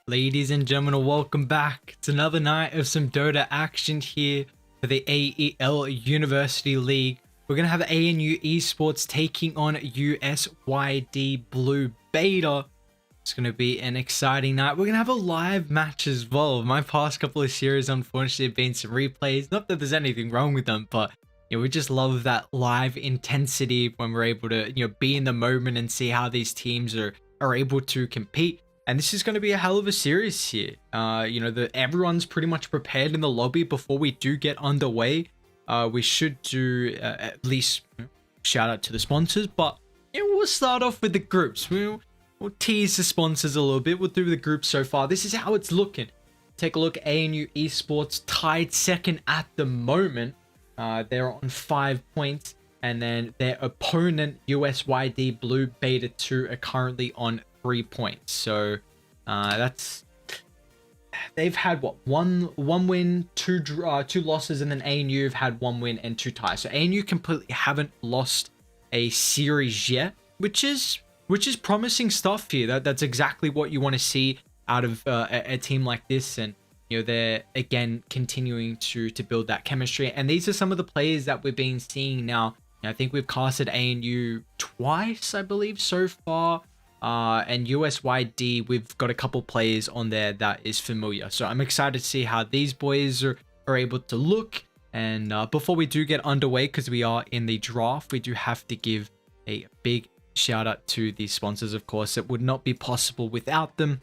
Ladies and gentlemen, welcome back. It's another night of some Dota action here for the AEL University League. We're going to have ANU Esports taking on USYD Blue Beta. It's going to be an exciting night. We're going to have a live match as well. My past couple of series, unfortunately, have been some replays. Not that there's anything wrong with them, but we just love that live intensity when we're able to be in the moment and see how these teams are able to compete. And this is going to be a hell of a series here. Everyone's pretty much prepared in the lobby before we do get underway. We should do at least shout out to the sponsors, but we'll start off with the groups. We'll tease the sponsors a little bit. We'll do the groups so far. This is how it's looking. Take a look. ANU Esports tied second at the moment. They're on 5 points. And then their opponent, USYD Blue Beta 2, are currently on 3 points. So they've had what, one win, two losses, and then ANU have had 1 win and 2 ties. So ANU completely haven't lost a series yet, which is promising stuff here. That's exactly what you want to see out of a team like this. And they're again continuing to build that chemistry. And these are some of the players that we've been seeing now. I think we've casted ANU twice, I believe, so far. And USYD, we've got a couple players on there that is familiar. So I'm excited to see how these boys are able to look. And before we do get underway, because we are in the draft, we do have to give a big shout out to the sponsors, of course. It would not be possible without them.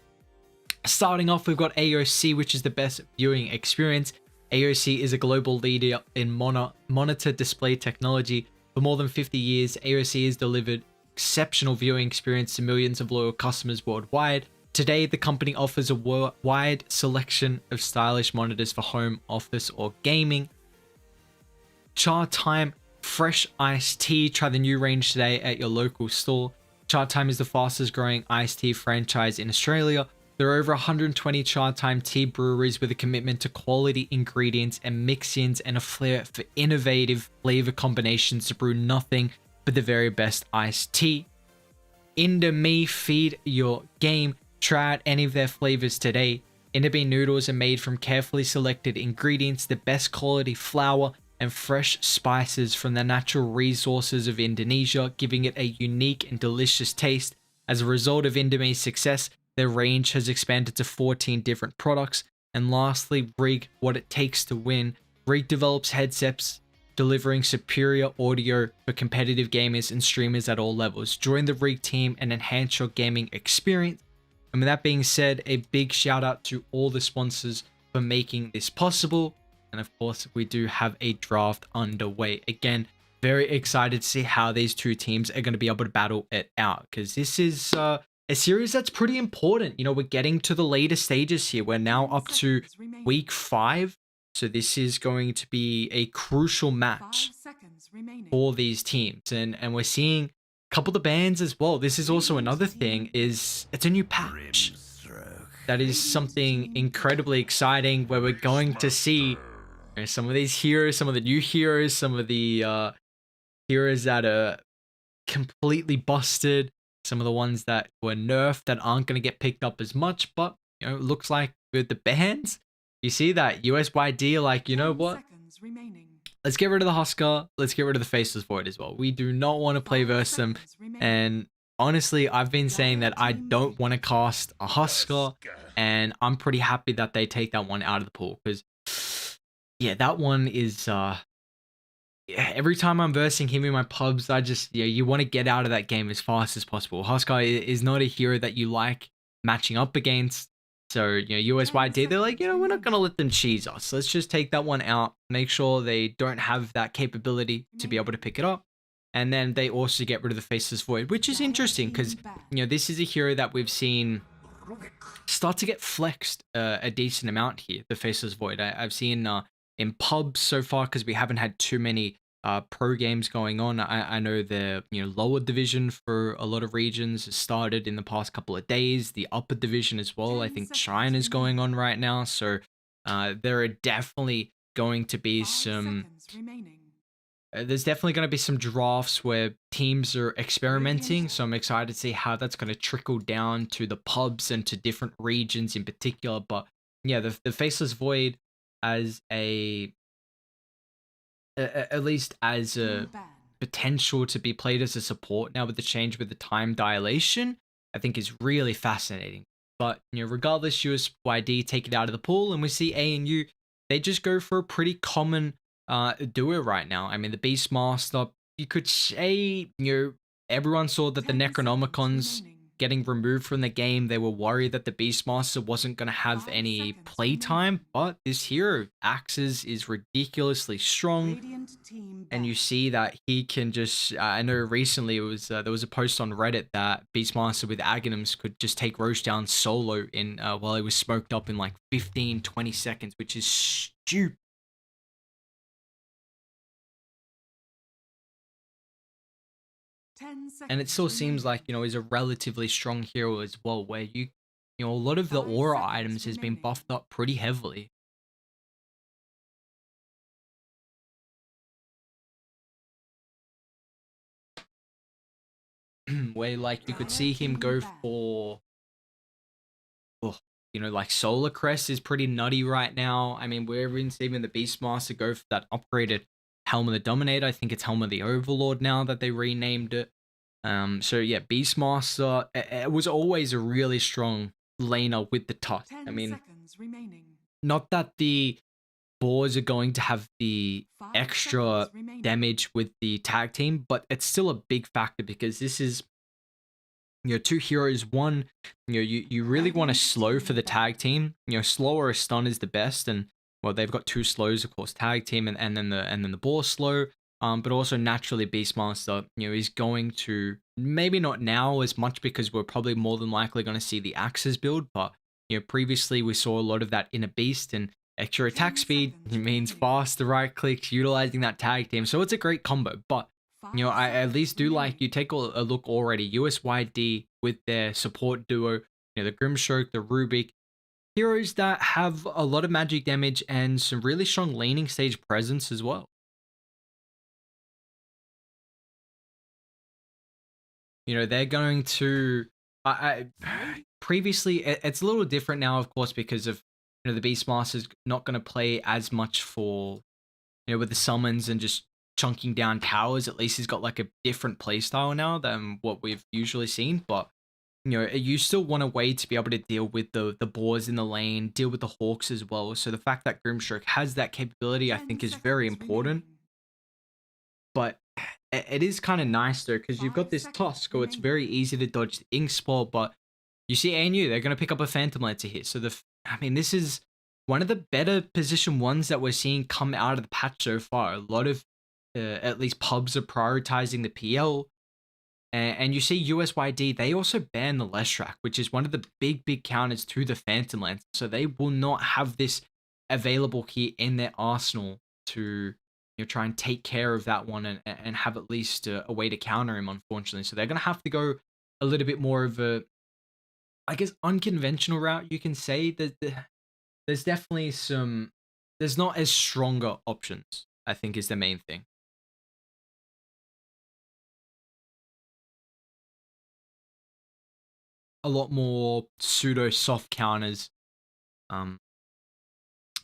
Starting off, we've got AOC, which is the best viewing experience. AOC is a global leader in monitor display technology. For more than 50 years, AOC has delivered exceptional viewing experience to millions of loyal customers worldwide. Today, the company offers a wide selection of stylish monitors for home, office, or gaming. Chatime Fresh Iced Tea. Try the new range today at your local store. Chatime is the fastest growing iced tea franchise in Australia. There are over 120 Chatime tea breweries with a commitment to quality ingredients and mix-ins and a flair for innovative flavor combinations to brew nothing but the very best iced tea. Indomie, feed your game. Try out any of their flavors today. Indomie noodles are made from carefully selected ingredients, the best quality flour, and fresh spices from the natural resources of Indonesia, giving it a unique and delicious taste. As a result of Indomie's success, their range has expanded to 14 different products. And lastly, RIGG, what it takes to win. RIGG develops headsets, delivering superior audio for competitive gamers and streamers at all levels. Join the RIGG team and enhance your gaming experience. And with that being said, a big shout out to all the sponsors for making this possible. And of course, we do have a draft underway. Again, very excited to see how these two teams are going to be able to battle it out, because this is a series that's pretty important. We're getting to the later stages here. We're now up to week 5. So this is going to be a crucial match for these teams. And we're seeing a couple of the bans as well. This is also another thing, is it's a new patch. That is something incredibly exciting, where we're going to see some of these heroes, some of the new heroes, some of the heroes that are completely busted. Some of the ones that were nerfed that aren't going to get picked up as much, but it looks like with the bans, you see that USYD are like, you know what? Let's get rid of the Husker. Let's get rid of the Faceless Void as well. We do not want to play versus them. And honestly, I've been saying that I don't want to cast a Husker, and I'm pretty happy that they take that one out of the pool, because yeah, that one is every time I'm versing him in my pubs, I just, you want to get out of that game as fast as possible. Husker is not a hero that you like matching up against. So, USYD, they're like, we're not going to let them cheese us. Let's just take that one out, make sure they don't have that capability to be able to pick it up. And then they also get rid of the Faceless Void, which is interesting because, this is a hero that we've seen start to get flexed a decent amount here, the Faceless Void. I've seen in pubs so far, because we haven't had too many pro games going on. I know the lower division for a lot of regions has started in the past couple of days. The upper division as well. I think China's going on right now. So there are definitely going to be some there's definitely going to be some drafts where teams are experimenting. So I'm excited to see how that's going to trickle down to the pubs and to different regions in particular. But yeah, the Faceless Void as at least as a potential to be played as a support now with the change with the time dilation, I think is really fascinating. But regardless, USYD take it out of the pool, and we see ANU. They just go for a pretty common duo right now. I mean, the Beastmaster. You could say everyone saw that the Necronomicons getting removed from the game. They were worried that the Beastmaster wasn't going to have any playtime, but this hero, Axes, is ridiculously strong. And you see that he can just, I know recently there was a post on Reddit that Beastmaster with Aghanims could just take Roche down solo in while he was smoked up in like 15-20 seconds, which is stupid. And it still seems like, he's a relatively strong hero as well, where a lot of the aura items has been buffed up pretty heavily. Where like you could see him go for like Solar Crest is pretty nutty right now. I mean, we're even seeing the Beastmaster go for that upgraded Helm of the Dominator. I think it's Helm of the Overlord now that they renamed it. So yeah, Beastmaster, it was always a really strong laner with the Tusk. I mean, not that the boars are going to have the extra damage with the tag team, but it's still a big factor because this is two heroes. One, you really want to slow for the tag team. Slow or a stun is the best, and well, they've got two slows, of course, tag team and then the boar slow. But also naturally Beastmaster, is going to, maybe not now as much because we're probably more than likely going to see the Axes build, but previously we saw a lot of that in a Beast, and extra attack speed means faster right clicks, utilizing that tag team. So it's a great combo, but I at least do like, you take a look already, USYD with their support duo, the Grimstroke, the Rubik, heroes that have a lot of magic damage and some really strong laning stage presence as well. They're going to, previously, it's a little different now, of course, because of, the Beastmaster's not going to play as much for, with the summons and just chunking down towers. At least he's got like a different playstyle now than what we've usually seen. But, you still want a way to be able to deal with the boars in the lane, deal with the hawks as well. So the fact that Grimstroke has that capability, I think, is very important. But it is kind of nice though, because you've got this Tusk, so it's very easy to dodge the Ink Spell, but you see ANU, they're going to pick up a Phantom Lancer here. So this is one of the better position ones that we're seeing come out of the patch so far. A lot of, at least pubs are prioritizing the PL, and you see USYD, they also ban the Leshrac, which is one of the big counters to the Phantom Lancer. So they will not have this available here in their arsenal to try and take care of that one and have at least a way to counter him, unfortunately. So they're going to have to go a little bit more of a, I guess, unconventional route, you can say. That there's definitely there's not as stronger options, I think, is the main thing. A lot more pseudo soft counters.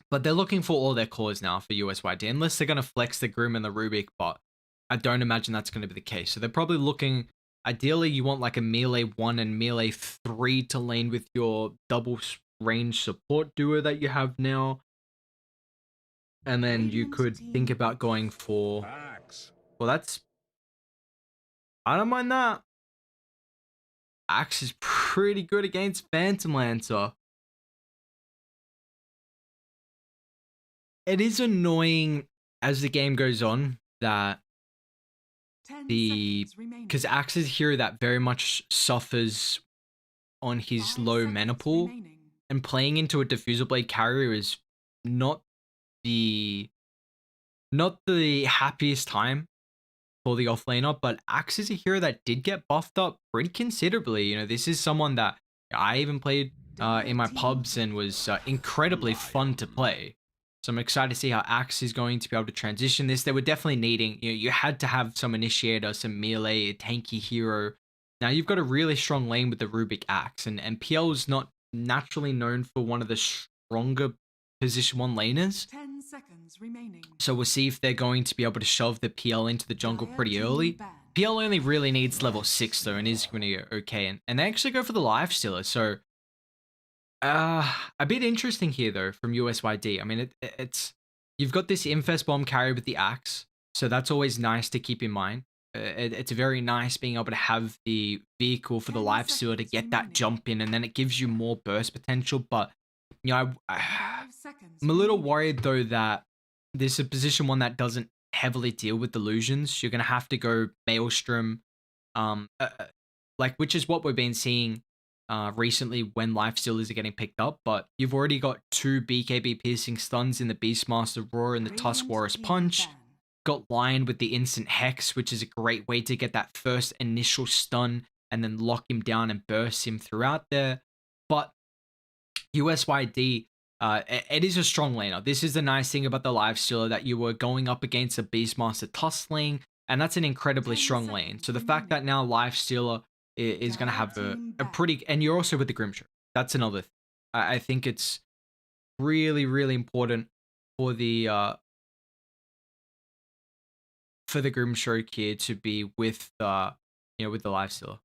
But they're looking for all their cores now for USYD, unless they're going to flex the Grim and the Rubik, but I don't imagine that's going to be the case. So they're probably looking, ideally you want like a melee 1 and melee 3 to lane with your double range support duo that you have now. And then you could think about going for, well, I don't mind that. Axe is pretty good against Phantom Lancer. It is annoying as the game goes on that because Axe is a hero that very much suffers on his low mana pool, and playing into a Diffusal Blade carrier is not the happiest time for the offlaner. But Axe is a hero that did get buffed up pretty considerably. This is someone that I even played in my pubs and was incredibly fun to play. So I'm excited to see how Axe is going to be able to transition this. They were definitely needing, you had to have some initiator, some melee, a tanky hero. Now you've got a really strong lane with the Rubik Axe, and PL is not naturally known for one of the stronger position 1 laners. 10 seconds remaining. So we'll see if they're going to be able to shove the PL into the jungle pretty early. PL only really needs level 6 though, and is going to go okay. And they actually go for the Lifestealer, so a bit interesting here though from USYD. I mean, it's you've got this Infest Bomb carry with the Axe, so that's always nice to keep in mind. It's very nice being able to have the vehicle for the Lifestealer to get that jump in, and then it gives you more burst potential. But I'm a little worried though that this is a position 1 that doesn't heavily deal with delusions. You're gonna have to go Maelstrom, which is what we've been seeing recently when Lifestealers are getting picked up. But you've already got 2 BKB piercing stuns in the Beastmaster Roar and the Tusk Warrior's Punch. Got Lion with the Instant Hex, which is a great way to get that first initial stun and then lock him down and burst him throughout there. But USYD, it is a strong laner. This is the nice thing about the Lifestealer, that you were going up against a Beastmaster Tusk lane, and that's an incredibly strong lane. So the fact that now Lifestealer is going to have a pretty... And you're also with the Grimstroke. That's another thing. I think it's really, really important for the Grimstroke here to be with the Lifestealer.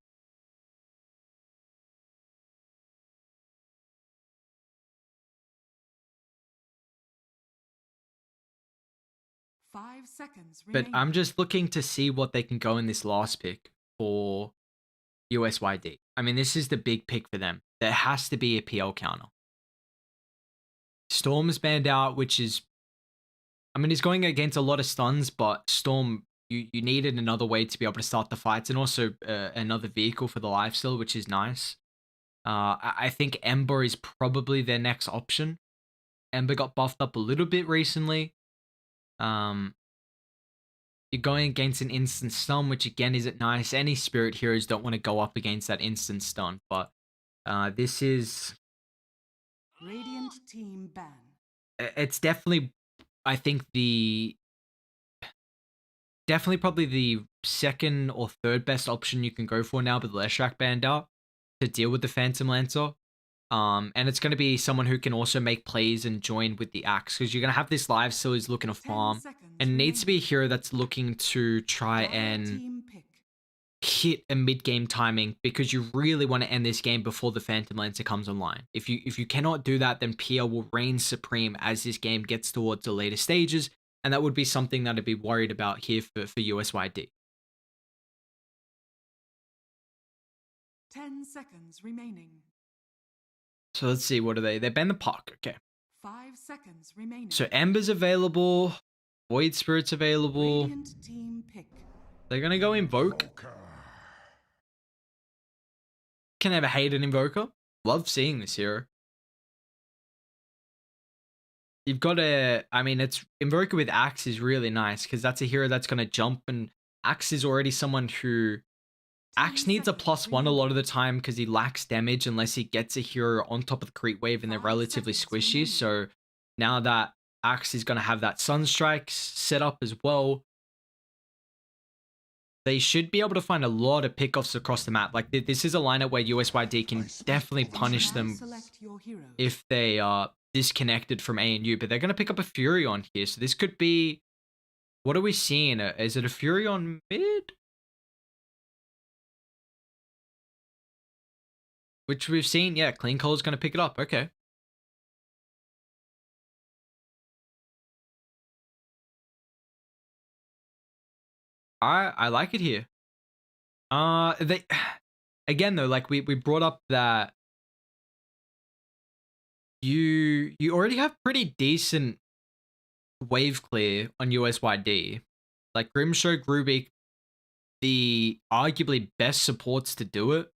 But I'm just looking to see what they can go in this last pick for USYD. I mean, this is the big pick for them. There has to be a PL counter. Storm's banned out, which is... I mean, he's going against a lot of stuns, but Storm, you needed another way to be able to start the fights, and also another vehicle for the Lifesteal, which is nice. I think Ember is probably their next option. Ember got buffed up a little bit recently. You're going against an instant stun, which again isn't nice. Any spirit heroes don't want to go up against that instant stun, but this is... Radiant team ban. It's definitely, I think, probably the second or third best option you can go for now with Leshrac banned out to deal with the Phantom Lancer. And it's going to be someone who can also make plays and join with the Axe, because you're going to have this Lifestealer who's looking to farm, and it needs to be a hero that's looking to try and hit a mid-game timing, because you really want to end this game before the Phantom Lancer comes online. If you cannot do that, then PL will reign supreme as this game gets towards the later stages, and that would be something that I'd be worried about here for USYD. 10 seconds remaining. So let's see, what are they? They ban the Puck, okay. 5 seconds remaining. So Ember's available, Void Spirit's available. Radiant team pick. They're gonna go Invoke. Can never hate an Invoker. Love seeing this hero. You've got it's Invoker with Axe is really nice, because that's a hero that's gonna jump, and Axe is already someone who... Axe needs a +1 a lot of the time because he lacks damage unless he gets a hero on top of the creep wave and they're relatively squishy. So now that Axe is going to have that Sunstrike set up as well, they should be able to find a lot of pickoffs across the map. Like, this is a lineup where USYD can definitely punish them if they are disconnected from ANU, but they're going to pick up a Furion here. So this could be... What are we seeing? Is it a Furion mid? Which we've seen, yeah, Clean Coal's going to pick it up. Okay. I like it here. Again though, like we brought up that you already have pretty decent wave clear on USYD. Like Grimstroke, Rubik, the arguably best supports to do it.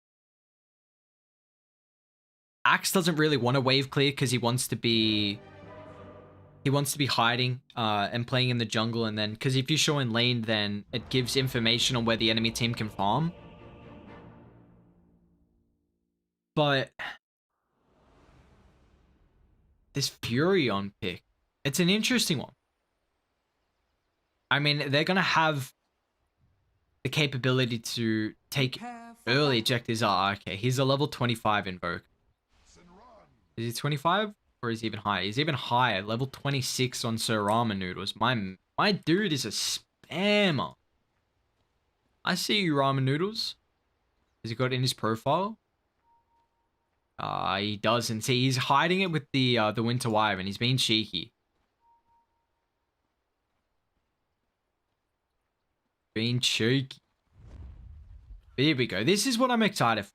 Axe doesn't really want to wave clear because he wants to be hiding and playing in the jungle, and then because if you show in lane, then it gives information on where the enemy team can farm. But this Furion pick, It's an interesting one. I mean, they're going to have the capability to take Prepare for early battle. objectives. Ah, okay. He's a level 25 Invoke. Is he 25? Or is he even higher? He's even higher. Level 26 on Sir Ramen Noodles. My dude is a spammer. I see you, Ramen Noodles. Has he got it in his profile? He doesn't. See, he's hiding it with the Winter Wyvern. He's being cheeky. Being cheeky. But here we go. This is what I'm excited for.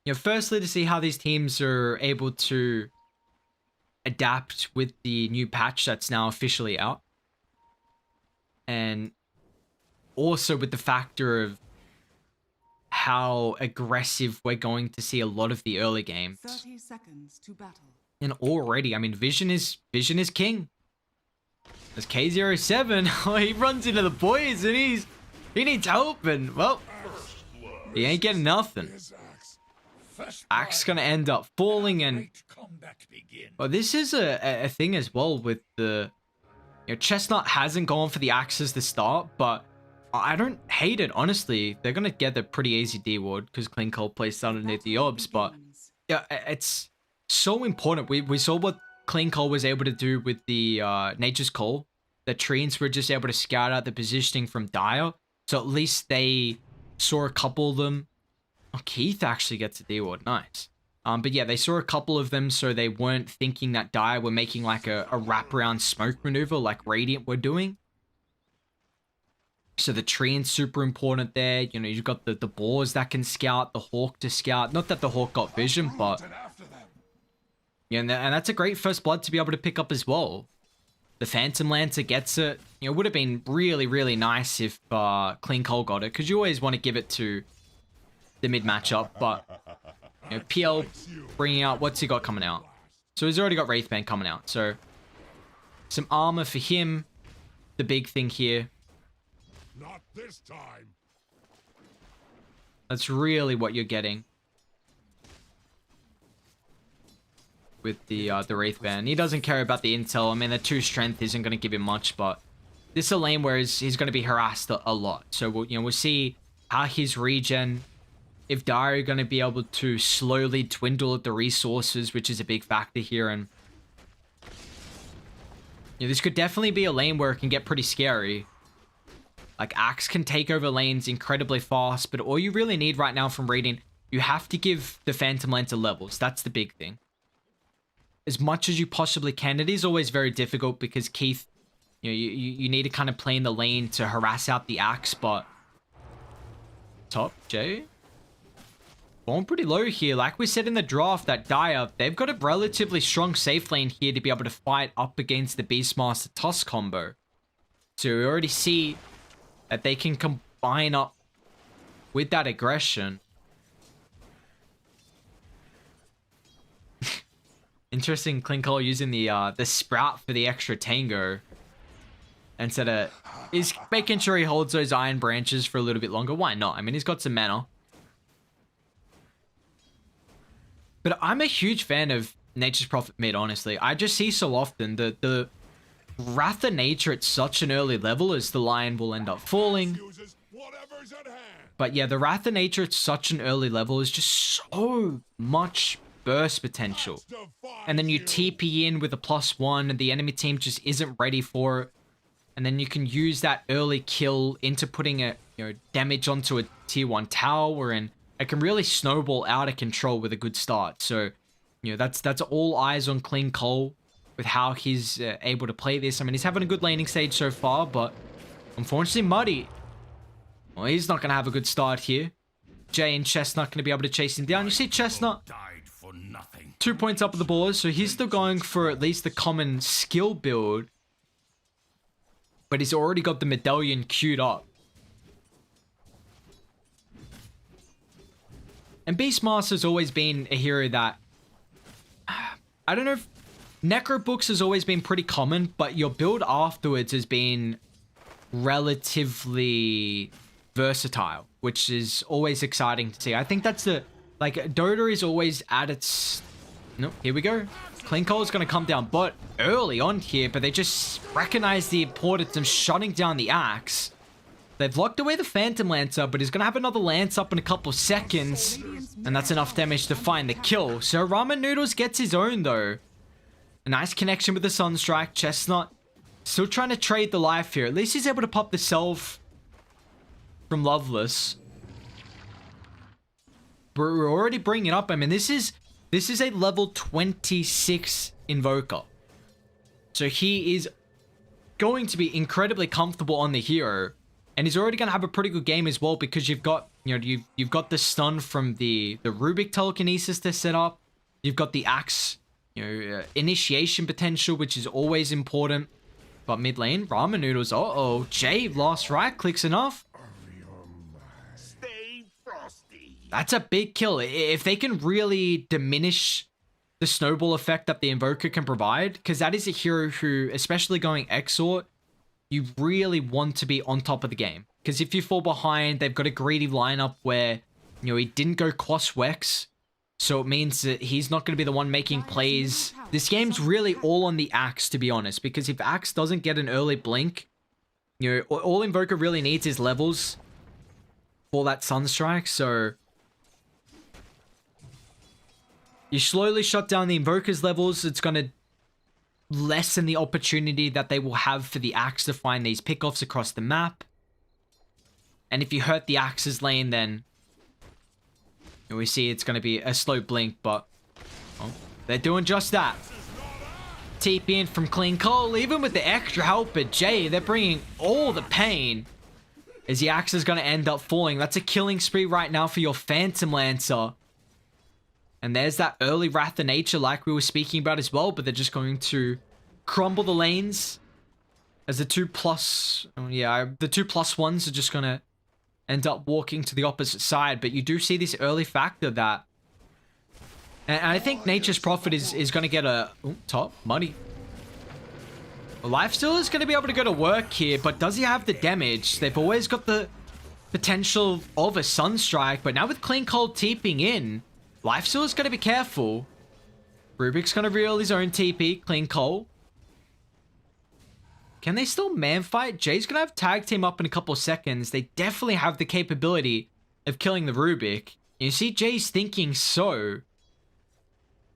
You know, firstly, to see how these teams are able to adapt with the new patch that's now officially out. And also with the factor of how aggressive we're going to see a lot of the early games. 30 seconds to battle. And already, I mean, Vision is king. There's K07. Oh, he runs into the boys and he needs help, and well, he ain't getting nothing. Axe gonna end up falling, and well, this is a thing as well with the, you know, Chestnut hasn't gone for the axes to start, but I don't hate it, honestly. They're gonna get a pretty easy D ward because Clean Coal placed underneath the orbs, but yeah, it's so important. We saw what Clean Coal was able to do with the Nature's Call. The trees were just able to scout out the positioning from Dire, so at least they saw a couple of them. Oh, Keith actually gets a D ward, nice. But yeah, they saw a couple of them, so they weren't thinking that Dire were making like a wraparound smoke maneuver like Radiant were doing. So the tree's super important there. You know, you've got the boars that can scout, the hawk to scout. Not that the hawk got vision, but yeah, and that's a great first blood to be able to pick up as well. The Phantom Lancer gets it. You know, it would have been really, really nice if Clean Coal got it, because you always want to give it to the mid matchup. But you know, PL bringing out, what's he got coming out? So he's already got Wraithband coming out. So some armor for him. The big thing here. Not this time. That's really what you're getting with the Wraithband. He doesn't care about the intel. I mean, the 2 strength isn't going to give him much, but this is a lane where he's going to be harassed a lot. So we'll see how his regen, if Dire are going to be able to slowly dwindle at the resources, which is a big factor here. And you know, this could definitely be a lane where it can get pretty scary. Like, Axe can take over lanes incredibly fast, but all you really need right now from Radiant, you have to give the Phantom Lancer levels. That's the big thing. As much as you possibly can. It is always very difficult because Keith, you know, you need to kind of play in the lane to harass out the Axe, but top J going pretty low here. Like we said in the draft, that Dire, they've got a relatively strong safe lane here to be able to fight up against the Beastmaster Tusk combo. So we already see that they can combine up with that aggression. Interesting, Clinkle using the Sprout for the extra Tango. Instead of... He's making sure he holds those Iron Branches for a little bit longer. Why not? I mean, he's got some mana. But I'm a huge fan of Nature's Prophet mid, honestly. I just see so often the Wrath of Nature at such an early level as the Lion will end up falling. But yeah, the Wrath of Nature at such an early level is just so much burst potential. And then you TP in with a +1 and the enemy team just isn't ready for it. And then you can use that early kill into putting a, you know, damage onto a tier 1 tower, and it can really snowball out of control with a good start. So, you know, that's all eyes on Clean Coal with how he's able to play this. I mean, he's having a good laning stage so far, but unfortunately Muddy, well, he's not going to have a good start here. Jay and Chestnut going to be able to chase him down. You see Chestnut 2 points up of the board, so he's still going for at least the common skill build, but he's already got the medallion queued up. And Beastmaster's always been a hero that, I don't know if Necro Books has always been pretty common, but your build afterwards has been relatively versatile, which is always exciting to see. I think that's the, like, Dota is always at its, nope, here we go. Clean Coal is going to come down bot early on here, but they just recognize the importance of shutting down the Axe. They've locked away the Phantom Lancer, but he's going to have another Lance up in a couple seconds. And that's enough damage to find the kill. So Ramen Noodles gets his own though. A nice connection with the Sunstrike. Chestnut still trying to trade the life here. At least he's able to pop the Self from Loveless. We're already bringing it up. I mean, this is a level 26 Invoker. So he is going to be incredibly comfortable on the hero. And he's already going to have a pretty good game as well because you've got, you know, you've got the stun from the Rubik telekinesis to set up. You've got the Axe, you know, initiation potential, which is always important. But mid lane, Ramen Noodles, uh-oh. Jay last right clicks enough. Stay frosty. That's a big kill. If they can really diminish the snowball effect that the Invoker can provide, because that is a hero who, especially going Exort, you really want to be on top of the game. Because if you fall behind, they've got a greedy lineup where, you know, he didn't go cross Wex. So it means that he's not going to be the one making plays. This game's really all on the Axe, to be honest. Because if Axe doesn't get an early blink, you know, all Invoker really needs is levels for that Sunstrike. So you slowly shut down the Invoker's levels. It's going to lessen the opportunity that they will have for the Axe to find these pickoffs across the map. And if you hurt the Axe's lane, then we see it's going to be a slow blink, but they're doing just that. TP in from Clean Coal, even with the extra help at Jay, they're bringing all the pain as the Axe is going to end up falling. That's a killing spree right now for your Phantom Lancer. And there's that early Wrath of Nature like we were speaking about as well, but they're just going to crumble the lanes as the 2+1s are just going to end up walking to the opposite side. But you do see this early factor that, and I think Nature's Prophet is going to get a top money. Lifesteal is going to be able to go to work here, but does he have the damage? They've always got the potential of a Sunstrike, but now with Clean Coal TPing in, Lifesteal is going to be careful. Rubik's going to reel his own TP. Clean Coal. Can they still man fight? Jay's going to have tag team up in a couple of seconds. They definitely have the capability of killing the Rubik. You see Jay's thinking so.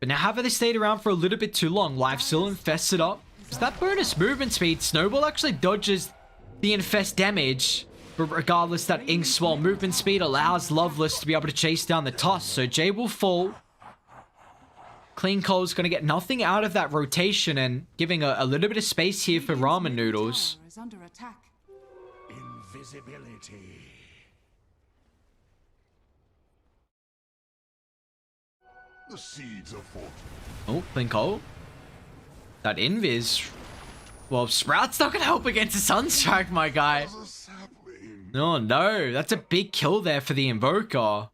But now have they stayed around for a little bit too long? Lifesteal infests it up. Is that bonus movement speed? Snowball actually dodges the infest damage. But regardless, that Ink Swell movement speed allows Loveless to be able to chase down the toss. So Jay will fall. Clean Coal's going to get nothing out of that rotation and giving a little bit of space here for Ramen Noodles. Is under attack. Invisibility. The seeds of fortune. Oh, Clean Coal. That Invis. Well, Sprout's not going to help against a Sunstrike, my guy. Oh no, that's a big kill there for the Invoker.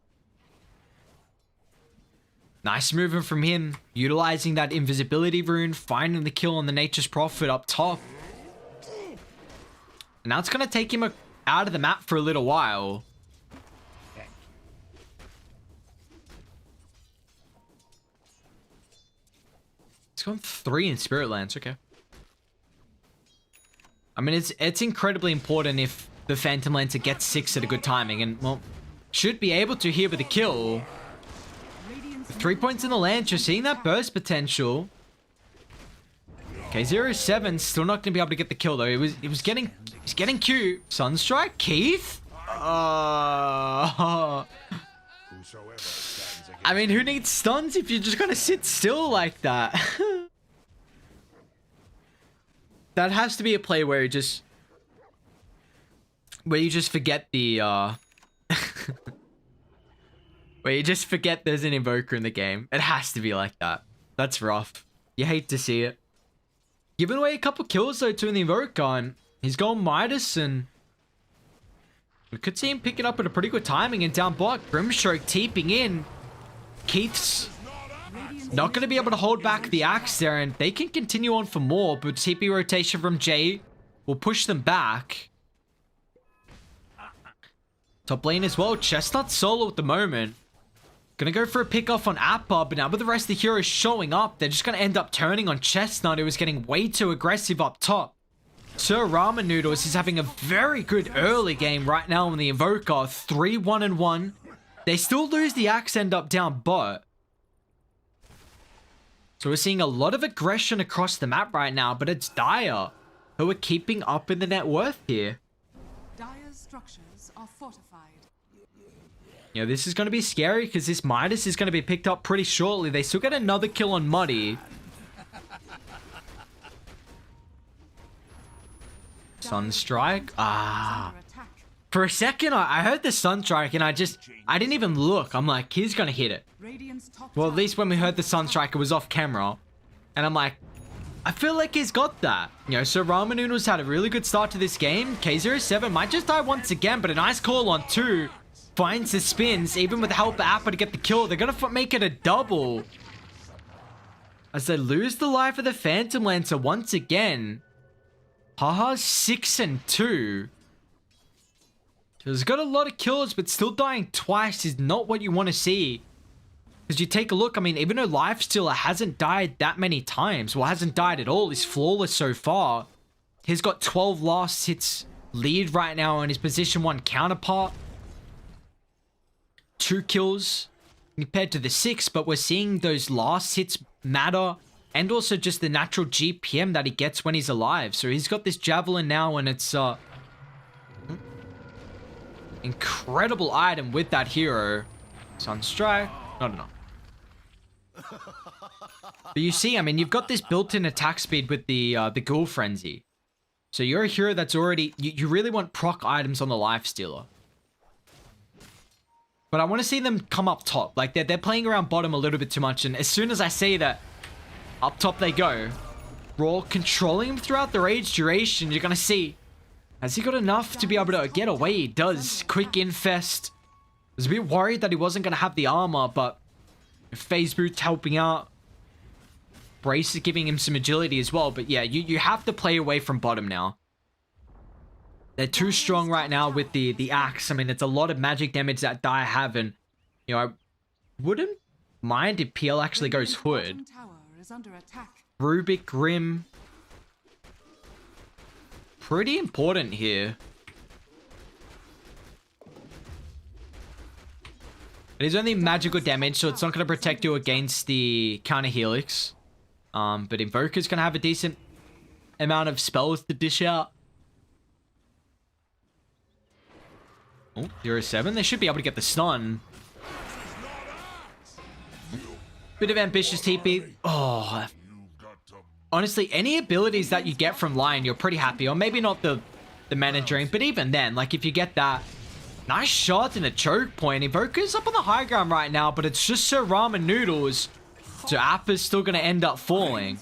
Nice movement from him, utilizing that invisibility rune, finding the kill on the Nature's Prophet up top. And now it's going to take him out of the map for a little while. He's gone 3 in Spirit Lance, okay. I mean, it's incredibly important if the Phantom Lancer gets 6 at a good timing, and, well, should be able to here with the kill. With 3 points in the Lancer, seeing that burst potential. Okay, 0-7, still not going to be able to get the kill, though. He's getting cute. Sunstrike? Keith? I mean, who needs stuns if you're just going to sit still like that? That has to be a play where you just forget the where you just forget there's an Invoker in the game. It has to be like that. That's rough. You hate to see it. Giving away a couple kills though to the Invoker, and he's going Midas, and we could see him pick it up at a pretty good timing and down block. Grimstroke teeping in. Keith's not going to be able to hold back the Axe there, and they can continue on for more, but TP rotation from Jay will push them back. Top lane as well. Chestnut solo at the moment. Gonna go for a pick off on Appa, but now with the rest of the heroes showing up, they're just gonna end up turning on Chestnut, who was getting way too aggressive up top. Sir Ramen Noodles is having a very good early game right now on the Invoker. 3-1-1. They still lose the Axe, end up down bot. So we're seeing a lot of aggression across the map right now, but it's Dire who are keeping up in the net worth here. Dire's structures are fortified. You know, this is going to be scary because this Midas is going to be picked up pretty shortly. They still get another kill on Muddy. Sunstrike? Ah. For a second, I heard the Sunstrike and I didn't even look. I'm like, he's going to hit it. Well, at least when we heard the Sunstrike, it was off camera. And I'm like, I feel like he's got that. You know, so Ramen Noodles had a really good start to this game. K07 might just die once again, but a nice call on 2. Finds the spins, even with the help of Appa to get the kill. They're going to make it a double. As they lose the life of the Phantom Lancer once again. Haha's 6-2. He's got a lot of kills, but still dying twice is not what you want to see. Because you take a look, I mean, even though Lifestealer hasn't died that many times, well, hasn't died at all, he's flawless so far. He's got 12 last hits lead right now on his position 1 counterpart. 2 kills compared to the 6, but we're seeing those last hits matter. And also just the natural GPM that he gets when he's alive. So he's got this Javelin now, and it's incredible item with that hero. Sunstrike. No. But you see, I mean, you've got this built-in attack speed with the Ghoul Frenzy. So you're a hero that's already... You really want proc items on the Lifestealer. But I want to see them come up top. Like, they're playing around bottom a little bit too much. And as soon as I say that, up top they go. Raw controlling him throughout the rage duration. You're going to see... Has he got enough to be able to get away? He does. Quick infest. I was a bit worried that he wasn't going to have the armor, but... Phase Boot's helping out. Brace is giving him some agility as well. But yeah, you have to play away from bottom now. They're too strong right now with the axe. I mean, it's a lot of magic damage that Dire have. And, you know, I wouldn't mind if PL actually goes Hood. Rubik, Grim. Pretty important here. It is only magical damage, so it's not going to protect you against the counter Helix. But Invoker's going to have a decent amount of spells to dish out. Oh, 0-7. They should be able to get the stun. Bit of ambitious TP. Oh. Honestly, any abilities that you get from Lion, you're pretty happy. Or maybe not the mana drain, but even then, like if you get that... Nice shot in a choke point. Invoker's up on the high ground right now, but it's just Sir Ramen Noodles. So Appa's still going to end up falling.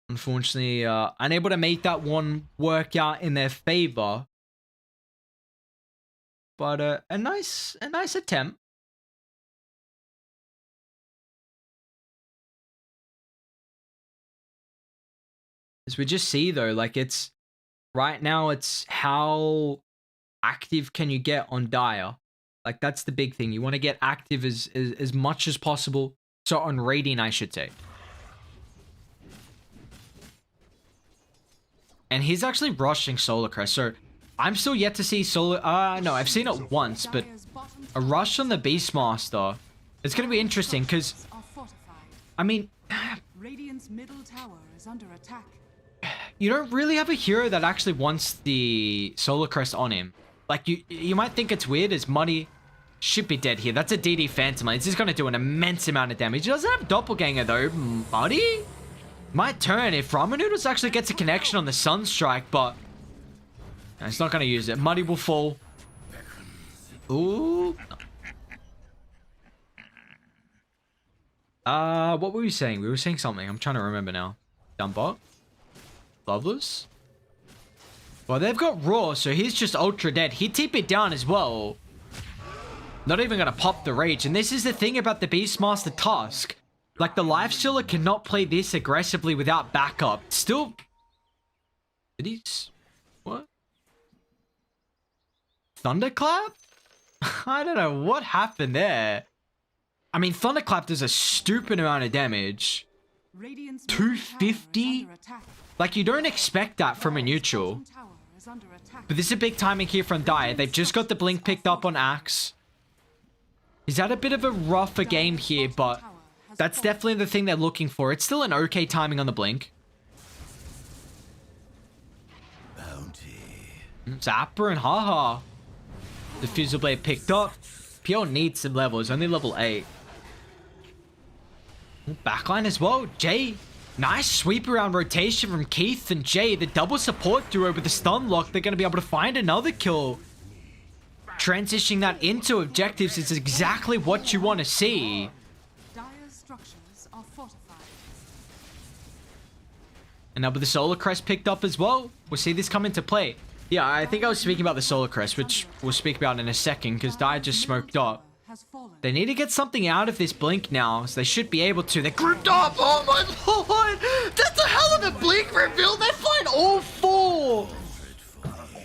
Unfortunately, unable to make that one work out in their favor. But a nice attempt. As we just see though, like it's right now, it's how active can you get on Dire? Like that's the big thing. You want to get active as much as possible. So on Radiant, I should say. And he's actually rushing Solar Crest. So I'm still yet to see Solar... no, I've seen it once, but a rush on the Beastmaster. It's going to be interesting because... I mean... Radiant's middle tower is under attack. You don't really have a hero that actually wants the Solar Crest on him. Like, you might think it's weird as Muddy should be dead here. That's a DD Phantom. It's just going to do an immense amount of damage. He doesn't have Doppelganger, though. Muddy might turn if Ramen Noodles actually gets a connection on the Sunstrike, but no, he's not going to use it. Muddy will fall. Ooh. What were we saying? We were saying something. I'm trying to remember now. Dumbot? Loveless? Well, they've got Raw, so he's just ultra dead. He TP'd down as well. Not even going to pop the Rage. And this is the thing about the Beastmaster Tusk. Like, the Lifestealer cannot play this aggressively without backup. Still... Did he... What? Thunderclap? I don't know what happened there. I mean, Thunderclap does a stupid amount of damage. Radiant's 250? under attack. Like, you don't expect that from a neutral. Bottom tower is under attack. But this is a big timing here from Dire. They've just got the blink picked up on Axe. He's had a bit of a rougher game here, but that's definitely the thing they're looking for. It's still an okay timing on the blink. Zapper and Haha. Diffusal Blade picked up. Pure needs some levels, only level 8. Backline as well. Jay. Nice sweep around rotation from Keith and Jay. The double support duo with the stun lock. They're going to be able to find another kill. Transitioning that into objectives is exactly what you want to see. Dire's structures are fortified. And now with the Solar Crest picked up as well, we'll see this come into play. Yeah, I think I was speaking about the Solar Crest, which we'll speak about in a second, because Dire just smoked up. Has fallen. They need to get something out of this blink now, so they should be able to. They're grouped up! Oh my lord! That's a hell of a blink reveal! They're flying all 4!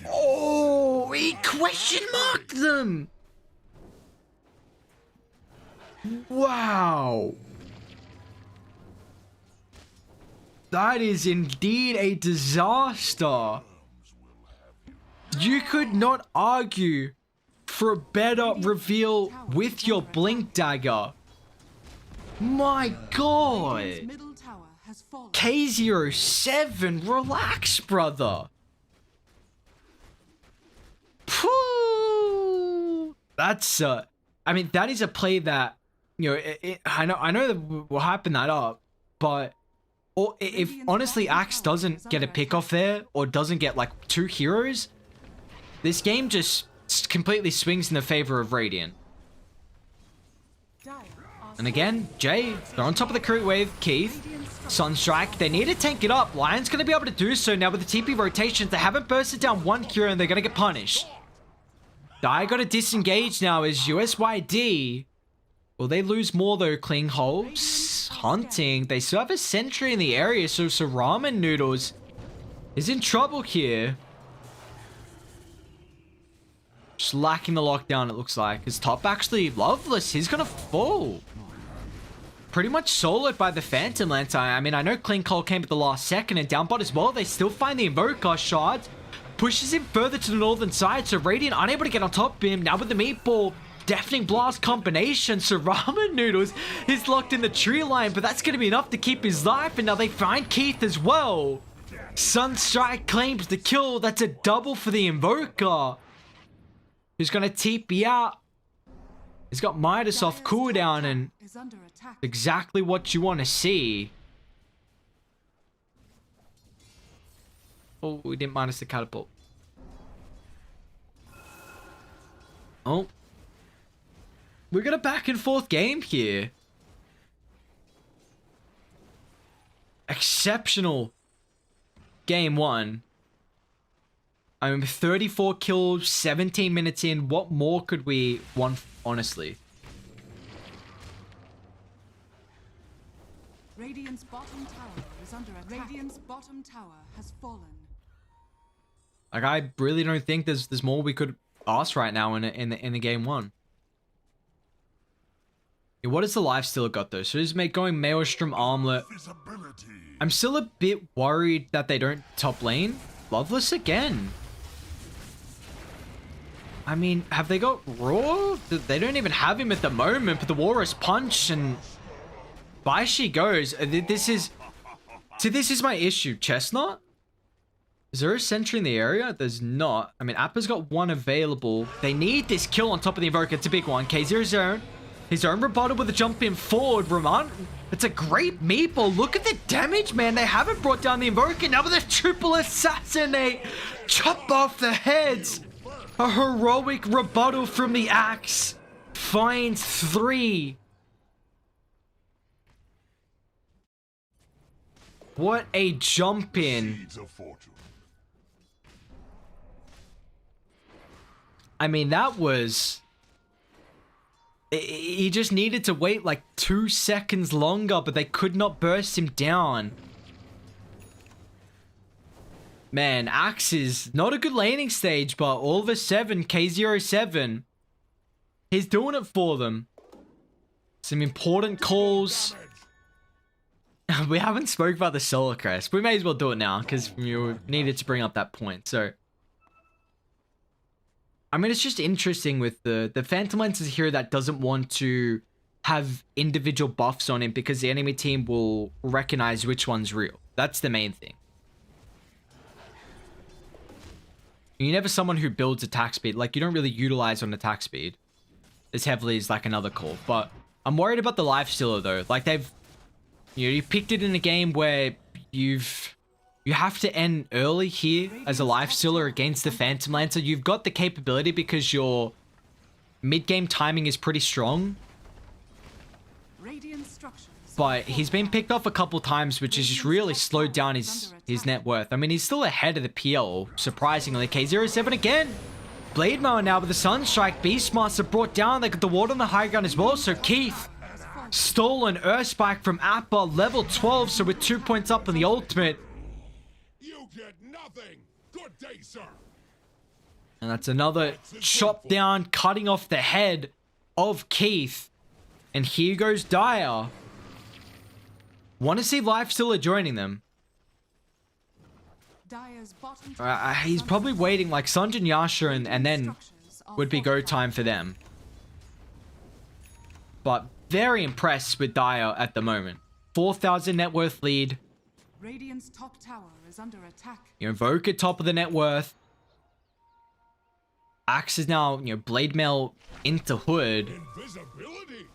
Oh, he question marked them! Wow! That is indeed a disaster! You could not argue for a better reveal with your blink dagger. My god! Radiant's middle tower has fallen. K07, relax, brother. Phew. That's I mean, that is a play that, you know, I know that we'll happen that up, but if honestly Axe doesn't get a pick off there or doesn't get like 2 heroes, this game just completely swings in the favor of Radiant. Dire are And again, Jay, they're on top of the crit wave. Keith, Sunstrike, they need to tank it up. Lion's going to be able to do so now with the TP rotations. They haven't bursted down 1 hero and they're going to get punished. Dire got to disengage now as USYD. Will they lose more though? Cling hopes. Hunting. They still have a sentry in the area, so Ramen Noodles is in trouble here. Just lacking the lockdown, it looks like. His top actually Loveless. He's gonna fall. Pretty much soloed by the Phantom Lantern. I mean, I know Clean Cole came at the last second and Downbot as well. They still find the Invoker shard. Pushes him further to the northern side. So Radiant unable to get on top of him. Now with the Meatball. Deafening Blast combination. So Ramen Noodles is locked in the tree line. But that's going to be enough to keep his life. And now they find Keith as well. Sunstrike claims the kill. That's a double for the Invoker. Who's going to TP out. He's got Midas off cooldown and is under attack. exactly what you want to see. Oh, we didn't minus the catapult. Oh. We got a back and forth game here. Exceptional game 1. I mean, 34 kills, 17 minutes in. What more could we want, honestly? Radiant's bottom tower is under attack. Radiant's bottom tower has fallen. Like, I really don't think there's more we could ask right now in the game 1. Yeah, what has the lifesteal got though? So he's going Maelstrom Armlet. I'm still a bit worried that they don't top lane. Loveless again. I mean, have they got Raw? They don't even have him at the moment, but the Walrus Punch and by she goes. This is my issue. Chestnut? Is there a sentry in the area? There's not. I mean, Appa's got 1 available. They need this kill on top of the Invoker. It's a big one. K00. His own rebuttal with a jump in forward. Ramon. It's a great meatball. Look at the damage, man. They haven't brought down the Invoker. Now with a triple assassinate. Chop off the heads. A heroic rebuttal from the Axe. Finds 3. What a jump in. I mean, that was... He just needed to wait like 2 seconds longer, but they could not burst him down. Man, Axe is not a good laning stage, but all of a sudden, K07, he's doing it for them. Some important calls. We haven't spoke about the Solar Crest. We may as well do it now, because you needed to bring up that point. So, I mean, it's just interesting with the Phantom Lance is a hero that doesn't want to have individual buffs on him because the enemy team will recognize which one's real. That's the main thing. You're never someone who builds attack speed. Like, you don't really utilize on attack speed as heavily as like another call. But I'm worried about the lifestealer though. Like, you picked it in a game where you have to end early here as a lifestealer against the Phantom Lancer. You've got the capability because your mid-game timing is pretty strong. But he's been picked off a couple times, which has just really slowed down his net worth. I mean, he's still ahead of the PL, surprisingly. K07 again. Blade Mower now with the Sunstrike. Beastmaster brought down. They got the ward on the high ground as well. So Keith stolen Earth Spike from Appa, level 12. So with 2 points up on the ultimate. You get nothing. Good day, sir. And that's another chop down, cutting off the head of Keith. And here goes Dire. Want to see Lifestealer joining them. He's probably waiting like Sanjin Yasha and then would be go time for them. But very impressed with Dire at the moment. 4,000 net worth lead. Radiant's top tower is under attack. You invoke at top of the net worth. Axe is now, blade mail into hood. Invisibility.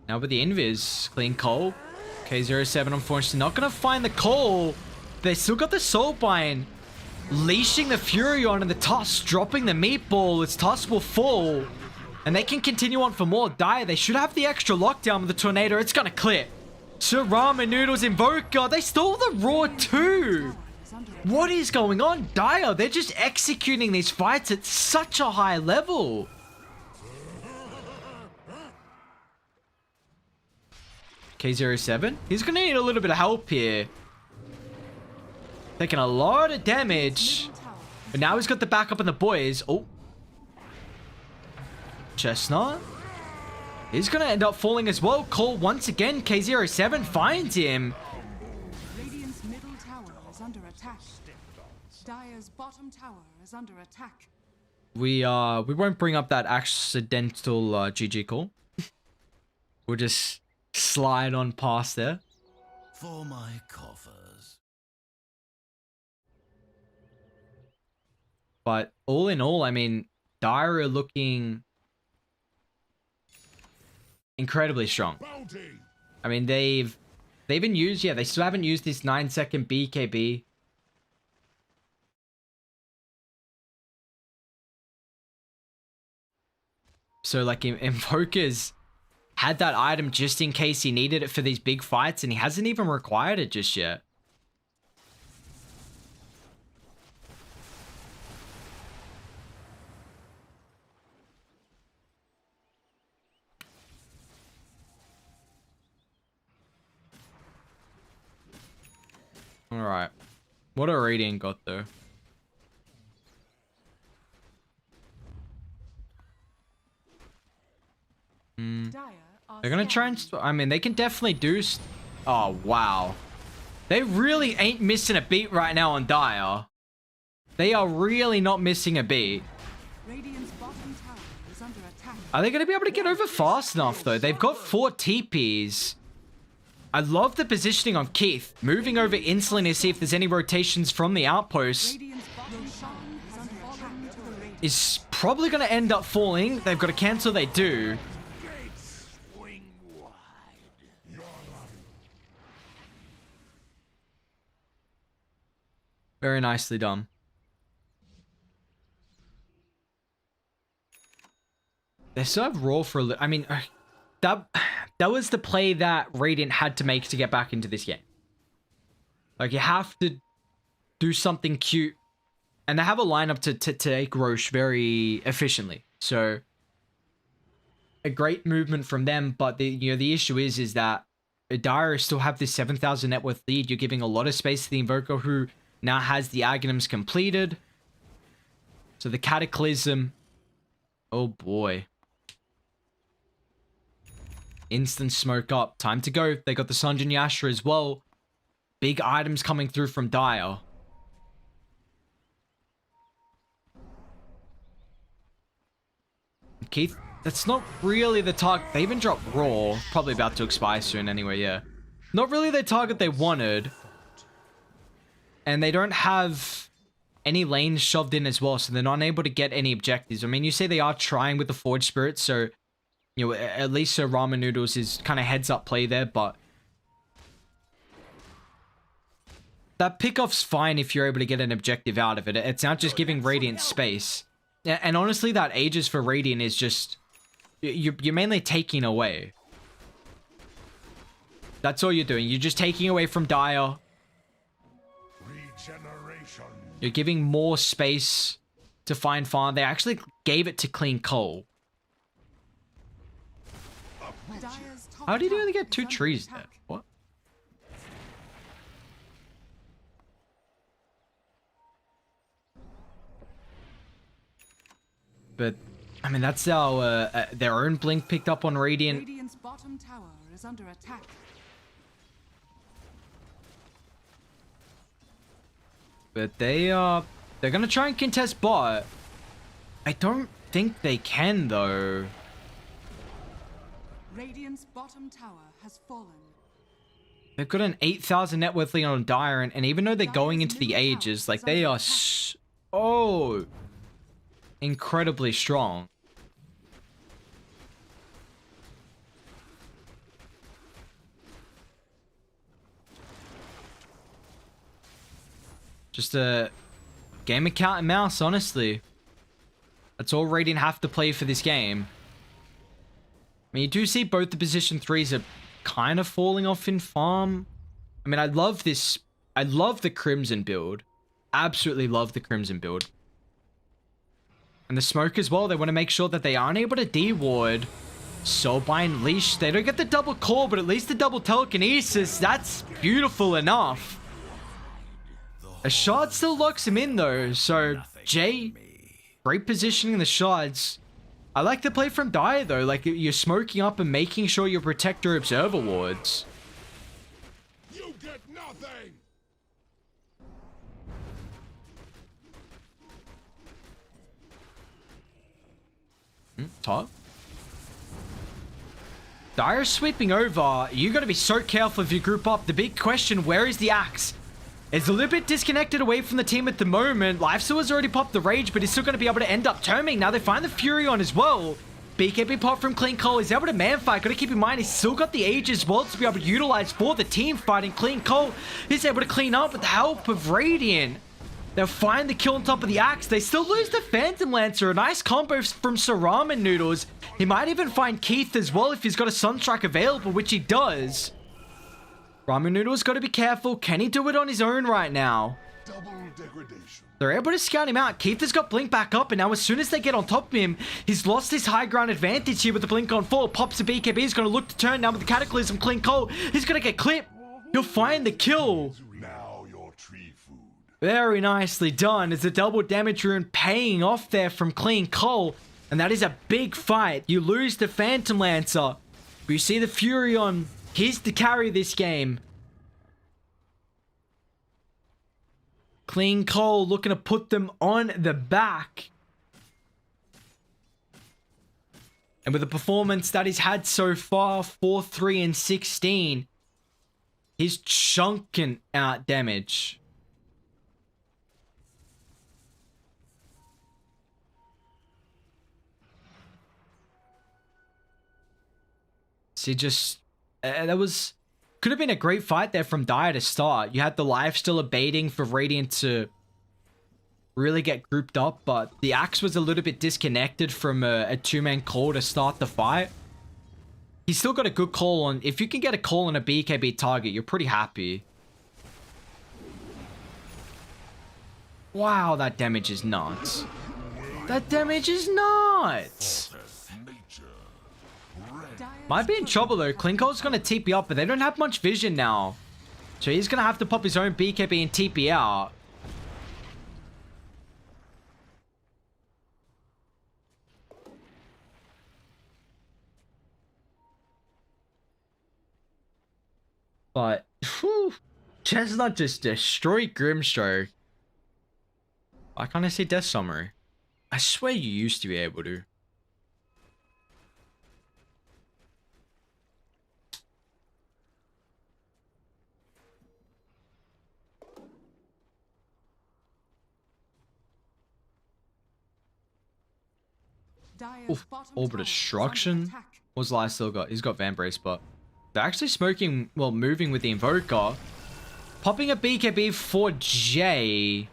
Now with the invis, clean Cole. K07 unfortunately not gonna find the Cole. They still got the Soulbind. Leashing the Fury on and the Tusk dropping the meatball. Its Tusk will fall. And they can continue on for more. Dire, they should have the extra lockdown with the Tornado. It's gonna clear. So Ramen Noodles Invoker. They stole the Raw too. What is going on? Dire, they're just executing these fights at such a high level. K07, he's gonna need a little bit of help here. Taking a lot of damage. But now he's got the backup on the boys. Oh. Chestnut. He's gonna end up falling as well. Cole once again. K07 finds him. Radiant's middle tower is under attack. Dire's bottom tower is under attack. We won't bring up that accidental GG call. We'll just slide on past there. For my coffers. But all in all, I mean, Dire are looking incredibly strong. Bounty. I mean, they've been used, yeah, they still haven't used this 9-second BKB. So, like, Invoker's had that item just in case he needed it for these big fights, and he hasn't even required it just yet. Alright. What a Radiant got, though. They're gonna try and... I mean, they can definitely do... Oh, wow. They really ain't missing a beat right now on Dire. They are really not missing a beat. Radiant's bottom tower is under attack. Are they gonna be able to get over fast enough, though? They've got 4 TPs. I love the positioning on Keith. Moving over instantly to see if there's any rotations from the outpost. Radiant's bottom tower is under attack. To the Radiant. Is probably gonna end up falling. They've got to cancel, they do. Swing wide. Very nicely done. They still have Raw for a little... I mean, that was the play that Radiant had to make to get back into this game. Like, you have to do something cute. And they have a lineup to take Roche very efficiently. So, a great movement from them. But the issue is that Dire still have this 7,000 net worth lead. You're giving a lot of space to the Invoker, who now has the Aghanims completed. So the Cataclysm. Oh boy. Instant smoke up. Time to go. They got the Sanjin Yasha as well. Big items coming through from Dire. Keith, that's not really the target. They even dropped Raw. Probably about to expire soon anyway, yeah. Not really the target they wanted. And they don't have any lanes shoved in as well, so they're not able to get any objectives. I mean, you say they are trying with the Forge Spirit, so, you know, at least Sir Ramen Noodles is kind of heads up play there, but that pickoff's fine if you're able to get an objective out of it. It's not just giving Radiant space. And honestly, that Aegis for Radiant is just, you're mainly taking away. That's all you're doing. You're just taking away from Dire. Regeneration. You're giving more space to find farm. They actually gave it to Clean Coal. How did you only get 2 trees there? What? But, I mean, that's how their own Blink picked up on Radiant. Radiant's bottom tower is under attack. But they're gonna try and contest bot. I don't think they can, though. Radiant's bottom tower has fallen. They've got an 8,000 net worth lead on Dire, and even though they're going into the ages, like, they are so incredibly strong. Just a game of cat and mouse, honestly. That's all Radiant have to play for this game. I mean, you do see both the position 3s are kind of falling off in farm. I mean, I love this. I love the Crimson build. Absolutely love the Crimson build. And the smoke as well. They want to make sure that they aren't able to D-ward Soulbind Leash. They don't get the double core, but at least the double telekinesis. That's beautiful enough. A shard still locks him in though. So Jay, great positioning in the shards. I like the play from Dire though. Like, you're smoking up and making sure you protect your observer wards. You get nothing. Top. Dire sweeping over. You got to be so careful if you group up. The big question, where is the axe? It's a little bit disconnected away from the team at the moment. Lifesteal's already popped the Rage, but he's still going to be able to end up terming. Now they find the Fury on as well. BKB pop from Clean Coal. He's able to man fight. Got to keep in mind, he's still got the Age as well to be able to utilize for the team fighting. Clean Coal, he's able to clean up with the help of Radiant. They'll find the kill on top of the axe. They still lose the Phantom Lancer. A nice combo from Sir Ramen Noodles. He might even find Keith as well if he's got a Sunstrike available, which he does. Ramen Noodle's got to be careful. Can he do it on his own right now? Double degradation. They're able to scout him out. Keith has got Blink back up, and now as soon as they get on top of him, he's lost his high ground advantage here with the Blink on 4. Pops a BKB. He's going to look to turn now with the Cataclysm. Clean Coal. He's going to get clipped. He'll find the kill. Now your tree food. Very nicely done. It's a double damage rune paying off there from Clean Coal. And that is a big fight. You lose the Phantom Lancer, but you see the Fury on. He's to carry this game. Clean Coal looking to put them on the back. And with the performance that he's had so far, 4-3 and 16, he's chunking out damage. See, just that was could have been a great fight there from Dire to start. You had the life still abating for Radiant to really get grouped up, but the axe was a little bit disconnected from a two-man call to start the fight. He's still got a good call on. If you can get a call on a BKB target, you're pretty happy. Wow, that damage is nuts. That damage is nuts. Might be in trouble though. Clean Coal's gonna TP up, but they don't have much vision now. So he's gonna have to pop his own BKB and TP out. But, whew, Chestnut just destroyed Grimstroke. Why can't I say Death Summary? I swear you used to be able to. Dire's bottom Orbital tower is Destruction. under attack. What's the last still got? He's got Van Brace, but they're actually smoking, well, moving with the Invoker. Popping a BKB for J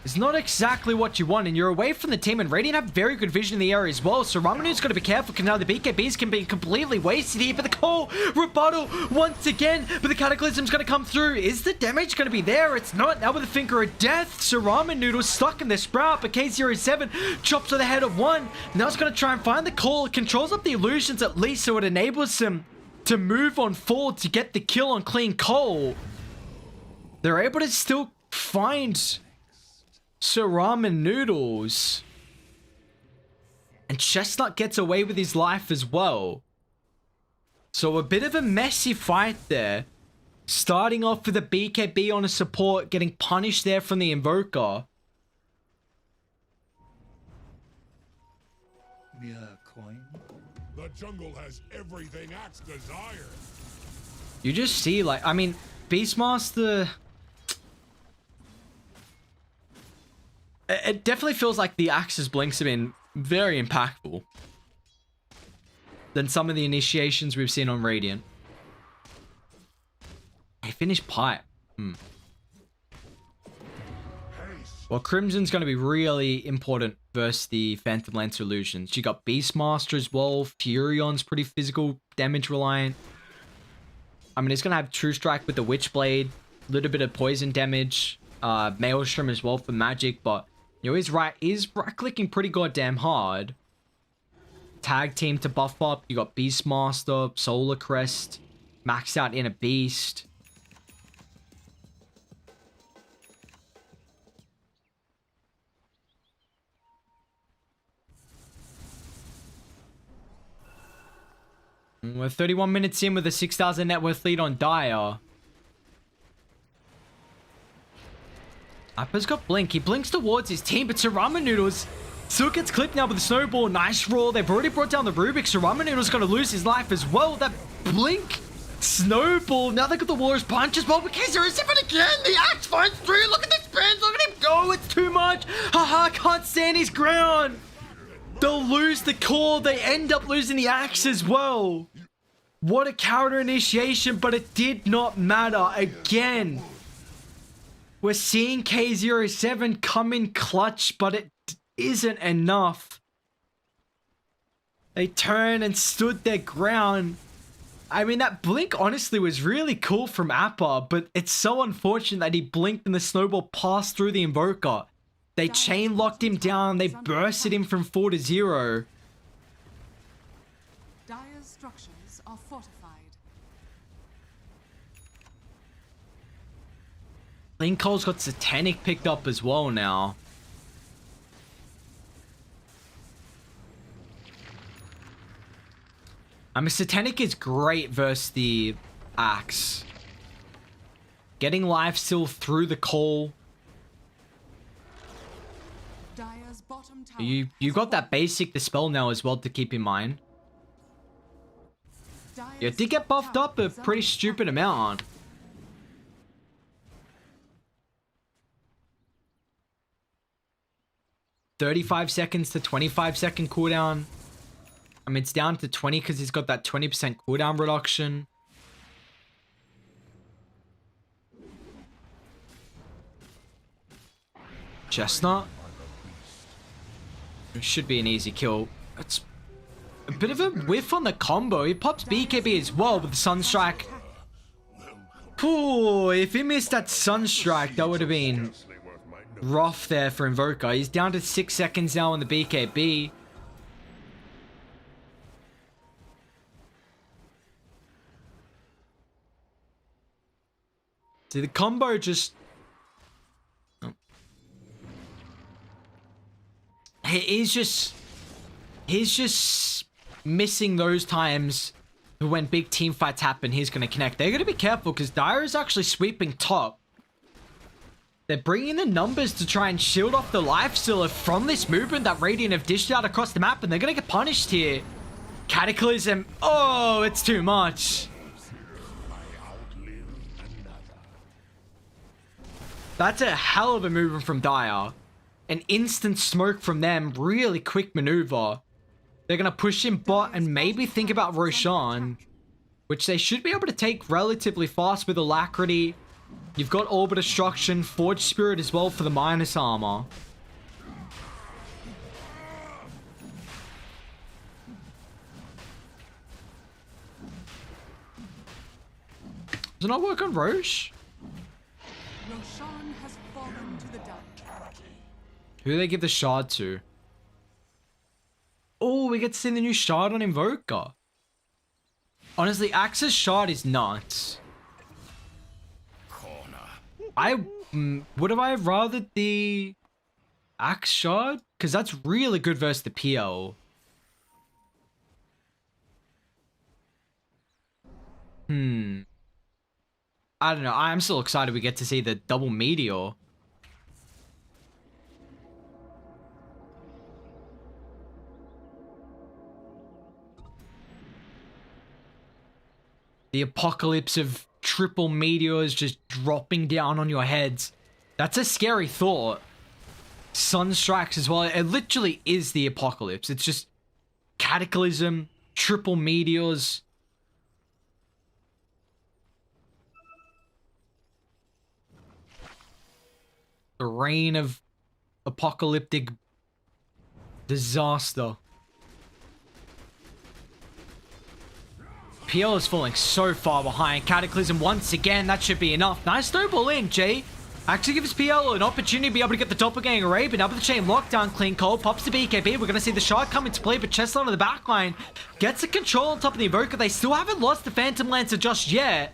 is not exactly what you want, and you're away from the team, and Radiant have very good vision in the area as well, so Ramanu's got to be careful, because now the BKBs can be completely wasted here, but the call, rebuttal once again, but the Cataclysm's going to come through. Is the damage going to be there? It's not. Now with the Finger of Death, so Ramen Noodle's stuck in the Sprout, but K07 chops to the head of one. Now it's going to try and find the call. It controls up the illusions at least, so it enables him to move on forward to get the kill on Clean Cole. They're able to still find Sir Ramen Noodles. And Chestnut gets away with his life as well. So a bit of a messy fight there. Starting off with a BKB on a support, getting punished there from the Invoker. Mere coin. The jungle has everything Axe desires. You just see, like, I mean, Beastmaster... It definitely feels like the Axe's blinks have been very impactful than some of the initiations we've seen on Radiant. They finished Pipe. Well, Crimson's going to be really important versus the Phantom Lancer Illusions. You got Beastmaster as well. Furion's pretty physical damage reliant. I mean, he's going to have True Strike with the Witchblade. A little bit of poison damage. Maelstrom as well for magic, but you know, he's right clicking pretty goddamn hard. Tag team to buff up. You got Beastmaster, Solar Crest, maxed out in a Beast. We're 31 minutes in with a 6,000 net worth lead on Dire. Appa's got Blink. He blinks towards his team, but Ramen Noodles still gets clipped now with the Snowball. Nice roll. They've already brought down the Rubik, so Ramen Noodles going to lose his life as well. That Blink Snowball. Now they got the Warrior's Punch as well. But K07 again. The Axe finds through. Look at this spins. Look at him go. It's too much. Haha, can't stand his ground. They'll lose the core. They end up losing the Axe as well. What a counter initiation, but it did not matter. Again, we're seeing K07 come in clutch, but it isn't enough. They turned and stood their ground. I mean, that blink honestly was really cool from Appa, but it's so unfortunate that he blinked and the Snowball passed through the Invoker. They chain locked him down. They bursted him from 4 to 0. Dire's structures are fortified. Lincoln's got Satanic picked up as well now. I mean, Satanic is great versus the Axe. Getting life steal through the call. Dire's bottom tower You got that basic Dispel now as well to keep in mind. You did get buffed up a pretty stupid amount. 35 seconds to 25-second cooldown. I mean, it's down to 20 because he's got that 20% cooldown reduction. Chestnut. It should be an easy kill. It's a bit of a whiff on the combo. He pops BKB as well with the Sunstrike. Ooh, if he missed that Sunstrike, that would have been rough there for Invoker. He's down to 6 seconds now on the BKB. See, the combo just... Oh. He's just missing those times when big team fights happen, he's going to connect. They're going to be careful because Dire is actually sweeping top. They're bringing the numbers to try and shield off the lifestealer from this movement that Radiant have dished out across the map, and they're going to get punished here. Cataclysm. Oh, it's too much. That's a hell of a movement from Dire. An instant smoke from them. Really quick maneuver. They're going to push in bot and maybe think about Roshan, which they should be able to take relatively fast with Alacrity. You've got Orb of Destruction, Forge Spirit as well for the minus armor. Does it not work on Roche? Roshan has fallen to the dark. Who do they give the shard to? Oh, we get to see the new shard on Invoker. Honestly, Axe's shard is nuts. Would I have rathered the Axe shard? Because that's really good versus the PL. I don't know. I'm still excited we get to see the double meteor. The apocalypse of triple meteors just dropping down on your heads. That's a scary thought. Sun strikes as well. It literally is the apocalypse. It's just cataclysm, triple meteors. The reign of apocalyptic disaster. PL is falling so far behind. Cataclysm once again. That should be enough. Nice snowball in, Jay. Actually gives PL an opportunity to be able to get the doppelganger array, but now with the chain lockdown, clean cold, pops the BKB. We're going to see the shard come into play, but Chestnut on the back line gets the control on top of the Evoker. They still haven't lost the Phantom Lancer just yet.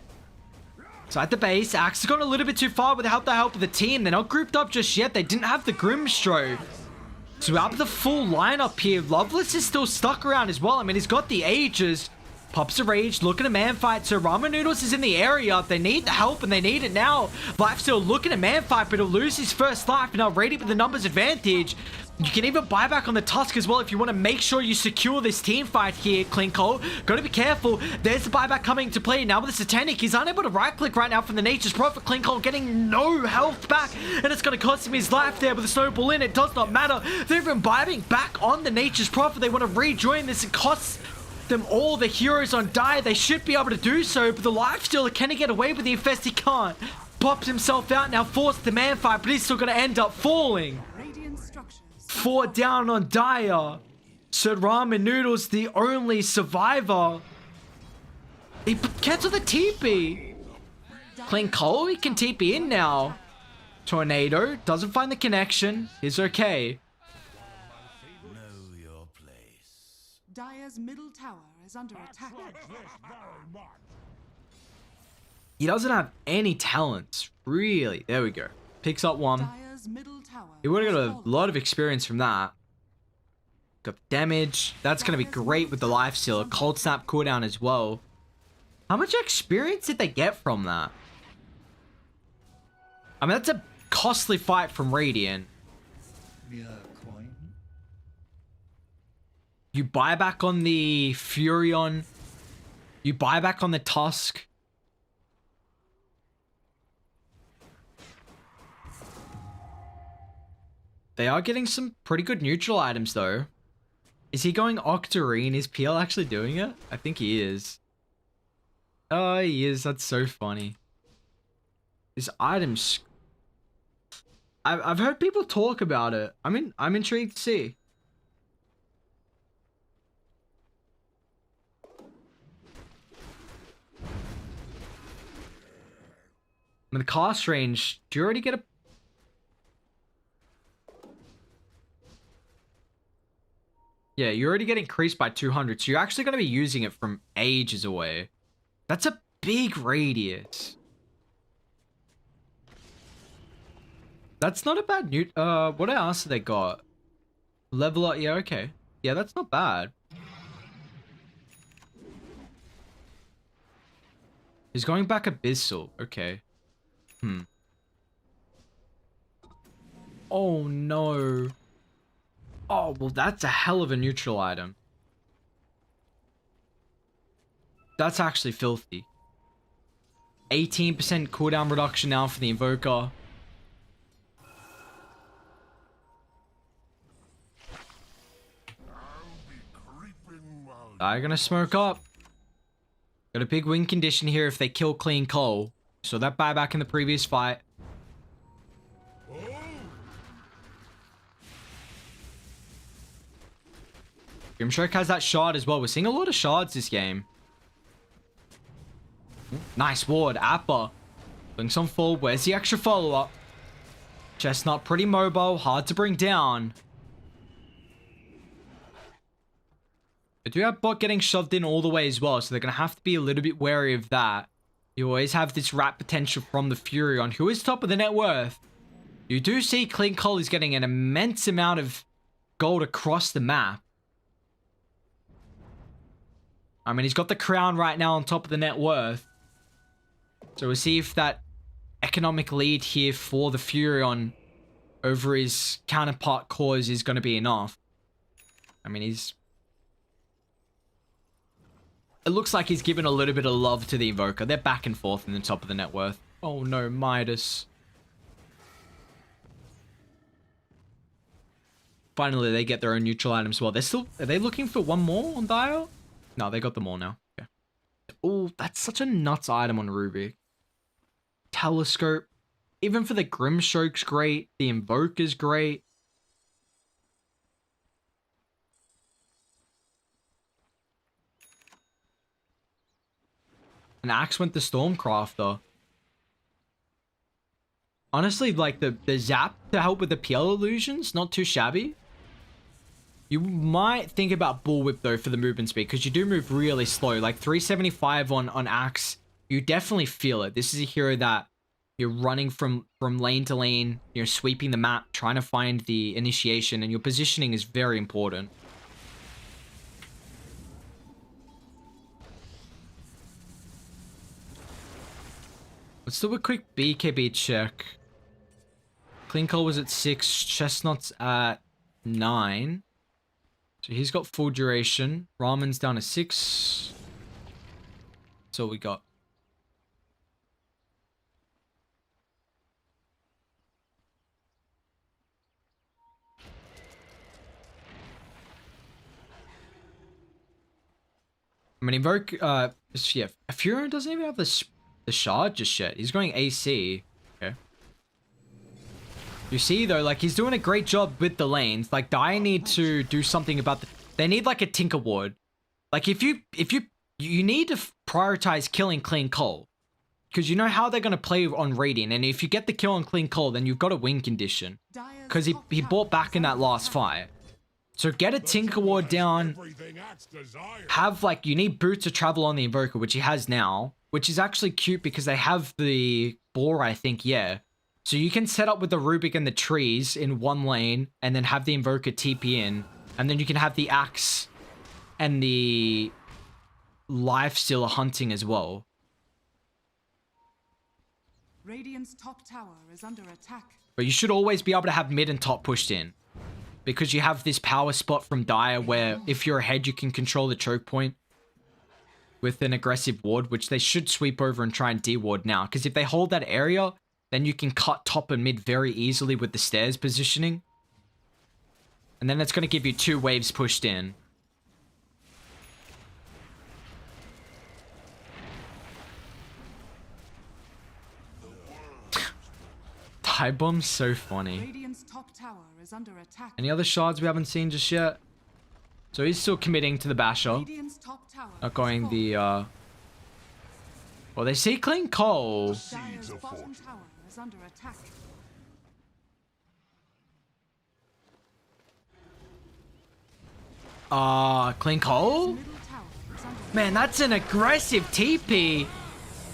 So at the base, Axe has gone a little bit too far without the help of the team. They're not grouped up just yet. They didn't have the Grimstro. So out of the full lineup here, Loveless is still stuck around as well. I mean, he's got the Ages. Pops a Rage, looking at man fight. So Ramen Noodles is in the area. They need the help and they need it now. Lifesteal looking at man fight, but he'll lose his first life. Now Radiant with the numbers advantage. You can even buy back on the Tusk as well if you want to make sure you secure this team fight here, Klinkle. Gotta be careful. There's the buyback coming to play. Now with the Satanic, he's unable to right-click right now from the Nature's Prophet. Klinkle getting no health back, and it's going to cost him his life there with the snowball in. It does not matter. They're even buying back on the Nature's Prophet. They want to rejoin this. It costs them all the heroes on die. They should be able to do so, but the Lifestealer, can he get away with the Infest? He can't. Pops himself out now, forced the man fight, but he's still going to end up falling. 4 down on Dire. So Ramen Noodles, the only survivor. He gets to the TP. Clean Cole, he can TP in now. Tornado doesn't find the connection. He's okay. Know your place. Dire's middle tower is under attack. He doesn't have any talents, really. There we go. Picks up one. Dire's middle tower. He would have got a lot of experience from that. Got damage. That's going to be great with the Lifestealer. Cold Snap cooldown as well. How much experience did they get from that? I mean, that's a costly fight from Radiant. You buy back on the Furion. You buy back on the Tusk. They are getting some pretty good neutral items, though. Is he going Octarine? Is PL actually doing it? I think he is. Oh, he is. That's so funny. This item's... I've heard people talk about it. I'm intrigued to see. I mean, the cast range, do you already get a... Yeah, you already get increased by 200, so you're actually going to be using it from ages away. That's a big radius. That's not a bad new... what else have they got? Level up... Yeah, okay. Yeah, that's not bad. He's going back Abyssal. Okay. Oh, no. Oh, well, that's a hell of a neutral item. That's actually filthy. 18% cooldown reduction now for the Invoker. They're gonna smoke up. Got a big win condition here if they kill Clean Coal. So that buyback in the previous fight. Grimstroke has that shard as well. We're seeing a lot of shards this game. Nice ward. Appa. Doing some forward. Where's the extra follow-up? Chestnut pretty mobile. Hard to bring down. They do have bot getting shoved in all the way as well. So they're going to have to be a little bit wary of that. You always have this rat potential from the Furion, who is top of the net worth. You do see Clean Coal is getting an immense amount of gold across the map. I mean, he's got the crown right now on top of the net worth. So we'll see if that economic lead here for the Furion over his counterpart cause is going to be enough. I mean, he's... It looks like he's given a little bit of love to the Invoker. They're back and forth in the top of the net worth. Oh no, Midas. Finally, they get their own neutral items as well. They're still... Are they looking for one more on Dio? No, they got them all now. Okay. Oh, that's such a nuts item on Rubik. Telescope. Even for the Grimstroke's great. The Invoker's great. An axe went to Stormcrafter. Honestly, like the zap to help with the PL illusions, not too shabby. You might think about Bullwhip though for the movement speed, because you do move really slow. Like 375 on Axe, you definitely feel it. This is a hero that you're running from lane to lane, you're sweeping the map, trying to find the initiation, and your positioning is very important. Let's do a quick BKB check. Clean Coal was at 6, Chestnut's at 9. So he's got full duration. Ramen's down to 6. That's all we got. I mean, Invoke, yeah, Furion doesn't even have the shard just yet. He's going AC. Okay. You see though, like he's doing a great job with the lanes. Like Dire need to do something about they need like a Tinker Ward. Like if you need to prioritize killing Clean Coal, because you know how they're gonna play on Radiant, and if you get the kill on Clean Coal, then you've got a win condition. Because he bought back in that last fight. So get a Tinker Ward down. Have like you need boots to travel on the Invoker, which he has now, which is actually cute because they have the boar, I think, yeah. So you can set up with the Rubik and the trees in one lane and then have the Invoker TP in. And then you can have the Axe and the Lifestealer hunting as well. Radiant's top tower is under attack. But you should always be able to have mid and top pushed in. Because you have this power spot from Dire where if you're ahead, you can control the choke point with an aggressive ward, which they should sweep over and try and de-ward now. Because if they hold that area, then you can cut top and mid very easily with the stairs positioning. And then that's going to give you 2 waves pushed in. Tie Bomb's so funny. Radiant's top tower is under attack. Any other shards we haven't seen just yet? So he's still committing to the Basher. Radiant's top tower Not going the, Well, they see Clean Coal. Dire's bottom tower is under attack. Clean Coal? Middle tower is under Man, that's an aggressive TP.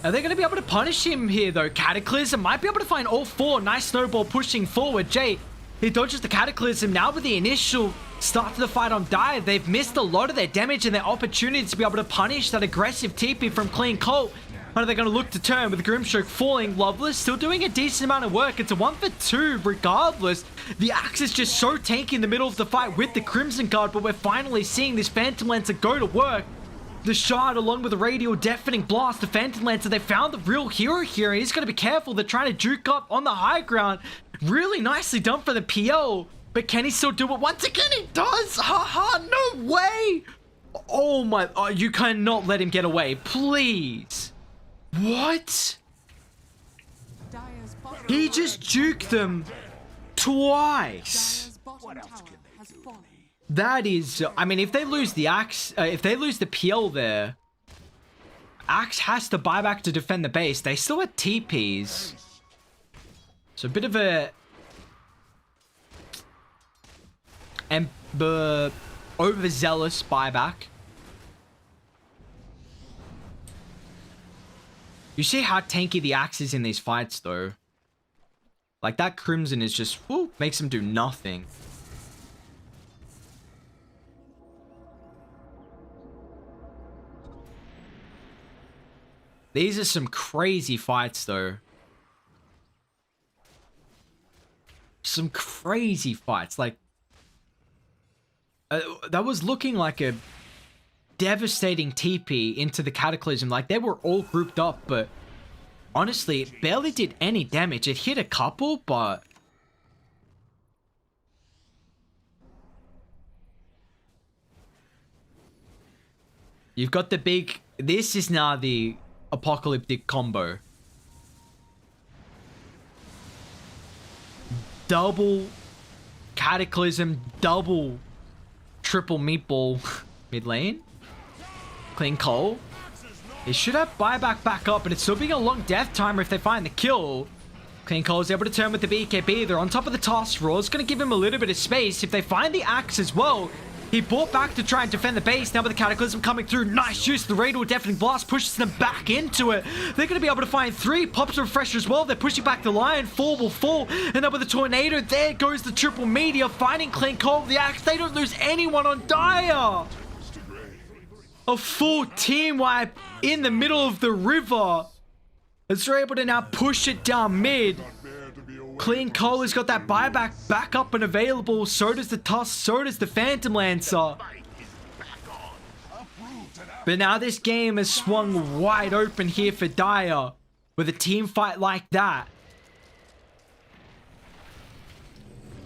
Are they going to be able to punish him here, though? Cataclysm might be able to find all 4. Nice snowball pushing forward. Jay, he dodges the Cataclysm. Now with the initial start to the fight on Dire, they've missed a lot of their damage and their opportunity to be able to punish that aggressive TP from Clean Coal. Are they going to look to turn with Grimstroke falling? Loveless still doing a decent amount of work. It's a 1 for 2 regardless. The Axe is just so tanky in the middle of the fight with the Crimson Guard, but we're finally seeing this Phantom Lancer go to work. The Shard along with the Radial Deafening Blast, the Phantom Lancer, they found the real hero here. He's got to be careful. They're trying to juke up on the high ground. Really nicely done for the PL, but can he still do it? Once again, he does. Haha, no way. Oh my, oh, you cannot let him get away, please. What? Dire's bottom He just juked them twice. Dire's bottom tower has fallen. That is, I mean, if they lose the Axe, if they lose the PL there, Axe has to buy back to defend the base. They still had TPs. So a bit of a overzealous buyback. You see how tanky the Axe is in these fights, though. Like, that Crimson is just, whoo, makes him do nothing. These are some crazy fights, though. Some crazy fights. Like, that was looking like a devastating TP into the Cataclysm. Like, they were all grouped up, but honestly, it barely did any damage. It hit a couple, but you've got the big... This is now the apocalyptic combo. Double Cataclysm, double triple meatball mid lane. Clean Cole. They should have buyback back up, but it's still being a long death timer if they find the kill. Clean Cole is able to turn with the BKB. They're on top of the Task Raw. It's going to give him a little bit of space. If they find the Axe as well, he bought back to try and defend the base. Now with the Cataclysm coming through, nice use. The Radial Deafening Blast pushes them back into it. They're going to be able to find 3. Pops a Refresher as well. They're pushing back the Lion. 4 will fall. And then with the Tornado, there goes the Triple Meteor. Finding Clean Cole with the Axe. They don't lose anyone on Dire. A full team wipe in the middle of the river. As they're able to now push it down mid. Clean Cole has got that buyback back up and available. So does the Tusk. So does the Phantom Lancer. But now this game has swung wide open here for Dire. With a team fight like that.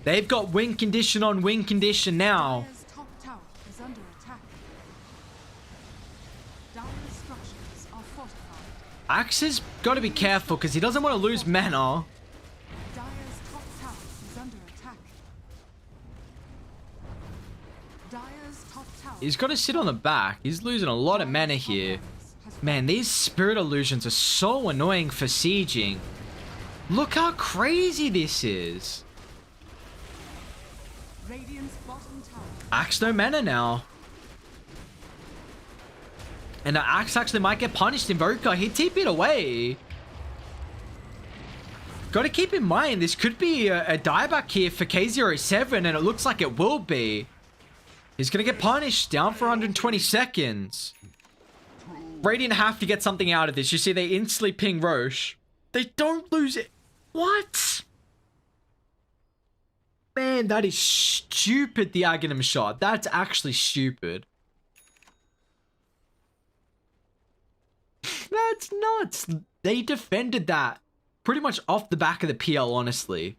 They've got win condition on win condition now. Dire's top tower is under attack. Dire's structures are fortified. Axe has got to be careful because he doesn't want to lose mana. Dire's top tower is under attack. Dire's top tower. He's got to sit on the back. He's losing a lot of mana here. Man, these Spirit Illusions are so annoying for sieging. Look how crazy this is. Radiant's bottom tower. Axe no mana now. And the Axe actually might get punished. Invoker, he TP'd away. Got to keep in mind, this could be a dieback here for K07, and it looks like it will be. He's going to get punished, down for 120 seconds. Radiant have to get something out of this. You see, they instantly ping Roche. They don't lose it. What? Man, that is stupid, the Aghanim shot. That's actually stupid. That's nuts. They defended that pretty much off the back of the PL, honestly.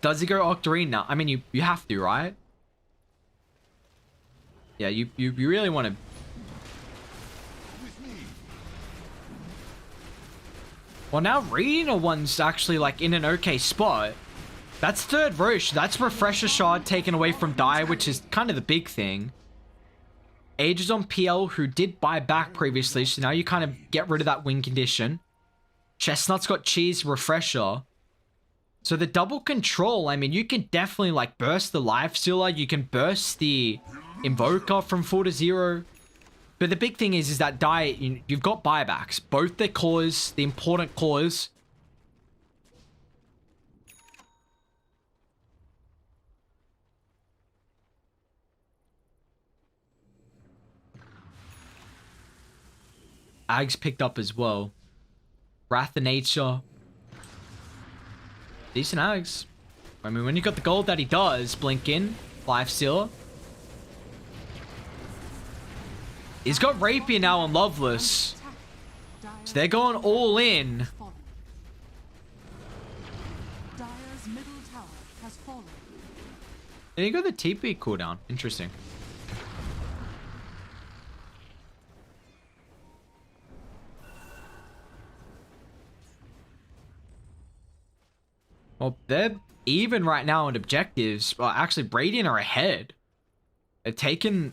Does he go Octarine now? I mean, you have to, right? Yeah, you really want to... Well, now Reno one's actually, like, in an okay spot. That's third Roche. That's Refresher Shard taken away from Dire, which is kind of the big thing. Age is on PL, who did buy back previously, so now you kind of get rid of that win condition. Chestnut's got Cheese, Refresher. So the double control, I mean, you can definitely, like, burst the Lifestealer. You can burst the Invoker from 4 to 0. But the big thing is that Dire, you've got buybacks. Both their cores, the important cores. Ags picked up as well. Wrath of Nature. Decent Ags. I mean, when you got the gold that he does, blink in, life stealer. He's got Rapier now on Loveless. So they're going all in. Dire's middle tower has fallen. There you go, the TP cooldown. Interesting. Well, they're even right now in objectives. Well, actually, Radiant are ahead. They've taken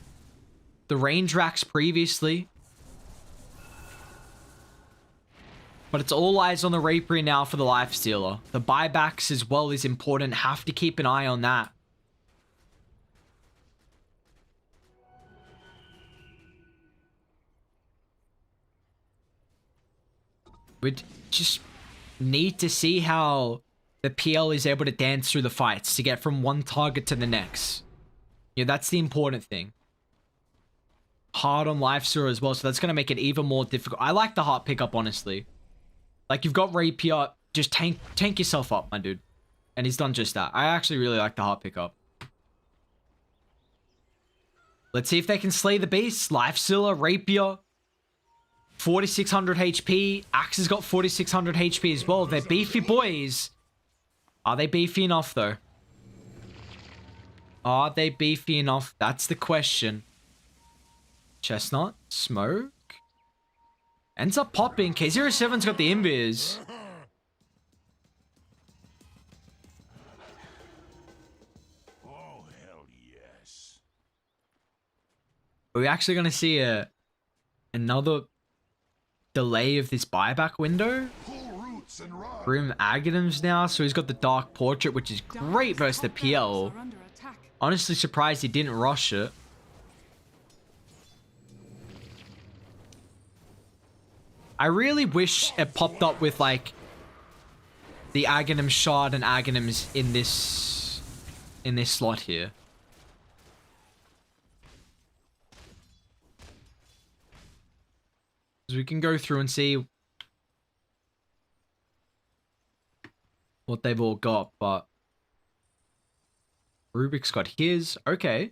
the range racks previously. But it's all eyes on the Rapier now for the Lifestealer. The buybacks as well is important. Have to keep an eye on that. We just need to see how the PL is able to dance through the fights to get from one target to the next. Yeah, that's the important thing. Hard on Lifestealer as well, so that's going to make it even more difficult. I like the heart pickup, honestly. Like, you've got Rapier, just tank yourself up, my dude. And he's done just that. I actually really like the heart pickup. Let's see if they can slay the beast. Lifestealer, Rapier. 4600 HP. Axe has got 4600 HP as well. They're beefy boys. Are they beefy enough, though? Are they beefy enough? That's the question. Chestnut. Smoke. Ends up popping. K07's got the invis. Oh, hell yes. Are we actually going to see another delay of this buyback window? Grim Aghanims now, so he's got the Dark Portrait, which is great versus the PL. Honestly surprised he didn't rush it. I really wish it popped up with, like, the Aghanim Shard and Aghanims in this slot here. So we can go through and see what they've all got, but Rubik's got his. Okay.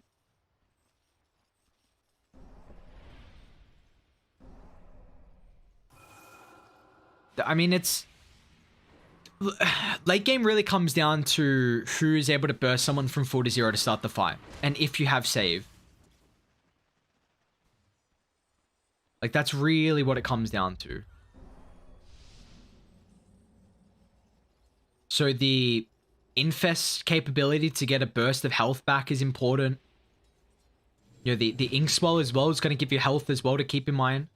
I mean, it's... late game really comes down to who is able to burst someone from 4 to 0 to start the fight. And if you have save. Like, that's really what it comes down to. So the Infest capability to get a burst of health back is important. You know, the Inkswell as well is going to give you health as well to keep in mind.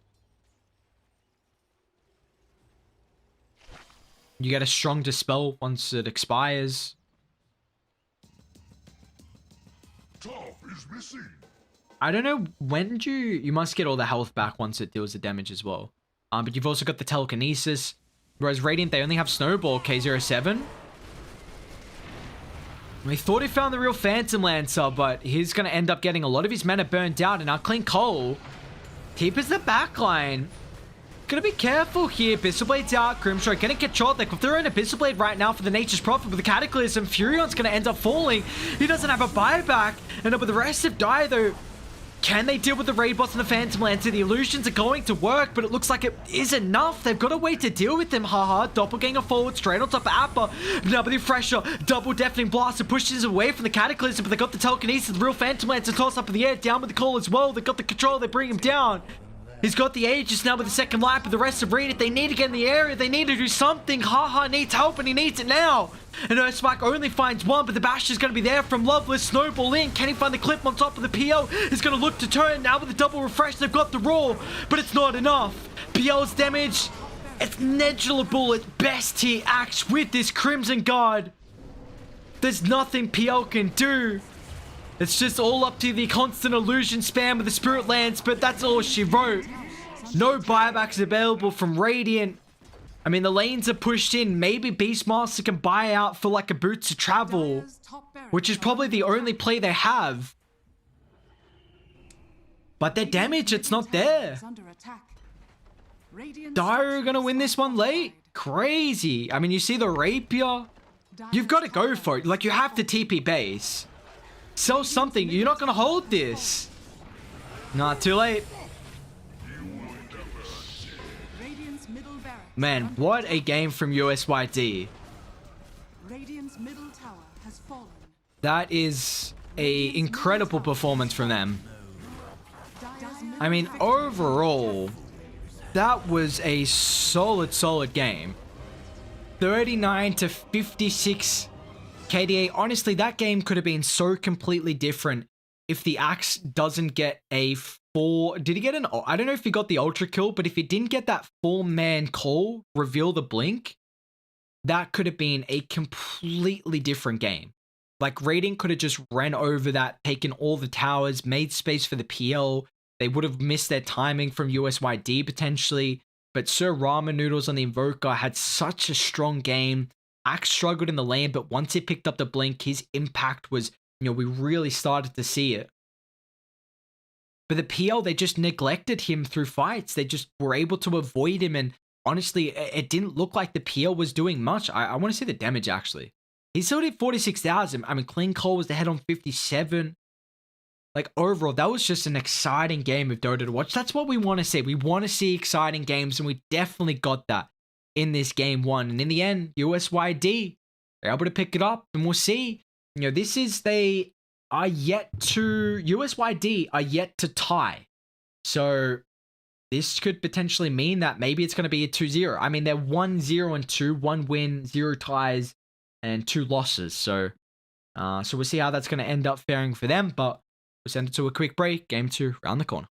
You get a strong Dispel once it expires. Top is missing. I don't know when you must get all the health back once it deals the damage as well. But you've also got the Telekinesis. Whereas Radiant, they only have Snowball, K07. We thought he found the real Phantom Lancer, but he's going to end up getting a lot of his mana burnt out. And now Clean Cole keeps the backline. Gonna be careful here. Abyssal Blade's out. Grimstroke gonna get shot. They could throw in Abyssal Blade right now for the Nature's Prophet with the Cataclysm. Furion's gonna end up falling. He doesn't have a buyback. And with the rest of Die, though, can they deal with the Raid Boss and the Phantom Lancer? The illusions are going to work, but it looks like it is enough. They've got a way to deal with them. Haha. Doppelganger forward, straight on top of Appa. W Fresher, double Deafening Blast. It pushes away from the Cataclysm, but they got the Telekinesis. The real Phantom Lancer toss up in the air. Down with the call as well. They got the control. They bring him down. He's got the Aegis now with the second life, but the rest of Radiant, they need to get in the area. They need to do something. Haha needs help, and he needs it now. And Earthspark only finds one, but the bash is going to be there from Loveless. Snowball in. Can he find the clip on top of the PL? He's going to look to turn. Now with the double refresh, they've got the roar, but it's not enough. PL's damage, it's negligible at best here. Axe with this Crimson Guard. There's nothing PL can do. It's just all up to the constant illusion spam with the Spirit Lance, but that's all she wrote. No buybacks available from Radiant. I mean, the lanes are pushed in. Maybe Beastmaster can buy out for like a Boots to Travel, which is probably the only play they have. But their damage, it's not there. Radiant Dire are gonna win this one late? fortified. Crazy. I mean, you see the rapier? You've got to go for it. Like, you have to TP base. Sell something. You're not gonna hold this. Not too late. Radiant's middle barracks Man, are under what a attack. game from USYD. Radiant's middle tower has fallen. That is a incredible performance from them. Dire's middle I mean, tower overall, that was a solid game. 39 to 56 KDA. Honestly, that game could have been so completely different if the Axe doesn't get a 4... Did he get an... I don't know if he got the ultra kill, but if he didn't get that 4-man call, reveal the blink, that could have been a completely different game. Like, Radiant could have just ran over that, taken all the towers, made space for the PL. They would have missed their timing from USYD potentially. But Sir Ramen Noodles on the Invoker had such a strong game. Axe struggled in the lane, but once he picked up the blink, his impact was, we really started to see it. But the PL, they just neglected him through fights. They just were able to avoid him. And honestly, it didn't look like the PL was doing much. I want to see the damage, actually. He still did 46,000. I mean, Clean Cole was the head on 57. Like, overall, that was just an exciting game of Dota to watch. That's what we want to see. We want to see exciting games, and we definitely got that in this game one. And in the end, USYD, they're able to pick it up, and we'll see. USYD are yet to tie. So this could potentially mean that maybe it's going to be a 2-0. I mean, they're 1-0-2, 1 win, 0 ties, and 2 losses. So we'll see how that's going to end up faring for them. But we'll send it to a quick break. Game 2 around the corner.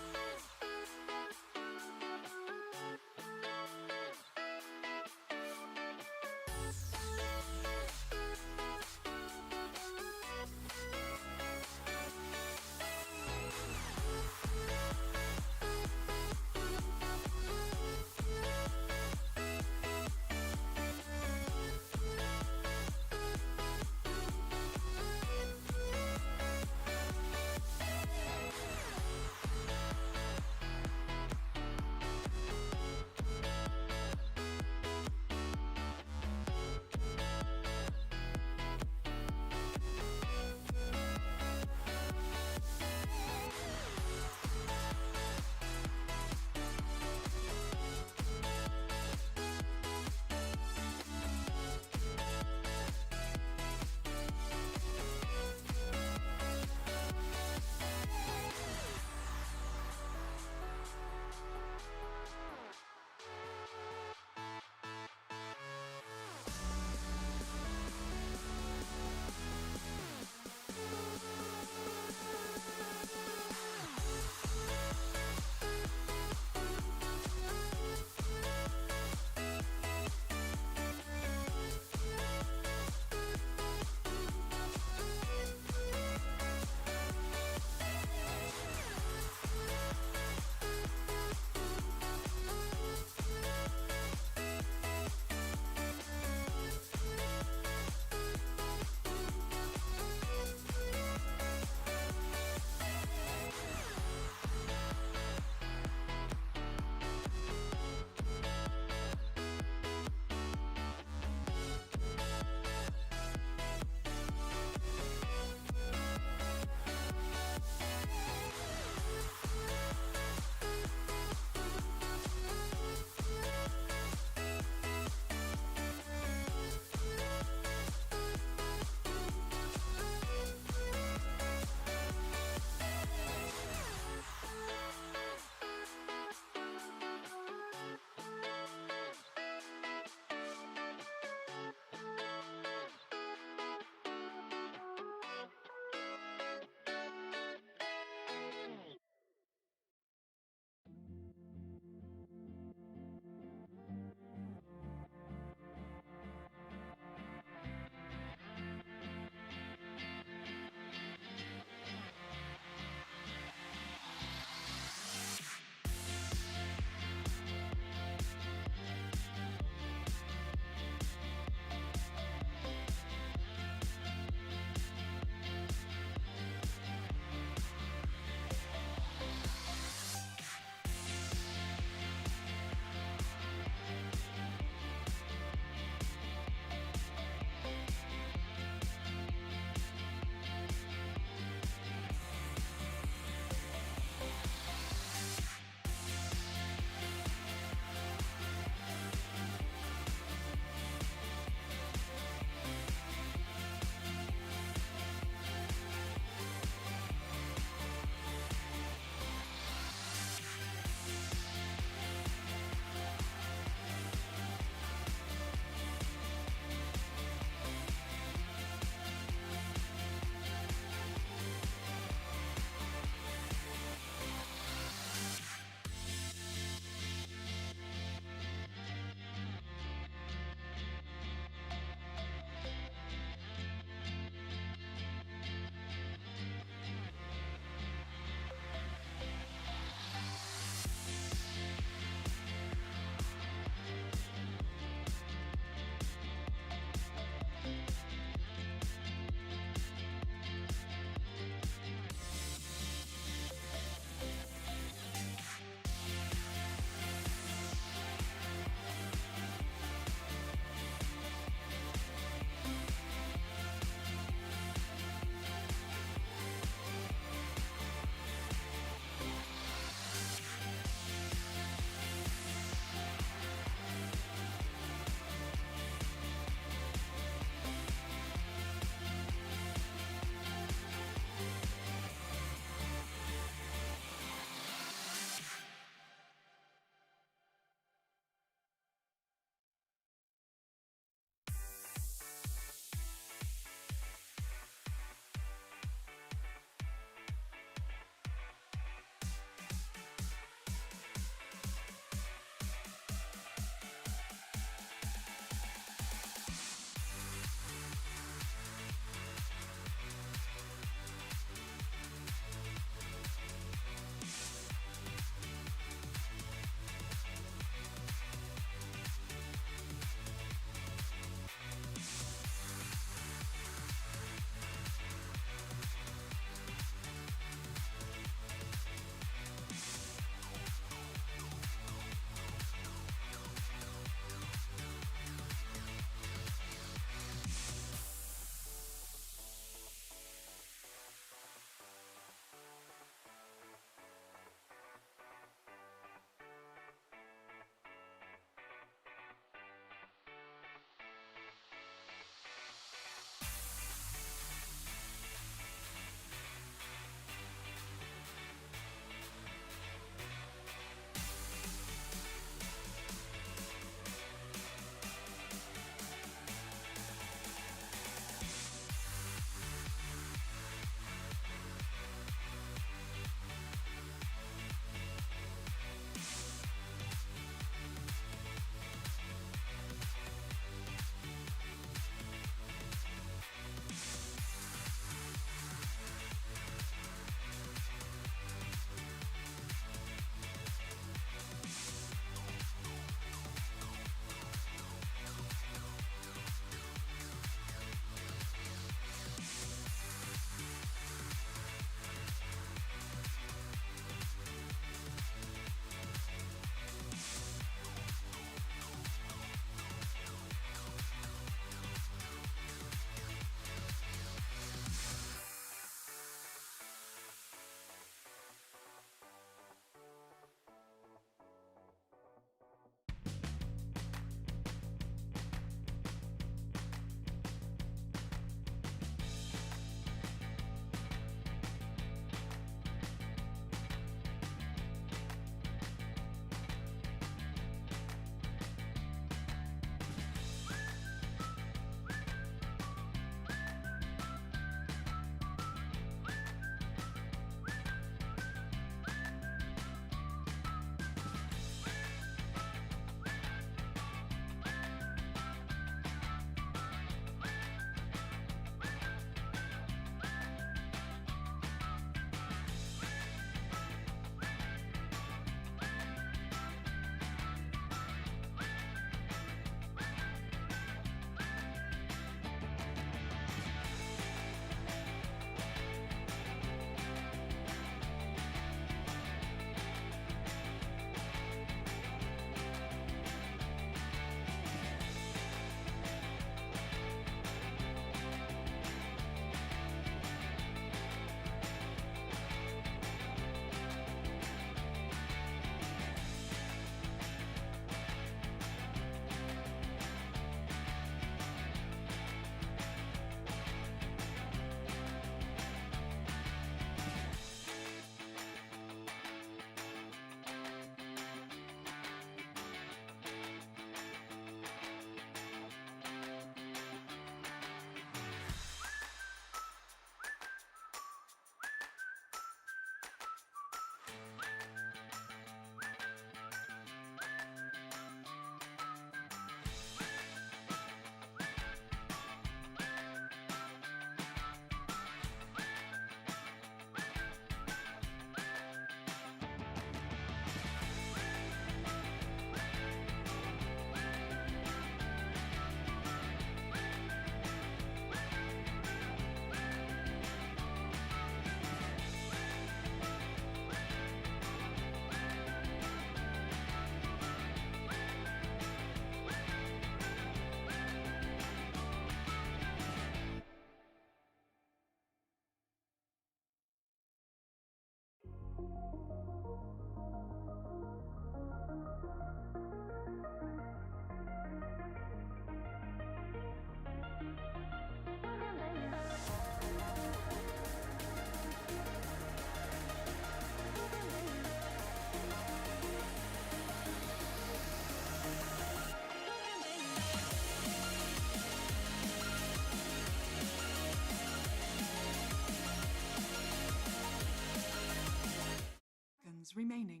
seconds remaining.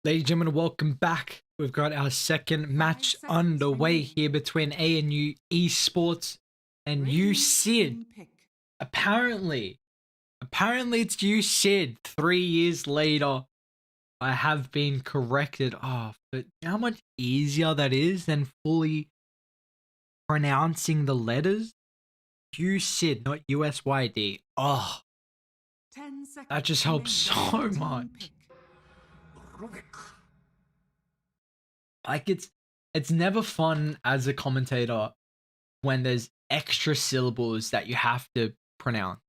Ladies and gentlemen, welcome back. We've got our second match seconds underway remaining. here between ANU Esports and USYD. Team pick. Apparently it's USYD. 3 years later, I have been corrected. Oh, but how much easier that is than fully pronouncing the letters? USYD, not USYD. Oh, 10 seconds that just helps so remaining. Team much. pick. Like it's never fun as a commentator when there's extra syllables that you have to pronounce.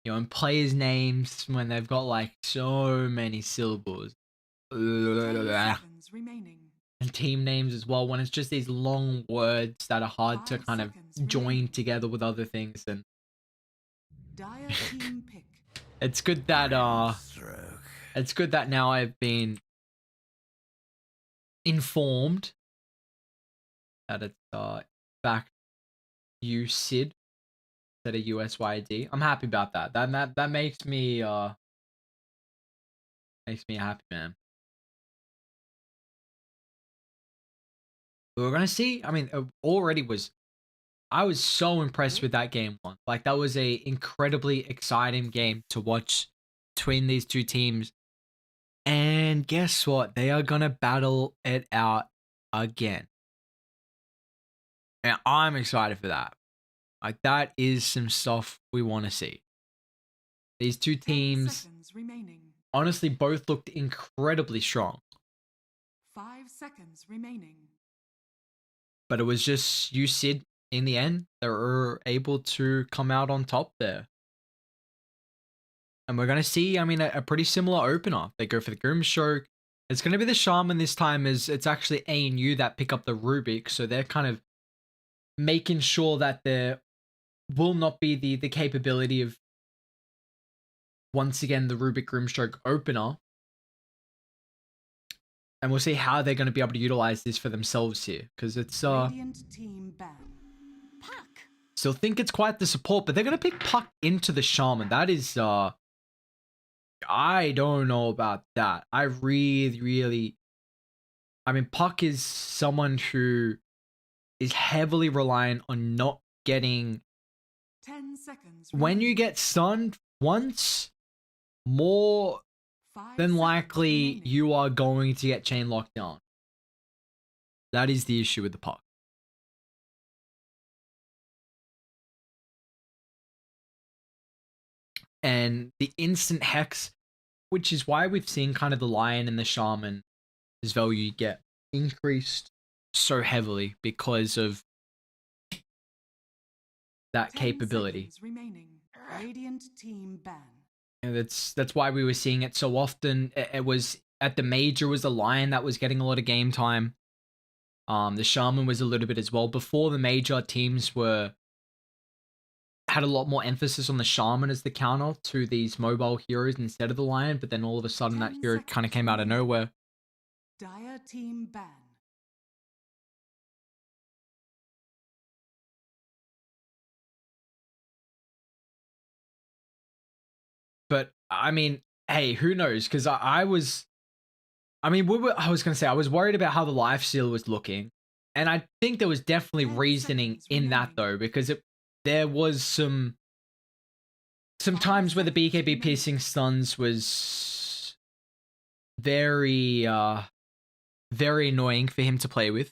You know, and players' names when they've got like so many syllables. 10 seconds remaining. And team names as well when it's just these long words that are hard to 5 kind of seconds join remaining. together with other things. And Dire team pick. it's good that Stroke. it's good that now I've been informed that it's back USYD instead of USYD. I'm happy about that. That makes me happy, man. We're gonna see. I mean, I was so impressed with that game one. Like that was a incredibly exciting game to watch between these two teams. And guess what? They are gonna battle it out again. And I'm excited for that. Like that is some stuff we want to see. These two 10 teams seconds remaining. honestly both looked incredibly strong. 5 seconds remaining. But it was just USYD in the end that were able to come out on top there. And we're going to see, I mean, a pretty similar opener. They go for the Grimstroke. It's going to be the Shaman this time, as it's actually ANU that pick up the Rubik. So they're kind of making sure that there will not be the capability of, once again, the Rubik Grimstroke opener. And we'll see how they're going to be able to utilize this for themselves here. Because it's, Radiant team ban. Puck. still think it's quite the support, but they're going to pick Puck into the Shaman. That is, I don't know about that. I really, I mean, Puck is someone who is heavily reliant on not getting, 10 seconds when you remaining. get stunned once, more 5 than seconds likely remaining. you are going to get chain locked down. That is the issue with the Puck. And the instant hex, which is why we've seen kind of the Lion and the Shaman, his value get increased so heavily because of that 10 capability. seconds remaining. Radiant team ban. And that's why we were seeing it so often. It was at the major was the Lion that was getting a lot of game time. The Shaman was a little bit as well. Before the major, teams had a lot more emphasis on the Shaman as the counter to these mobile heroes instead of the Lion, but then all of a sudden that 10 hero kind of seconds came out of remaining. nowhere. Dire team ban. But I mean, hey, who knows? Because I was going to say, I was worried about how the life steal was looking. And I think there was definitely 10 reasoning seconds in that remaining. though, because there was some 5 times where the seconds BKB remaining. piercing stuns was very very annoying for him to play with.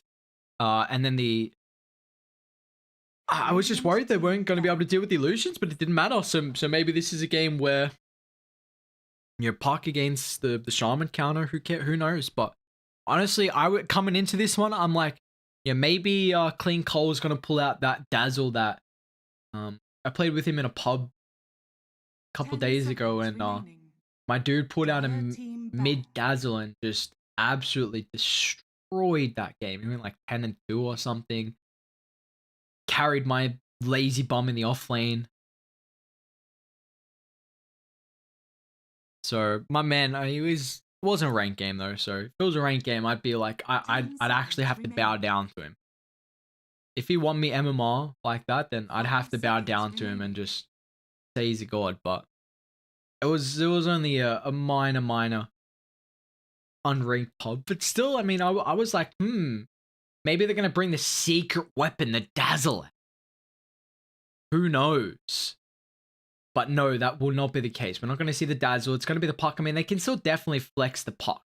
And then I was just worried they weren't going to be able to deal with the illusions, but it didn't matter. So maybe this is a game where, you know, Puck against the Shaman counter, who knows? But honestly, coming into this one, I'm like, yeah, maybe Clean Cole's going to pull out that dazzle that I played with him in a pub a couple 10 days ago, seconds and remaining. my dude pulled out a Dire team ban. mid dazzle and just absolutely destroyed that game. He went like 10-2 or something. Carried my lazy bum in the off lane. So my man, it wasn't a ranked game though. So if it was a ranked game, I'd be like, I'd 10 actually have to seconds bow remaining. down to him. If he won me MMR like that, then I'd have to bow 5 down seconds to him and remaining. just say he's a god. But it was only a minor unranked pub, but still, I mean, I was like, maybe they're gonna bring the secret weapon, the Dazzle. Who knows? But no, that will not be the case. We're not going to see the Dazzle. It's going to be the puck. I mean, they can still definitely flex the puck.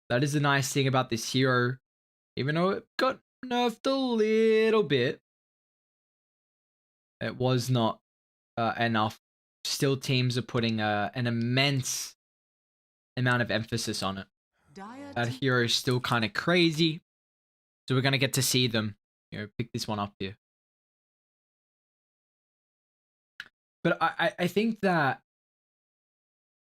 That is the nice thing about this hero. Even though it got nerfed a little bit, it was not enough. Still, teams are putting an immense amount of emphasis on it. That hero is still kind of crazy. So we're going to get to see them, pick this one up here. But I think that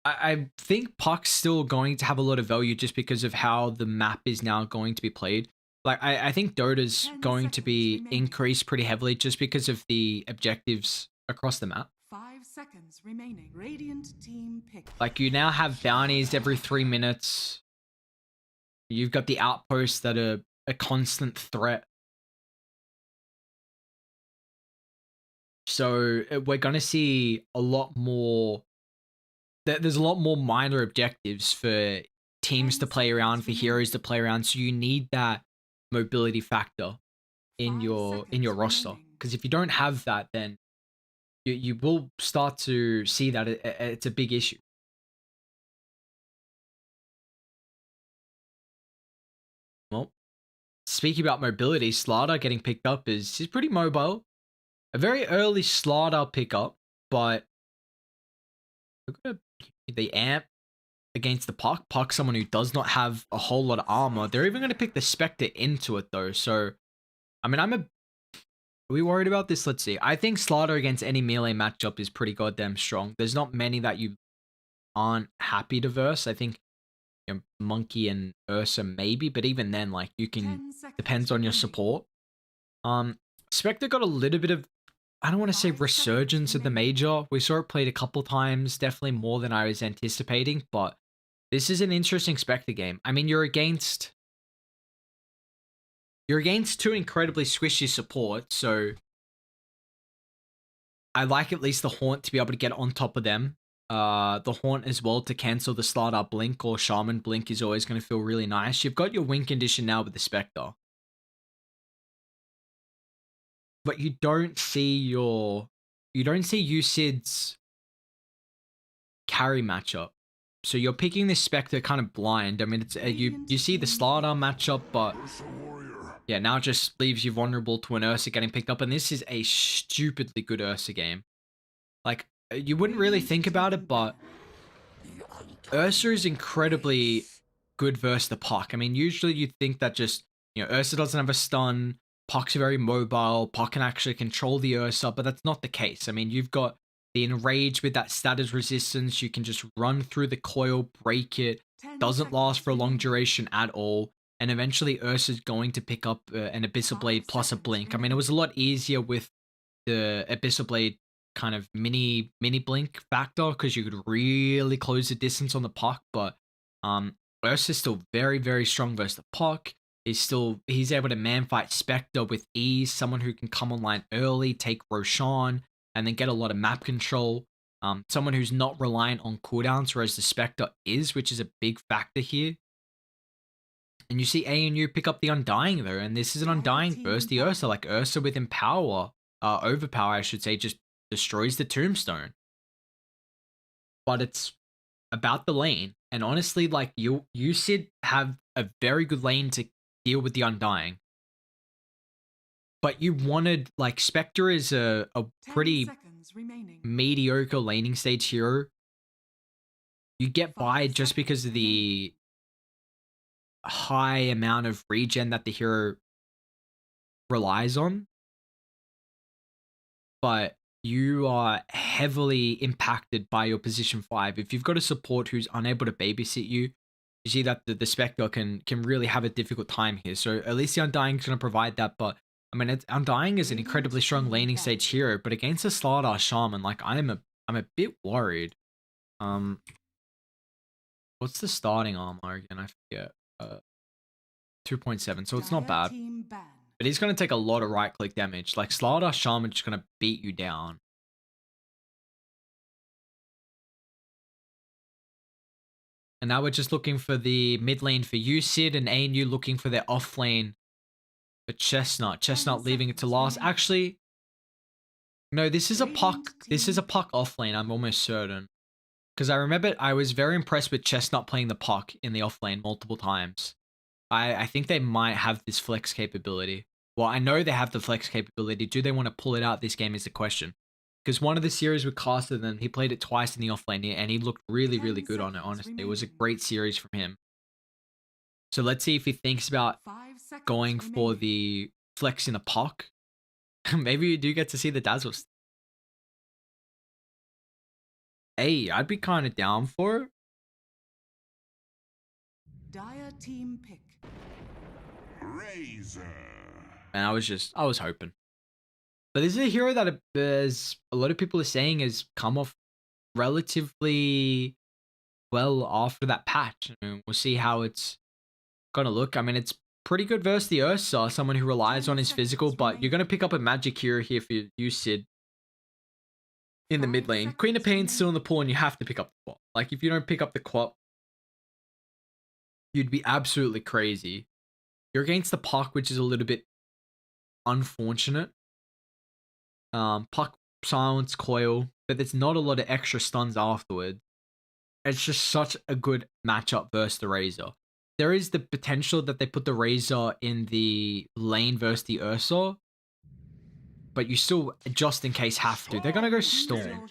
I think Puck's still going to have a lot of value just because of how the map is now going to be played. Like I think Dota's going to be increased pretty heavily just because of the objectives across the map. 5 seconds remaining. Radiant team pick. Like you now have bounties every 3 minutes. You've got the outposts that are a constant threat. So we're going to see a lot more. There's a lot more minor objectives for teams to play around, for heroes to play around. So you need that mobility factor in your roster. Because if you don't have that, then you will start to see that it's a big issue. Well, speaking about mobility, Slardar getting picked up he's pretty mobile. A very early Slardar pickup, but look at the amp against the Puck. Puck, someone who does not have a whole lot of armor. They're even going to pick the Spectre into it, though. So, I mean, are we worried about this? Let's see. I think Slardar against any melee matchup is pretty goddamn strong. There's not many that you aren't happy to verse. I think Monkey and Ursa maybe, but even then, like, you can, depends on your support. Spectre got a little bit of, I don't want to say resurgence at the major. We saw it played a couple times, definitely more than I was anticipating, but this is an interesting Spectre game. I mean, you're against two incredibly squishy supports, so I like at least the Haunt to be able to get on top of them. The Haunt as well to cancel the Slardar Blink or Shaman Blink is always going to feel really nice. You've got your win condition now with the Spectre. But you don't see USYD's carry matchup. So you're picking this Spectre kind of blind. I mean, it's you see the Slardar matchup, but yeah, now it just leaves you vulnerable to an Ursa getting picked up. And this is a stupidly good Ursa game. Like, you wouldn't really think about it, but Ursa is incredibly good versus the Puck. I mean, usually you'd think that just, Ursa doesn't have a stun, Puck's very mobile, Puck can actually control the Ursa, but that's not the case. I mean, you've got the Enrage with that status resistance, you can just run through the coil, break it, doesn't last for a long duration at all, and eventually Ursa's going to pick up an Abyssal Blade plus a Blink. I mean, it was a lot easier with the Abyssal Blade kind of mini blink factor because you could really close the distance on the Puck, but Ursa's still very, very strong versus the Puck. He's able to man fight Spectre with ease, someone who can come online early, take Roshan, and then get a lot of map control. Someone who's not reliant on cooldowns, whereas the Spectre is, which is a big factor here. And you see ANU pick up the Undying though, and this is an Undying versus the Ursa. Like Ursa with Overpower, I should say, just destroys the Tombstone. But it's about the lane, and honestly, like USYD have a very good lane to deal with the Undying. But you wanted, like, Spectre is a pretty mediocre laning stage hero. You get by just because of the high amount of regen that the hero relies on. But you are heavily impacted by your position 5. If you've got a support who's unable to babysit you, you see that the Spectre can really have a difficult time here. So at least the Undying is going to provide that. But I mean, Undying is an incredibly strong laning stage hero, but against a Slardar Shaman, like I'm a bit worried. What's the starting armor again? I forget. 2.7, so it's not bad. But he's going to take a lot of right-click damage. Like Slardar Shaman just going to beat you down. And now we're just looking for the mid lane for USYD and ANU looking for their off lane for Chestnut. Chestnut leaving it to last. Actually, no, this is a puck. This is a puck off lane, I'm almost certain. Because I remember I was very impressed with Chestnut playing the puck in the off lane multiple times. I think they might have this flex capability. Well, I know they have the flex capability. Do they want to pull it out this game is the question. Because one of the series with Caster, then he played it twice in the off lane and he looked really, really good on it, honestly. It was a great series from him. So let's see if he thinks about going for the flex in the puck. Maybe you do get to see the dazzles. Hey, I'd be kind of down for it. Dire team pick. Razor. And I was hoping. But this is a hero that there's a lot of people are saying has come off relatively well after that patch. I mean, we'll see how it's gonna look. I mean, it's pretty good versus the Ursa, someone who relies on his physical, but you're gonna pick up a magic hero here for you, Sid. In the mid lane. Queen of Pain's still in the pool and you have to pick up the quap. Like, if you don't pick up the quap, you'd be absolutely crazy. You're against the puck, which is a little bit unfortunate. Puck, silence, coil, but there's not a lot of extra stuns afterward. It's just such a good matchup versus the Razor. There is the potential that they put the Razor in the lane versus the Ursa, but you still, just in case, have to. They're gonna go Storm.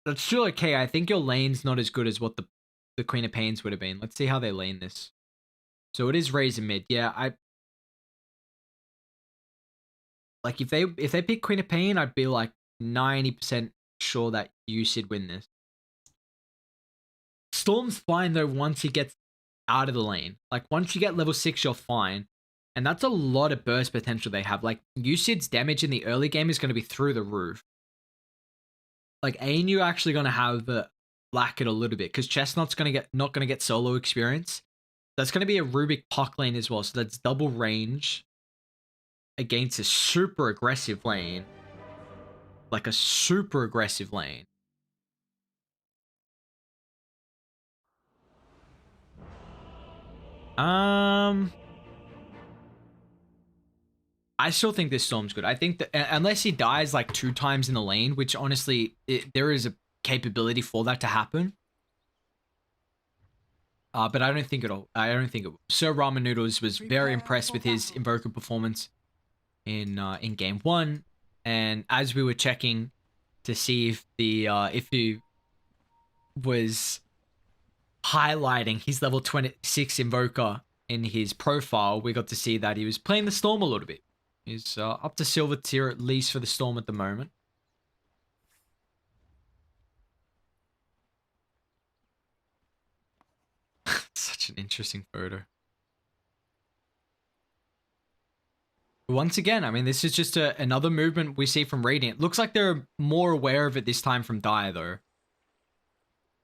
That's still okay. I think your lane's not as good as what the Queen of Pains would have been. Let's see how they lane this. So it is Razor mid. Yeah, like if they pick Queen of Pain, I'd be like 90% sure that USYD win this. Storm's fine though once he gets out of the lane. Like once you get level 6, you're fine. And that's a lot of burst potential they have. Like USYD's damage in the early game is going to be through the roof. Like ANU actually going to have lack it a little bit because Chestnut's not going to get solo experience. That's going to be a Rubik puck lane as well. So that's double range against a super aggressive lane. Like a super aggressive lane. I still think this Storm's good. I think that unless he dies like 2 times in the lane, which honestly, there is a capability for that to happen. But I don't think it'll. I don't think it will. Sir Ramen Noodles was very impressed with his Invoker performance in game 1, and as we were checking to see if if he was highlighting his level 26 Invoker in his profile, we got to see that he was playing the Storm a little bit. He's up to silver tier at least for the Storm at the moment. Such an interesting photo. Once again, I mean, this is just another movement we see from Radiant. Looks like they're more aware of it this time from Dire, though.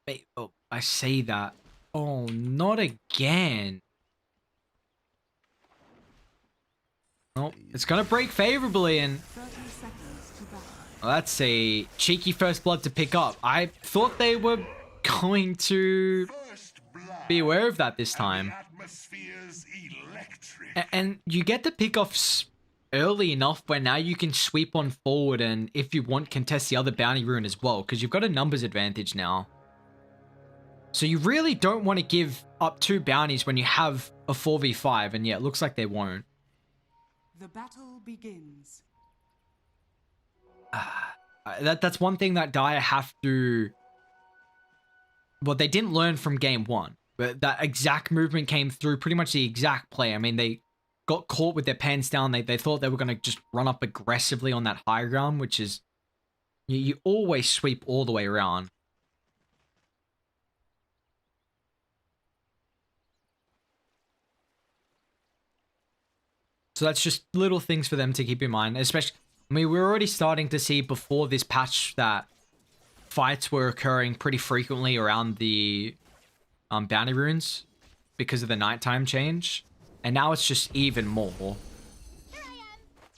Wait, oh, I say that. Oh, not again. Oh, it's going to break favorably, and well, that's a cheeky first blood to pick up. I thought they were going to be aware of that this time. And you get the pickoffs early enough where now you can sweep on forward and, if you want, contest the other bounty rune as well, because you've got a numbers advantage now. So you really don't want to give up 2 bounties when you have a 4v5, and yeah, it looks like they won't. The battle begins. That's one thing that Dire have to... Well, they didn't learn from game 1. But that exact movement came through, pretty much the exact play. I mean, they got caught with their pants down. They thought they were going to just run up aggressively on that high ground, which is... You always sweep all the way around. So that's just little things for them to keep in mind. Especially, I mean, we're already starting to see before this patch that fights were occurring pretty frequently around the bounty runes because of the nighttime change. And now it's just even more.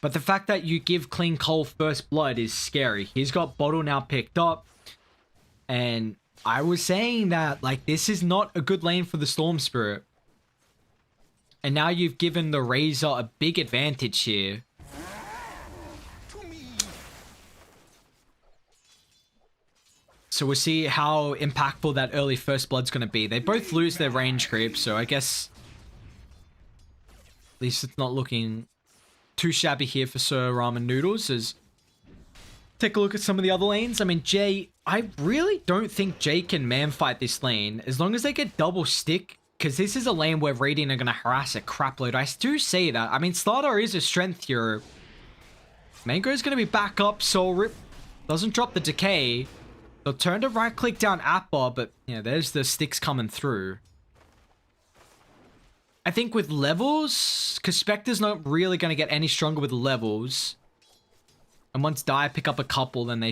But the fact that you give Clean Cole first blood is scary. He's got Bottle now picked up. And I was saying that, like, this is not a good lane for the Storm Spirit. And now you've given the Razor a big advantage here. So we'll see how impactful that early first blood's going to be. They both lose their range creep, so I guess at least it's not looking too shabby here for Sir Ramen Noodles. As take a look at some of the other lanes. I mean, Jay, I really don't think Jay can man fight this lane as long as they get double stick, because this is a lane where Radiant are going to harass a crapload. I do say that. I mean, Slardar is a strength hero. Mango is going to be back up, so Rip doesn't drop the decay. They'll turn to right click down Appa, but yeah, there's the sticks coming through. I think with levels, because Spectre's not really going to get any stronger with levels. And once Dire pick up a couple, then they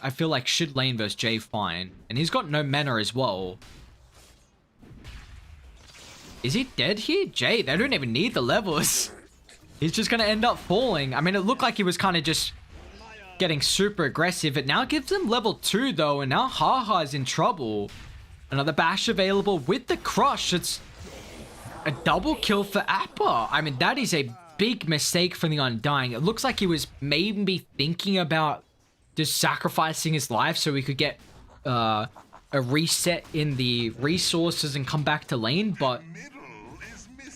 I feel like should lane versus Jay fine. And he's got no mana as well. Is he dead here? Jay, they don't even need the levels. He's just going to end up falling. I mean, it looked like he was kind of just getting super aggressive. It now gives them level 2 though, and now Haha is in trouble. Another bash available with the crush. It's a double kill for Appa. I mean, that is a big mistake for the Undying. It looks like he was maybe thinking about just sacrificing his life so he could get a reset in the resources and come back to lane, but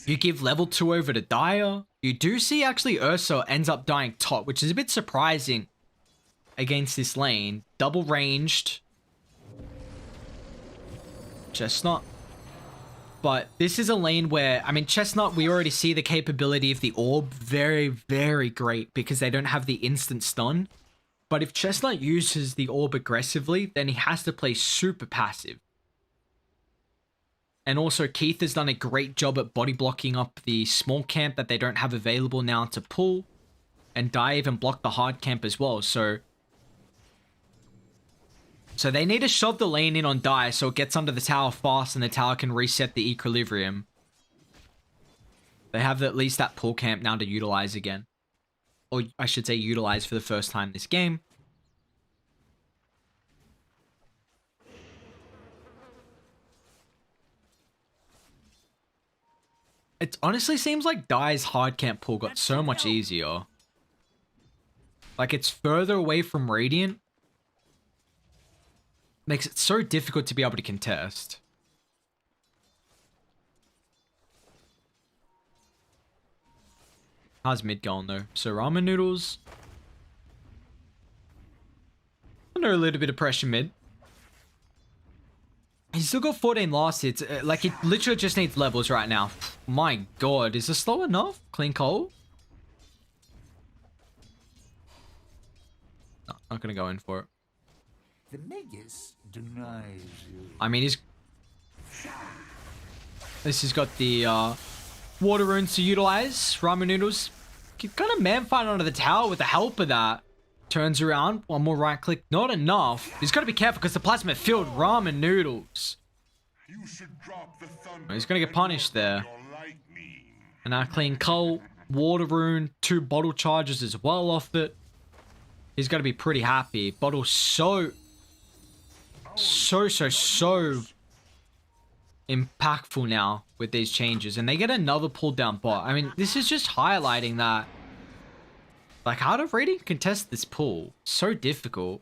you give level 2 over to Dire. You do see actually Ursa ends up dying top, which is a bit surprising against this lane. Double ranged. Chestnut. But this is a lane where, I mean, Chestnut, we already see the capability of the orb. Very, very great because they don't have the instant stun. But if Chestnut uses the orb aggressively, then he has to play super passive. And also, Keith has done a great job at body blocking up the small camp that they don't have available now to pull. And Dai even blocked the hard camp as well, so they need to shove the lane in on Dai so it gets under the tower fast and the tower can reset the equilibrium. They have at least that pull camp now to utilize again. Or I should say utilize for the first time this game. It honestly seems like Dai's hard camp pull got so much easier. Like, it's further away from Radiant. Makes it so difficult to be able to contest. How's mid going though? So Ramen Noodles. Under a little bit of pressure mid. He's still got 14 last hits. Like, he literally just needs levels right now. My god, is this slow enough? Clean coal? No, not gonna go in for it. The Magus denies you. I mean, this has got the water runes to utilize. Ramen Noodles kind of man fight onto the tower with the help of that. Turns around, one more right click, not enough. He's got to be careful because the plasma filled Ramen Noodles. You should drop the thunder. He's going to get punished there. Your lightning. And now clean coal, water rune, 2 bottle charges as well off it. He's got to be pretty happy. Bottle so impactful now with these changes, and they get another pull down bot. I mean, this is just highlighting that, like, how to really contest this pull. So difficult.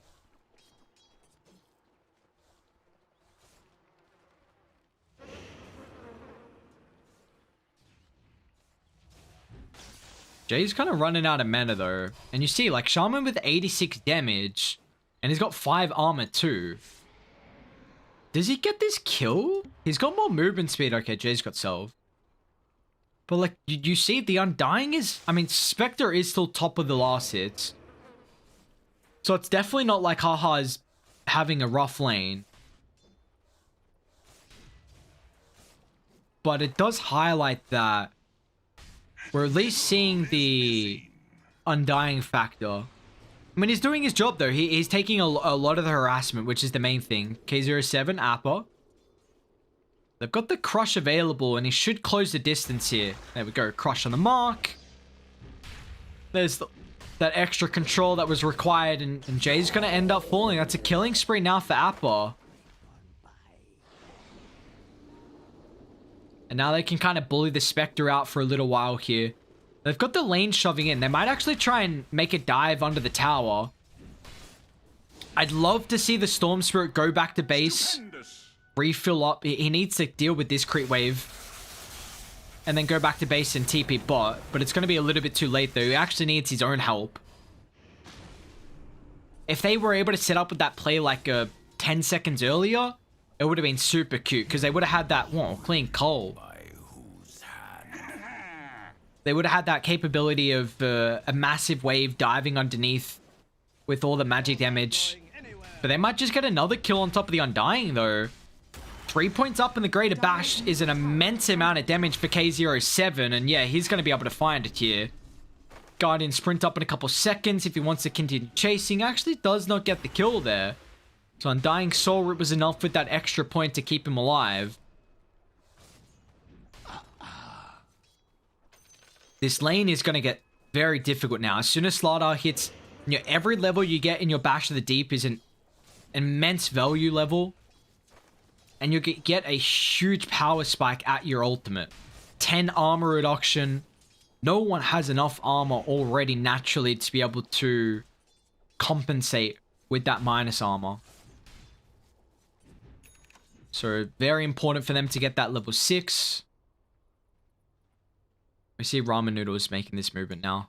Jay's kind of running out of mana though, and you see, like, Shaman with 86 damage, and he's got 5 armor too. Does he get this kill? He's got more movement speed. Okay, Jay's got Salve. But, like, you see, the Undying is... I mean, Spectre is still top of the last hits. So it's definitely not like Haha is having a rough lane. But it does highlight that we're at least seeing the Undying factor. I mean, he's doing his job, though. He's taking a lot of the harassment, which is the main thing. K07, Appa. They've got the crush available, and he should close the distance here. There we go. Crush on the mark. There's that extra control that was required, and Jay's going to end up falling. That's a killing spree now for Appa. And now they can kind of bully the Spectre out for a little while here. They've got the lane shoving in. They might actually try and make a dive under the tower. I'd love to see the Storm Spirit go back to base, refill up. He needs to deal with this creep wave and then go back to base and TP bot. But it's going to be a little bit too late though. He actually needs his own help. If they were able to set up with that play like 10 seconds earlier, it would have been super cute because they would have had that, whoa, clean coal. They would have had that capability of a massive wave diving underneath with all the magic damage. But they might just get another kill on top of the Undying though. 3 points up in the Greater Bash is an immense amount of damage for K07. And yeah, he's going to be able to find it here. Guardian sprint up in a couple seconds if he wants to continue chasing. Actually does not get the kill there. So Undying Soul Rip was enough with that extra point to keep him alive. This lane is going to get very difficult now. As soon as Slardar hits, you know, every level you get in your Bash of the Deep is an immense value level. And you get a huge power spike at your ultimate. 10 armor reduction. No one has enough armor already naturally to be able to compensate with that minus armor. So very important for them to get that level 6. We see Ramen Noodles making this movement now.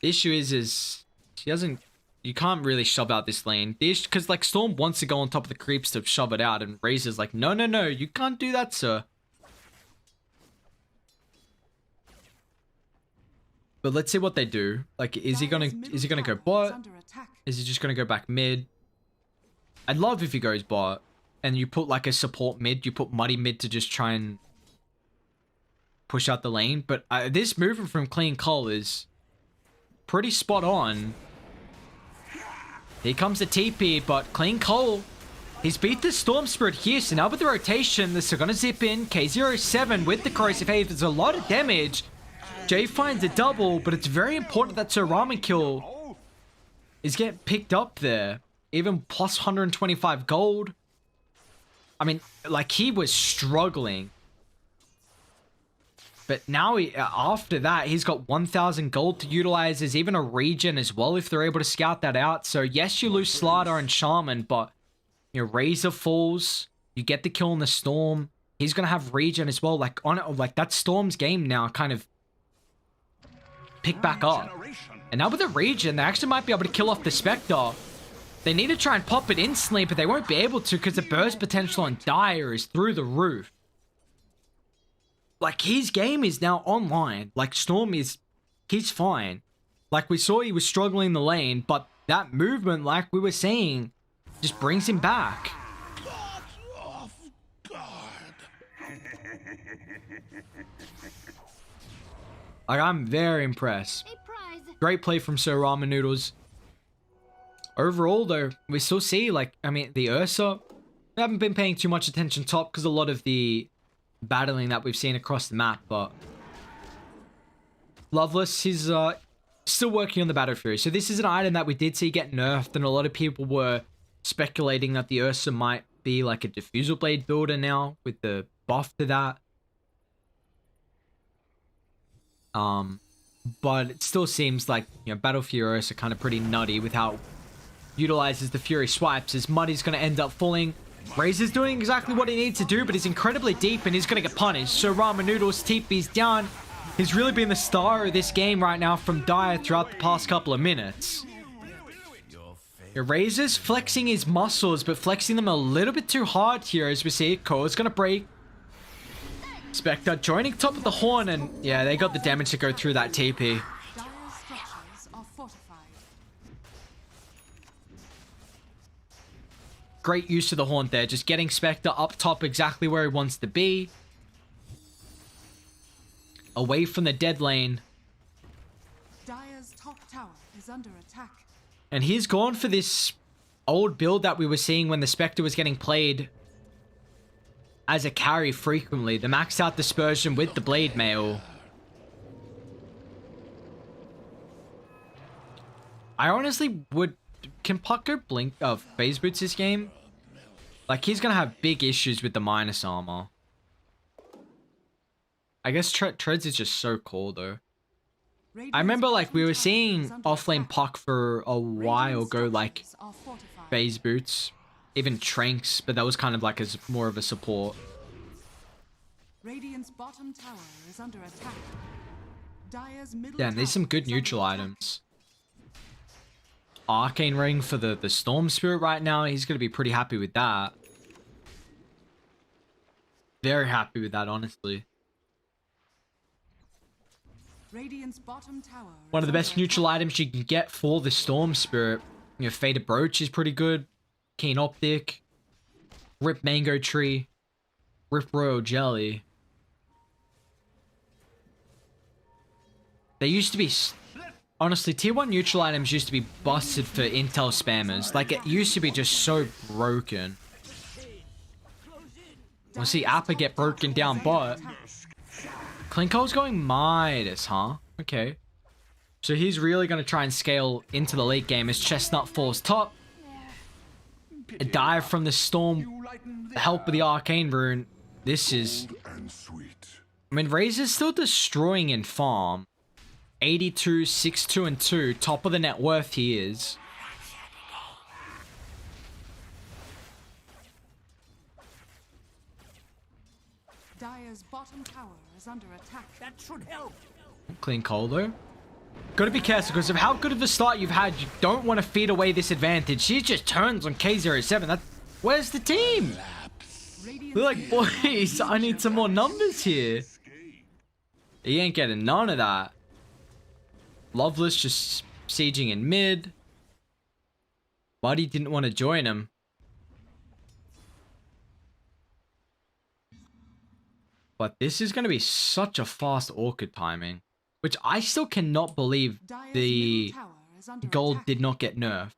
The issue is she doesn't... You can't really shove out this lane. Because like Storm wants to go on top of the creeps to shove it out. And Razor's like, no, no, no. You can't do that, sir. But let's see what they do. Like, is he gonna go bot? Is he just gonna go back mid? I'd love if he goes bot. And you put like a support mid. You put Muddy mid to just try and push out the lane. But this movement from Clean Cull is pretty spot on. Here comes the TP, but Clean Cull, he's beat the Storm Spirit here. So now with the rotation, they're going to zip in. K07 with the corrosive haze. There's a lot of damage. Jay finds a double, but it's very important that Sir Ramen kill is getting picked up there. Even plus 125 gold. I mean, like, he was struggling. But now, after that, he's got 1,000 gold to utilize. There's even a regen as well if they're able to scout that out. So, yes, you lose Slardar and Shaman, but, you know, Razor falls. You get the kill in the Storm. He's going to have regen as well. Like, that Storm's game now kind of pick back up. And now with the regen, they actually might be able to kill off the Spectre. They need to try and pop it instantly, but they won't be able to because the burst potential on Dire is through the roof. Like, his game is now online. Like, Storm is... He's fine. Like, we saw he was struggling in the lane, but that movement, like we were saying, just brings him back. Off guard. Like, I'm very impressed. Great play from Sir Ramen Noodles. Overall, though, we still see, like, I mean, the Ursa, we haven't been paying too much attention top because a lot of the battling that we've seen across the map, but Loveless, he's still working on the Battle Fury. So this is an item that we did see get nerfed, and a lot of people were speculating that the Ursa might be like a Diffusal Blade builder now with the buff to that. But it still seems like, you know, Battle Fury Ursa kind of pretty nutty with how it utilizes the Fury swipes, as Muddy's going to end up falling. Razor's doing exactly what he needs to do, but he's incredibly deep and he's going to get punished. So Ramen Noodles, TP's down. He's really been the star of this game right now from Dire throughout the past couple of minutes. Razor's flexing his muscles, but flexing them a little bit too hard here as we see. Core's going to break. Spectre joining top of the horn, and yeah, they got the damage to go through that TP. Dire's structures are fortified. Great use of the horn there, just getting Spectre up top exactly where he wants to be. Away from the dead lane. Dire's top tower is under attack. And he's gone for this old build that we were seeing when the Spectre was getting played as a carry frequently. The maxed out dispersion with the blade mail. I honestly would... Can Puck go blink phase boots this game? Like, he's gonna have big issues with the minus armor. I guess Treads is just so cool though. I Radiant's remember like we bottom were tower seeing is under offlane attack. Puck for a while Radiant's go, like structures are fortified. phase boots, even Tranks, but that was kind of like as more of a support. Radiant's bottom tower is under attack. Dire's middle Yeah, and there's some tower good is under neutral attack. items. Arcane Ring for the Storm Spirit right now. He's going to be pretty happy with that. Very happy with that, honestly. Radiant's bottom tower One of is the best under neutral attack. items you can get for the Storm Spirit. You know, Faded Brooch is pretty good. Keen Optic. Rip Mango Tree. Rip Royal Jelly. They used to be... Honestly, tier 1 neutral items used to be busted for intel spammers. Like, it used to be just so broken. We'll see Appa get broken down, but... Klinko's going Midas, huh? Okay. So he's really going to try and scale into the late game as Chestnut falls top. A dive from the Storm. The help of the Arcane Rune. This is... And sweet. I mean, Razor's still destroying in farm. 82, 6, 2, and 2. Top of the net worth he is. Dire's bottom tower is under attack. That should help. Clean coal though. Gotta be careful because of how good of a start you've had. You don't want to feed away this advantage. She just turns on K07. That, where's the team? Radiant's They're like, boys, I need some more numbers here. He ain't getting none of that. Loveless just sieging in mid. Buddy didn't want to join him. But this is going to be such a fast Orchid timing. Which I still cannot believe Dire's the middle tower is under gold attack. did not get nerfed.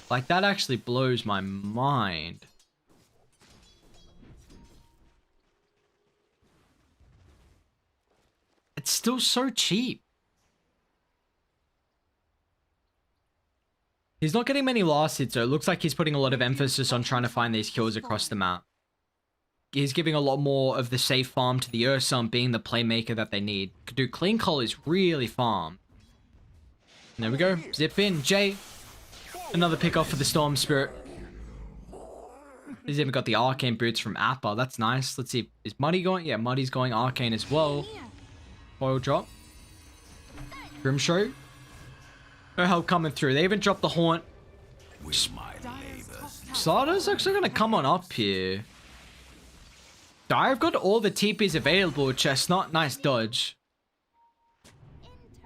Like, that actually blows my mind. It's still so cheap. He's not getting many last hits, so it looks like he's putting a lot of emphasis on trying to find these kills across the map. He's giving a lot more of the safe farm to the Ursum being the playmaker that they need. Dude, Clean Call is really farm. There we go. Zip in. Jay. Another pick off for the Storm Spirit. He's even got the Arcane Boots from Appa. That's nice. Let's see. Is Muddy going? Yeah, Muddy's going Arcane as well. Foil drop. Grimshow. No help coming through. They even dropped the Haunt. Dire's top tower Sada's actually going to come on up here. I've got all the TPs available, Chestnut. Nice dodge.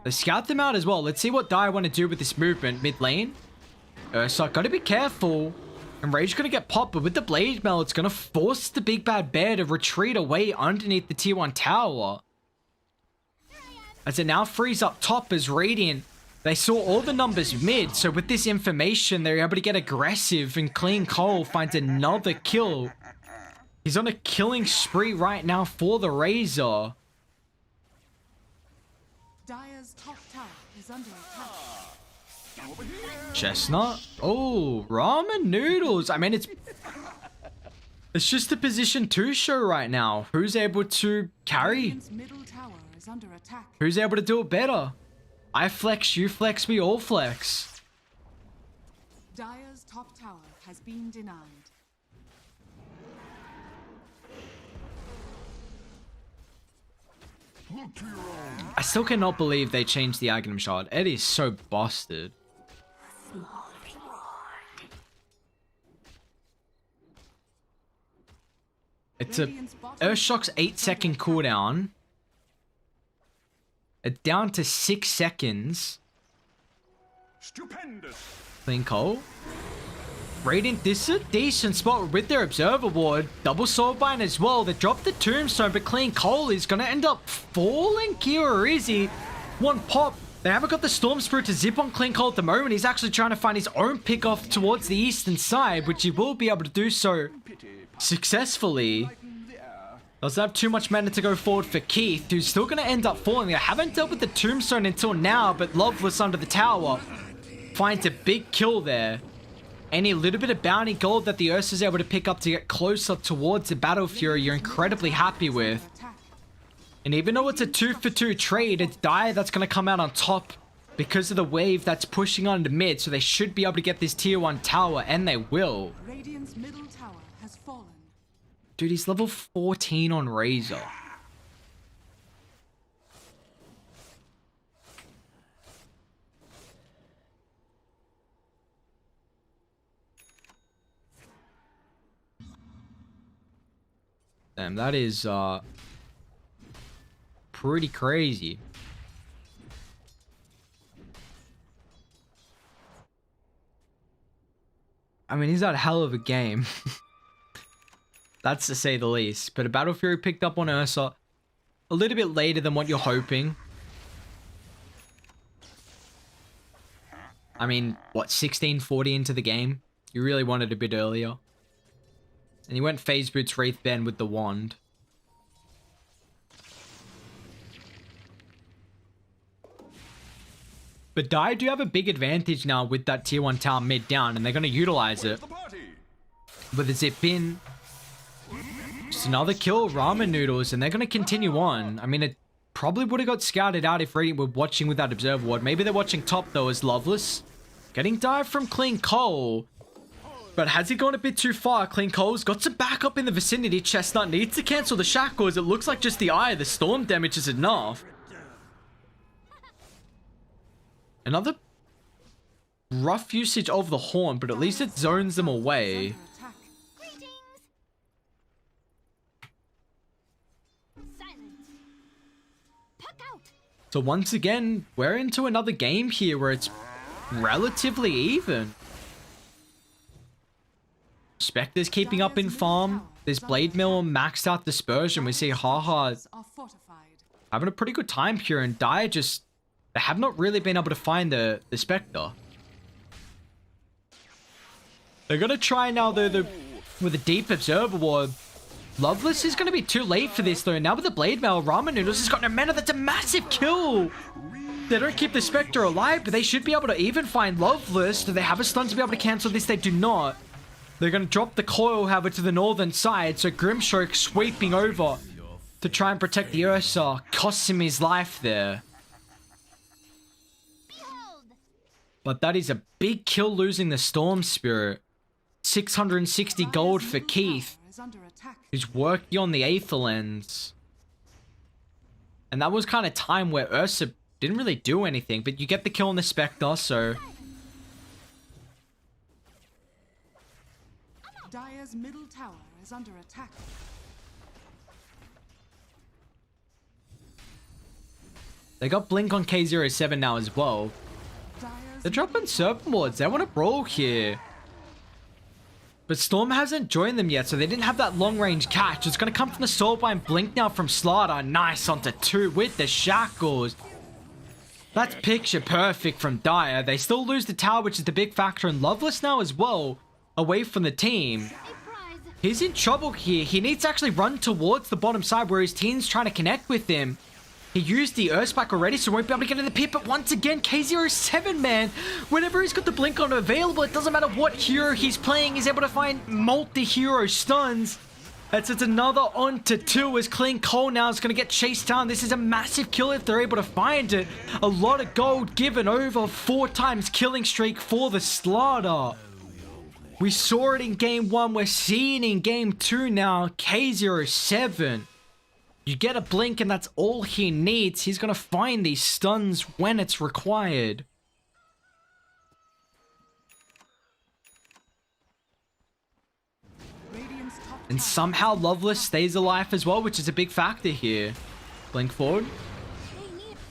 Let's scout them out as well. Let's see what Dire want to do with this movement mid lane. So gotta be careful. And Rage gonna get popped, but with the Blade Mail, it's gonna force the Big Bad Bear to retreat away underneath the tier 1 tower. As it now frees up top as Radiant. They saw all the numbers mid, so with this information, they're able to get aggressive, and Clean Cole finds another kill. He's on a killing spree right now for the Razor. Dire's top tower is under attack. Chestnut. Oh, ramen noodles. I mean, it's just a position 2 show right now. Who's able to carry? Radiant's middle tower is under attack. Who's able to do it better? I flex, you flex, we all flex. Dire's top tower has been denied. Look to your own. I still cannot believe they changed the Aghanim Shard. It is so busted. It's a Earthshock's 8-second cooldown. It's down to 6 seconds. Stupendous. Clean Cole. Radiant, this is a decent spot with their Observer Ward. Double Soulbind as well. They dropped the Tombstone, but Clean Cole is going to end up falling here, or is he? One pop. They haven't got the Storm Spirit to zip on Clean Cole at the moment. He's actually trying to find his own pick off towards the eastern side, which he will be able to do so successfully. Doesn't have too much mana to go forward for Keith, who's still going to end up falling. They haven't dealt with the Tombstone until now, but Loveless under the tower finds a big kill there. any little bit of bounty gold that the Ursa is able to pick up to get closer towards the Battle Fury, you're incredibly happy with. And even though it's a 2-for-2 trade, it's Dire that's going to come out on top because of the wave that's pushing on the mid, so they should be able to get this tier 1 tower, and they will. Radiant's middle tower has fallen. Dude, he's level 14 on Razor. Damn, that is pretty crazy. I mean, he's had a hell of a game. That's to say the least. But a Battle Fury picked up on Ursa a little bit later than what you're hoping. I mean, what, 16:40 into the game? You really wanted a bit earlier. And he went Phase Boots Wraith Band with the wand. But Dire do have a big advantage now with that tier 1 tower mid down, and they're going to utilize it. With a zip in. Just another kill, ramen noodles, and they're going to continue on. I mean, it probably would have got scouted out if Radiant were watching with that observer ward. Maybe they're watching top though as Loveless. Getting dive from Clean Coal. But has he gone a bit too far? Clean Coal's got some backup in the vicinity. Chestnut needs to cancel the shackles. It looks like just the Eye of the Storm damage is enough. Another rough usage of the Horn, but at least it zones them away. So once again, we're into another game here where it's relatively even. Spectre's keeping up in farm. There's Blade Mill maxed out dispersion. We see Haha having a pretty good time here, and Dire just, they have not really been able to find the Spectre. They're gonna try now though with a deep observer ward. Loveless is gonna be too late for this though. Now with the Blade Mail, Ramen Noodles has got no mana. That's a massive kill. They don't keep the Spectre alive, but they should be able to even find Loveless. Do they have a stun to be able to cancel this? They do not. They're going to drop the coil, however, to the northern side. So Grimstroke sweeping over to try and protect the Ursa. Costs him his life there. But that is a big kill losing the Storm Spirit. 660 gold for Keith, who's working on the Aether Lens. And that was kind of time where Ursa didn't really do anything. But you get the kill on the Spectre, so... Dire's middle tower is under attack. They got Blink on K07 now as well. They're dropping Serpent Wards. They want to brawl here. But Storm hasn't joined them yet, so they didn't have that long-range catch. It's going to come from the Soulbind Blink now from Slaughter. Nice onto 2 with the Shackles. That's picture perfect from Dire. They still lose the tower, which is the big factor. And Loveless now as well, away from the team. He's in trouble here. He needs to actually run towards the bottom side where his team's trying to connect with him. He used the Earthspike already, so won't be able to get in the pit. But once again, K07, man, whenever he's got the Blink on available, it doesn't matter what hero he's playing, he's able to find multi-hero stuns. It's another onto 2 as Clean Coal now is going to get chased down. This is a massive kill if they're able to find it. A lot of gold given over. 4 times killing streak for the Slaughter. We saw it in game 1. We're seeing it in game 2 now. K07. You get a blink and that's all he needs. He's going to find these stuns when it's required. And somehow Loveless stays alive as well, which is a big factor here. Blink forward.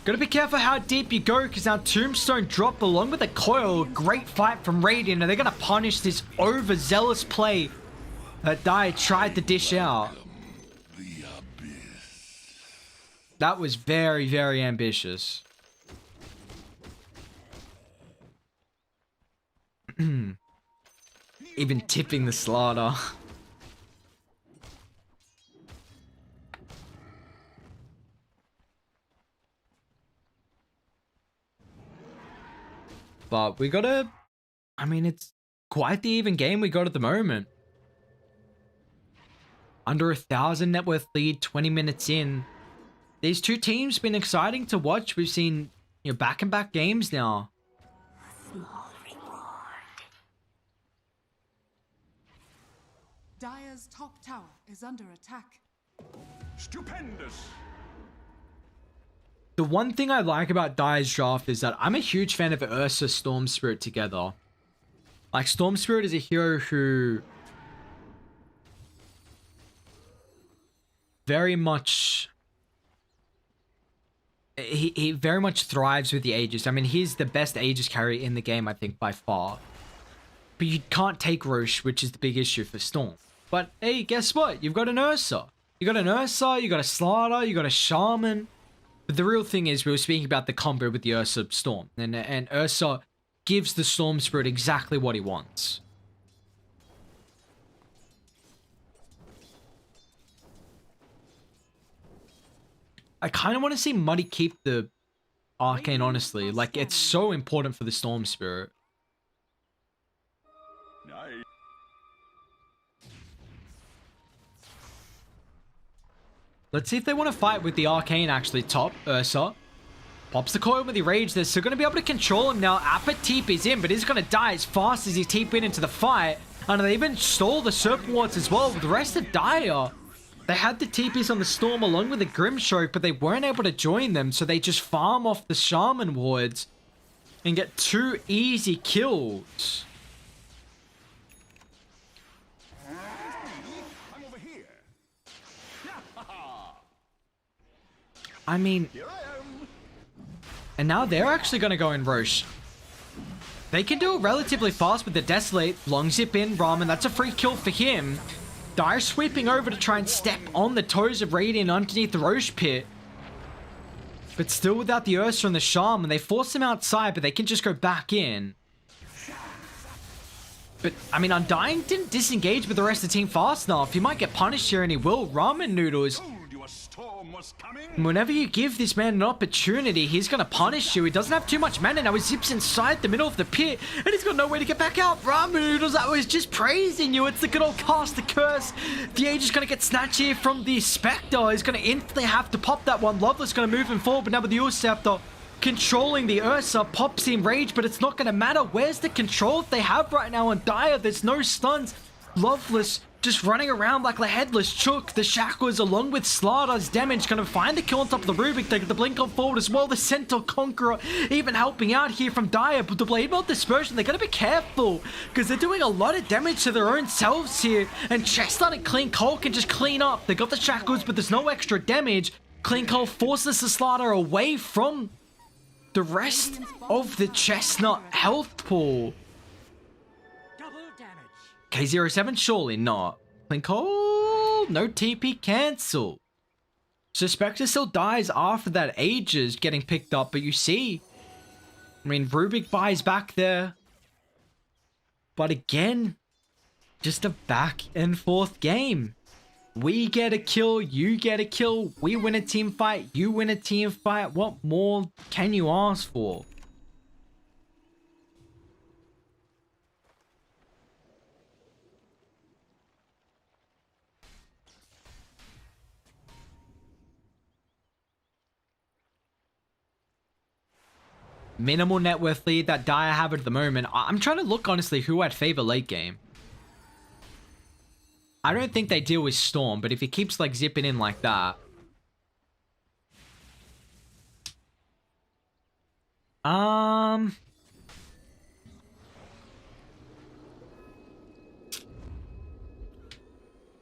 Gotta be careful how deep you go, because now Tombstone drop along with the coil. Great fight from Radiant, and they're gonna punish this overzealous play that Dire tried to dish out. That was very, very ambitious. Even tipping the Slaughter. But we gotta... I mean, it's quite the even game we got at the moment. Under 1,000 net worth lead, 20 minutes in. These two teams been exciting to watch. We've seen, you know, back-and-back games now. Dire's top tower is under attack. Stupendous. The one thing I like about Dire's draft is that I'm a huge fan of Ursa Storm Spirit together. Like, Storm Spirit is a hero who very much... He very much thrives with the Aegis. I mean, he's the best Aegis carry in the game, I think, by far. But you can't take Roche, which is the big issue for Storm. But, hey, guess what? You've got an Ursa. You got an Ursa, you got a Slaughter, you got a Shaman. But the real thing is, we were speaking about the combo with the Ursa Storm. And Ursa gives the Storm Spirit exactly what he wants. I kind of want to see Muddy keep the Arcane, honestly. Like, it's so important for the Storm Spirit. Nice. Let's see if they want to fight with the Arcane, actually. Top, Ursa. Pops the coil with the Rage. They're still going to be able to control him now. Appa TP is in, but he's going to die as fast as he TP into the fight. And they even stole the Serpent Wards as well. The rest of Dire, they had the TPs on the Storm along with the Grimstroke, but they weren't able to join them, so they just farm off the Shaman Wards and get 2 easy kills. I'm over here. I mean... Here I am. And now they're actually going to go in Roche. They can do it relatively fast with the Desolate. Long zip in, Ramen. That's a free kill for him. Dire sweeping over to try and step on the toes of Radiant underneath the Roche pit. But still without the Ursa and the Shaman. They force him outside, but they can just go back in. But, I mean, Undying didn't disengage with the rest of the team fast enough. He might get punished here, and he will. Ramen Noodles. Told you a storm was coming. Whenever you give this man an opportunity, he's going to punish you. He doesn't have too much mana. Now he zips inside the middle of the pit, and he's got no way to get back out. Ramen Noodles, I was just praising you. It's the good old cast the curse. The Age is going to get snatched here from the Spectre. He's going to instantly have to pop that one. Loveless going to move him forward, but now with the Scepter controlling the Ursa, pops in Rage, but it's not going to matter. Where's the control they have right now on Dire? There's no stuns. Loveless just running around like a headless chook. The Shackles along with Slaughter's damage going to find the kill on top of the Rubik. They get the blink on forward as well. The Centaur Conqueror even helping out here from Dire. But the Blade Bolt Dispersion, they got to be careful because they're doing a lot of damage to their own selves here. And Chestnut and Clean Coal can just clean up. They got the Shackles, but there's no extra damage. Clean Coal forces the Slaughter away from the rest of the Chestnut health pool. K07, surely not. Clean Coal, no TP cancel. So Spectre still dies after that Aegis getting picked up, but you see, I mean, Rubik buys back there. But again, just a back and forth game. We get a kill, you get a kill, we win a team fight, you win a team fight. What more can you ask for? Minimal net worth lead that Dire have at the moment. I'm trying to look, honestly, who I'd favor late game. I don't think they deal with Storm, but if he keeps, like, zipping in like that. I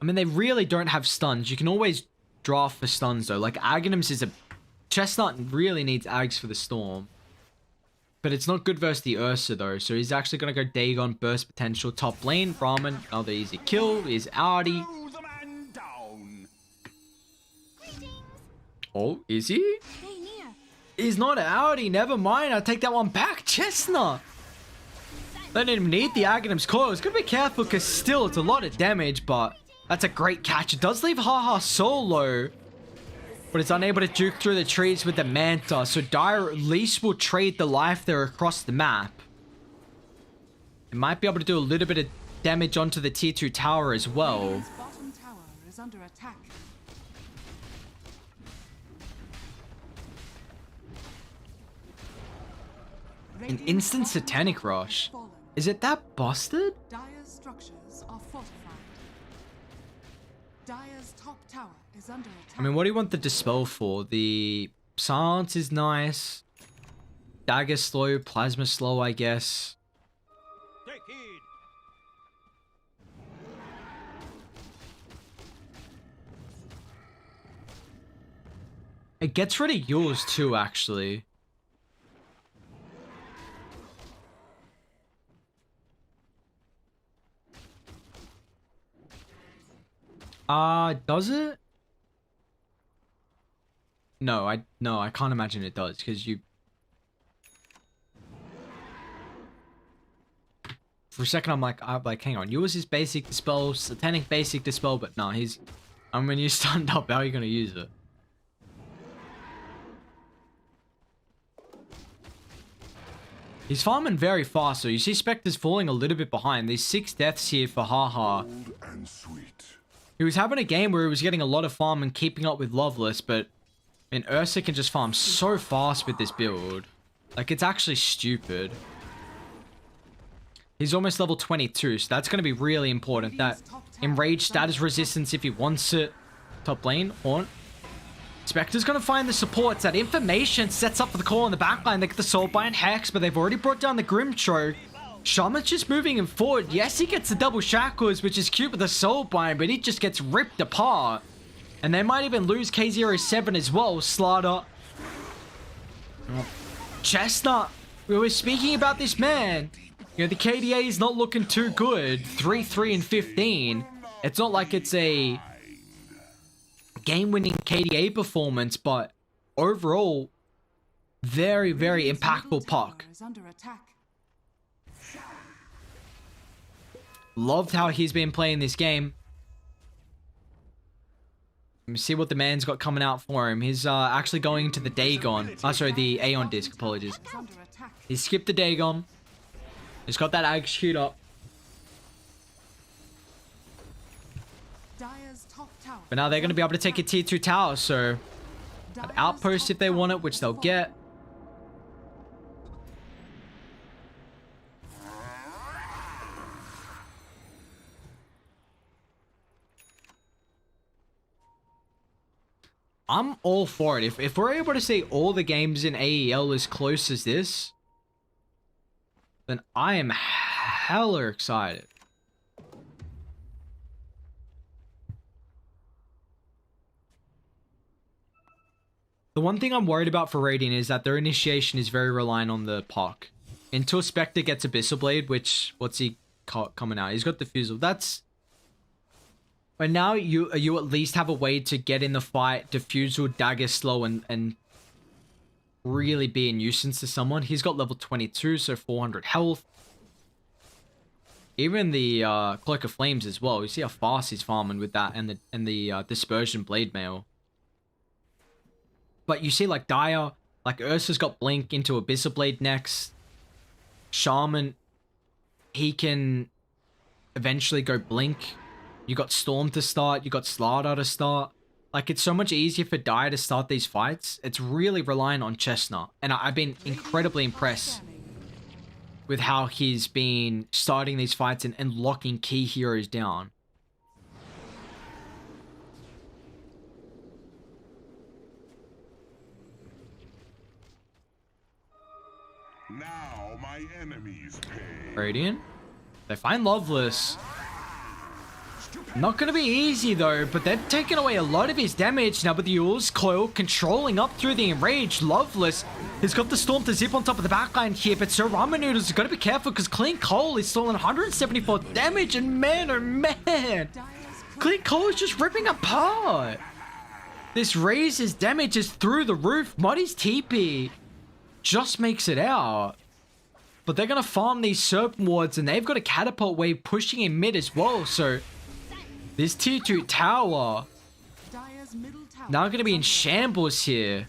mean, they really don't have stuns. You can always draft for stuns, though. Like, Aghanim's is a... Chestnut really needs Ags for the Storm. But it's not good versus the Ursa, though. So he's actually going to go Dagon, Burst Potential, top lane. Ramen, another easy kill. Is Audi. Throw the man down. Oh, is he? He's not Audi. Never mind. I'll take that one back. Chestnut. They didn't even need the Aghanim's coil. It's going to be careful because still it's a lot of damage, but that's a great catch. It does leave Haha solo, but it's unable to juke through the trees with the Manta. So Dire at least will trade the life there across the map. It might be able to do a little bit of damage onto the tier 2 tower as well. Radiant's bottom tower is under attack. An instant satanic rush. Is it that busted? Dire's structures are fortified. Dire's top tower is under attack. I mean, what do you want the dispel for? The silence is nice. Dagger slow, plasma slow, I guess. Take heed. It gets rid of yours too, actually. Does it? No, I can't imagine it does, because you... For a second, I'm like, hang on, yours is basic dispel, satanic basic dispel, but no, he's... I'm gonna use stunned up, how are you gonna use it? He's farming very fast, so you see Spectre's falling a little bit behind. There's 6 deaths here for Haha. And sweet. He was having a game where he was getting a lot of farm and keeping up with Loveless, but... And Ursa can just farm so fast with this build. Like, it's actually stupid. He's almost level 22, so that's going to be really important. That Enraged status resistance if he wants it. Top lane, Haunt. Spectre's going to find the supports. That information sets up for the call in the backline. They get the Soulbind Hex, but they've already brought down the Grim Choke. Shaman's just moving him forward. Yes, he gets the double shackles, which is cute with the Soulbind, but he just gets ripped apart. And they might even lose K07 as well. Slaughter. Chestnut. We were speaking about this man. You know, the KDA is not looking too good. 3-3 and 15. It's not like it's a game-winning KDA performance, but overall, very, very impactful puck. Loved how he's been playing this game. Let me see what the man's got coming out for him. He's actually going to the Dagon. Sorry, the Aeon disc, apologies. He skipped the Dagon. He's got that execute up. But now they're going to be able to take a tier 2 tower, so... An outpost if they want it, which they'll get. I'm all for it. If we're able to see all the games in AEL as close as this, then I am hella excited. The one thing I'm worried about for Radiant is that their initiation is very reliant on the puck. Until Spectre gets Abyssal Blade, which, what's he coming out? He's got Diffusal. That's... But now you at least have a way to get in the fight, Diffusal, Dagger Slow, and really be a nuisance to someone. He's got level 22, so 400 health. Even the Cloak of Flames as well. You see how fast he's farming with that, and the Dispersion Blade Mail. But you see, like, Dire, like, Ursa's got Blink into Abyssal Blade next. Shaman, he can eventually go Blink. You got Storm to start, you got Slaughter to start. Like, it's so much easier for Dire to start these fights. It's really reliant on Chestnut. And I've been incredibly impressed with how he's been starting these fights and locking key heroes down. Now my enemies pay. Radiant. They find Loveless. Not going to be easy though, but they've taken away a lot of his damage now with the Eul's Coil controlling up through the Enraged. Loveless has got the Storm to zip on top of the backline here, but Sir Ramen Noodles has got to be careful because Clean Coal is still on 174 damage, and man, oh man, Clean Coal is just ripping apart. This Razor's damage is through the roof. Muddy's TP just makes it out. But they're going to farm these Serpent Wards, and they've got a Catapult Wave pushing in mid as well, so... This tier 2 tower now going to be in shambles here.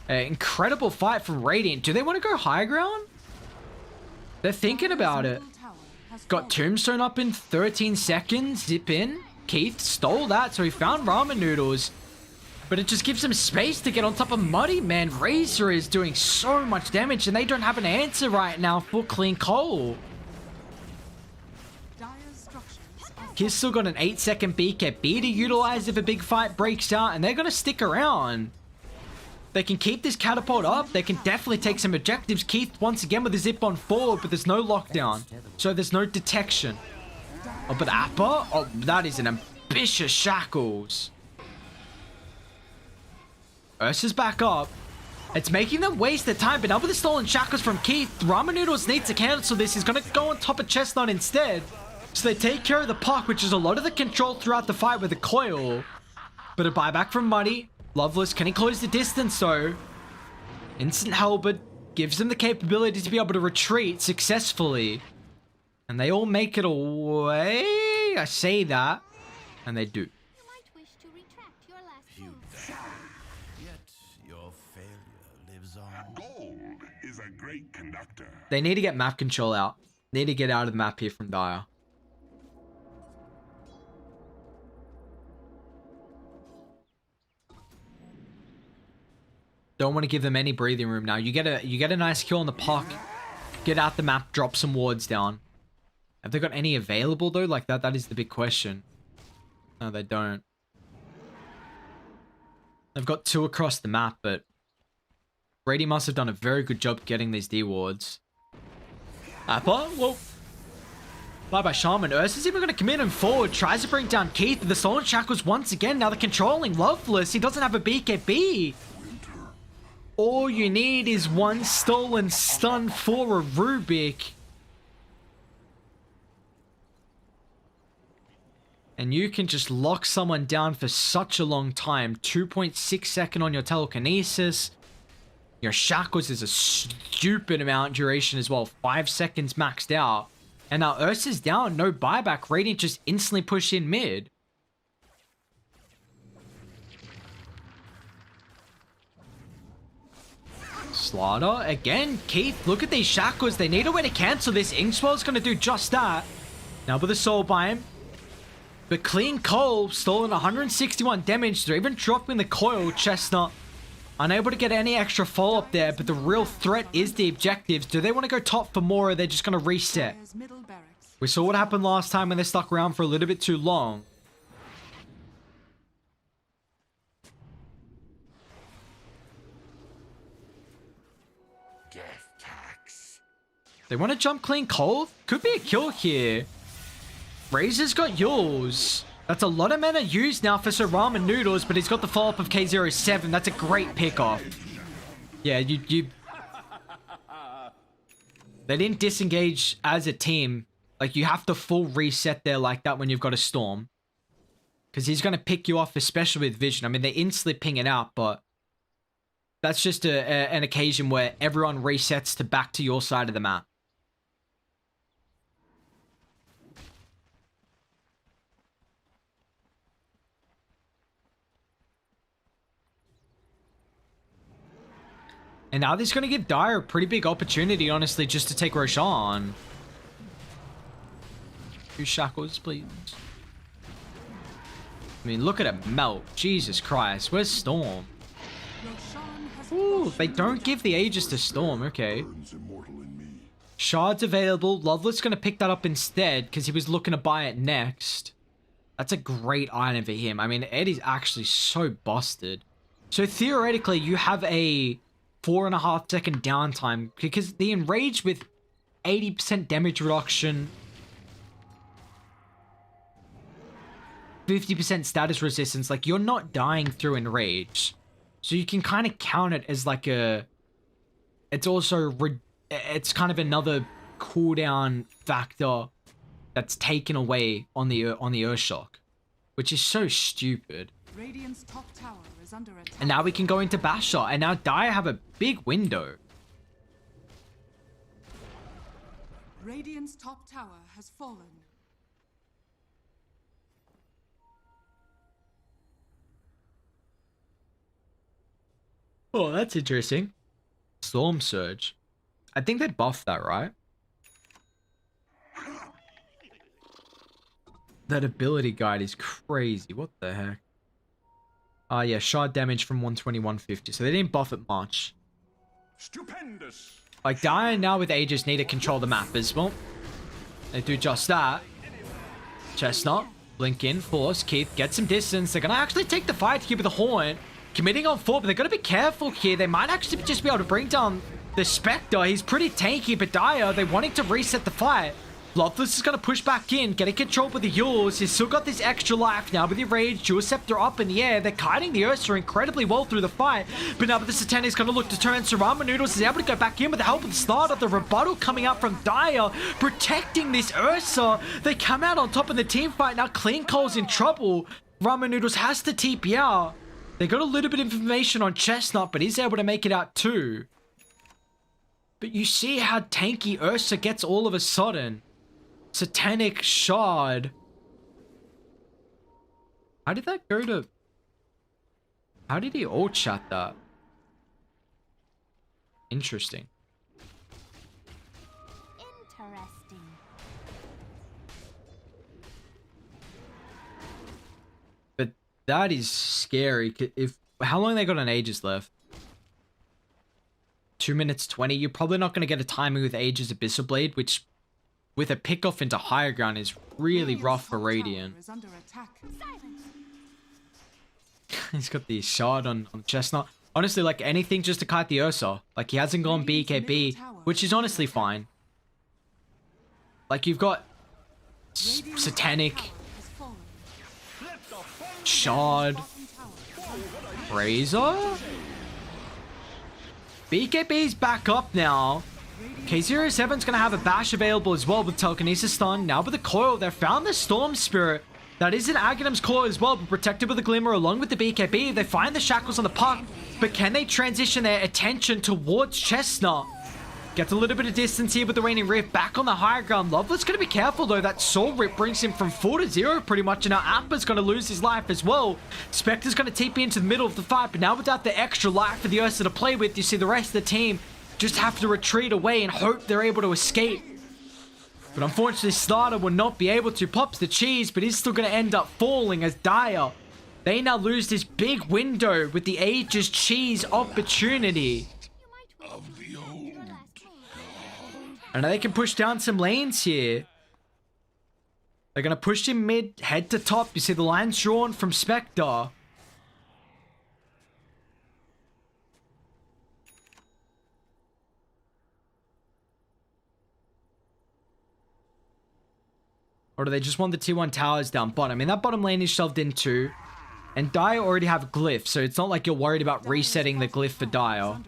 Incredible fight from Radiant. Do they want to go high ground? They're thinking about it. Got Tombstone up in 13 seconds. Zip in. Keith stole that, so he found ramen noodles. But it just gives him space to get on top of Muddy, man. Razor is doing so much damage, and they don't have an answer right now for Clean Coal. He's still got an 8-second BKB to utilize if a big fight breaks out, and they're going to stick around. They can keep this catapult up. They can definitely take some objectives. Keith once again with a zip on forward, but there's no lockdown. So there's no detection. Oh, but Appa? Oh, that is an ambitious Shackles. Ursa's back up. It's making them waste their time, but now with the stolen Shackles from Keith, Ramen Noodles needs to cancel this. He's going to go on top of Chestnut instead. So they take care of the puck, which is a lot of the control throughout the fight with the coil. But a buyback from Muddy. Loveless, can he close the distance though? Instant Halberd gives them the capability to be able to retreat successfully. And they all make it away. I say that. And they do. You might wish to retract your last move. Yet your failure lives on. Gold is a great conductor. They need to get map control out. Need to get out of the map here from Dire. Don't want to give them any breathing room now. You get a nice kill on the puck. Get out the map, drop some wards down. Have they got any available though? Like that is the big question. No, they don't. They've got 2 across the map, but Brady must have done a very good job getting these D wards. Appa? Whoa. Bye-bye, Shaman. Ursa's even going to come in and forward. Tries to bring down Keith. The Stolen Shackles once again. Now they're controlling Loveless. He doesn't have a BKB. All you need is one stolen stun for a Rubik. And you can just lock someone down for such a long time. 2.6 second on your telekinesis. Your Shackles is a stupid amount duration as well. 5 seconds maxed out. And now Ursa's down. No buyback. Radiant just instantly push in mid. Slaughter again. Keith, look at these Shackles. They need a way to cancel this. Inkswell's going to do just that. Now with a soul by him. But Clean Coal stolen 161 damage. They're even dropping the coil. Chestnut unable to get any extra follow-up there. But the real threat is the objectives. Do they want to go top for more, or are they just going to reset? We saw what happened last time when they stuck around for a little bit too long. They want to jump Clean Coal? Could be a kill here. Razor's got yours. That's a lot of mana used now for Sir Ramen Noodles, but he's got the follow-up of K07. That's a great pick-off. Yeah, you... They didn't disengage as a team. Like, you have to full reset there like that when you've got a Storm. Because he's going to pick you off, especially with Vision. I mean, they instantly ping it out, but... That's just an occasion where everyone resets to back to your side of the map. And now this is going to give Dire a pretty big opportunity, honestly, just to take Roshan. 2 Shackles, please. I mean, look at it melt. Jesus Christ. Where's Storm? Ooh, they don't give the Aegis to Storm. Okay. Shard's available. Loveless going to pick that up instead because he was looking to buy it next. That's a great item for him. I mean, Eddie's actually so busted. So theoretically, you have a 4.5 second downtime because the Enrage with 80% damage reduction, 50% status resistance, like you're not dying through Enrage. So you can kind of count it as like a, it's also, it's kind of another cooldown factor that's taken away on the Earthshock, which is so stupid. Radiant's top tower is under attack. And now we can go into Bash Shot, and now Dire have a big window. Radiant's top tower has fallen. Oh, that's interesting. Storm Surge. I think they buffed that, right? That ability guide is crazy. What the heck? Yeah, shard damage from 120, 150. So they didn't buff it much. Stupendous. Like, Dire now with Aegis need to control the map as well. They do just that. Chestnut, blink in, force, Keith, get some distance. They're going to actually take the fight here with the Horn. Committing on 4, but they're going to be careful here. They might actually just be able to bring down the Spectre. He's pretty tanky, but Dire, they wanting to reset the fight. Loveless is going to push back in, getting control with the Yules. He's still got this extra life now with the Rage. Dual Scepter up in the air. They're kiting the Ursa incredibly well through the fight. But now with the Satanic is going to look to turn. So Ramen Noodles is able to go back in with the help of the start of the rebuttal coming out from Dire, protecting this Ursa. They come out on top of the team fight. Now Clean Cole's in trouble. Ramen Noodles has to TP out. They got a little bit of information on Chestnut, but he's able to make it out too. But you see how tanky Ursa gets all of a sudden. Satanic Shard. How did that go to... How did he all chat that? Interesting. Interesting. But that is scary. If how long they got on Aegis left? 2 minutes 20. You're probably not going to get a timing with Aegis Abyssal Blade, which... with a pick-off into higher ground is really rough for Radiant. He's got the shard on Chestnut. Honestly, like anything just to kite the Ursa. Like he hasn't gone BKB, which is honestly fine. Like you've got Satanic, Shard, Razor. BKB's back up now. K07's going to have a bash available as well with Telekinesis Stun. Now with the coil, they've found the Storm Spirit. That is an Aghanim's coil as well, but protected with the Glimmer along with the BKB. They find the shackles on the puck, but can they transition their attention towards Chestnut? Gets a little bit of distance here with the Raining Rift back on the higher ground. Loveless going to be careful though. That Soul Rip brings him from 4 to 0 pretty much, and now Appa's going to lose his life as well. Spectre's going to TP into the middle of the fight, but now without the extra life for the Ursa to play with, you see the rest of the team just have to retreat away and hope they're able to escape. But unfortunately, Starter will not be able to. Pops the cheese, but he's still going to end up falling as Dire. They now lose this big window with the Aegis cheese opportunity. And now they can push down some lanes here. They're going to push him mid, head to top. You see the lines drawn from Spectre. Or do they just want the T1 towers down bottom? I mean, that bottom lane is shoved in too. And Dire already have glyph, so it's not like you're worried about resetting the glyph for Dire.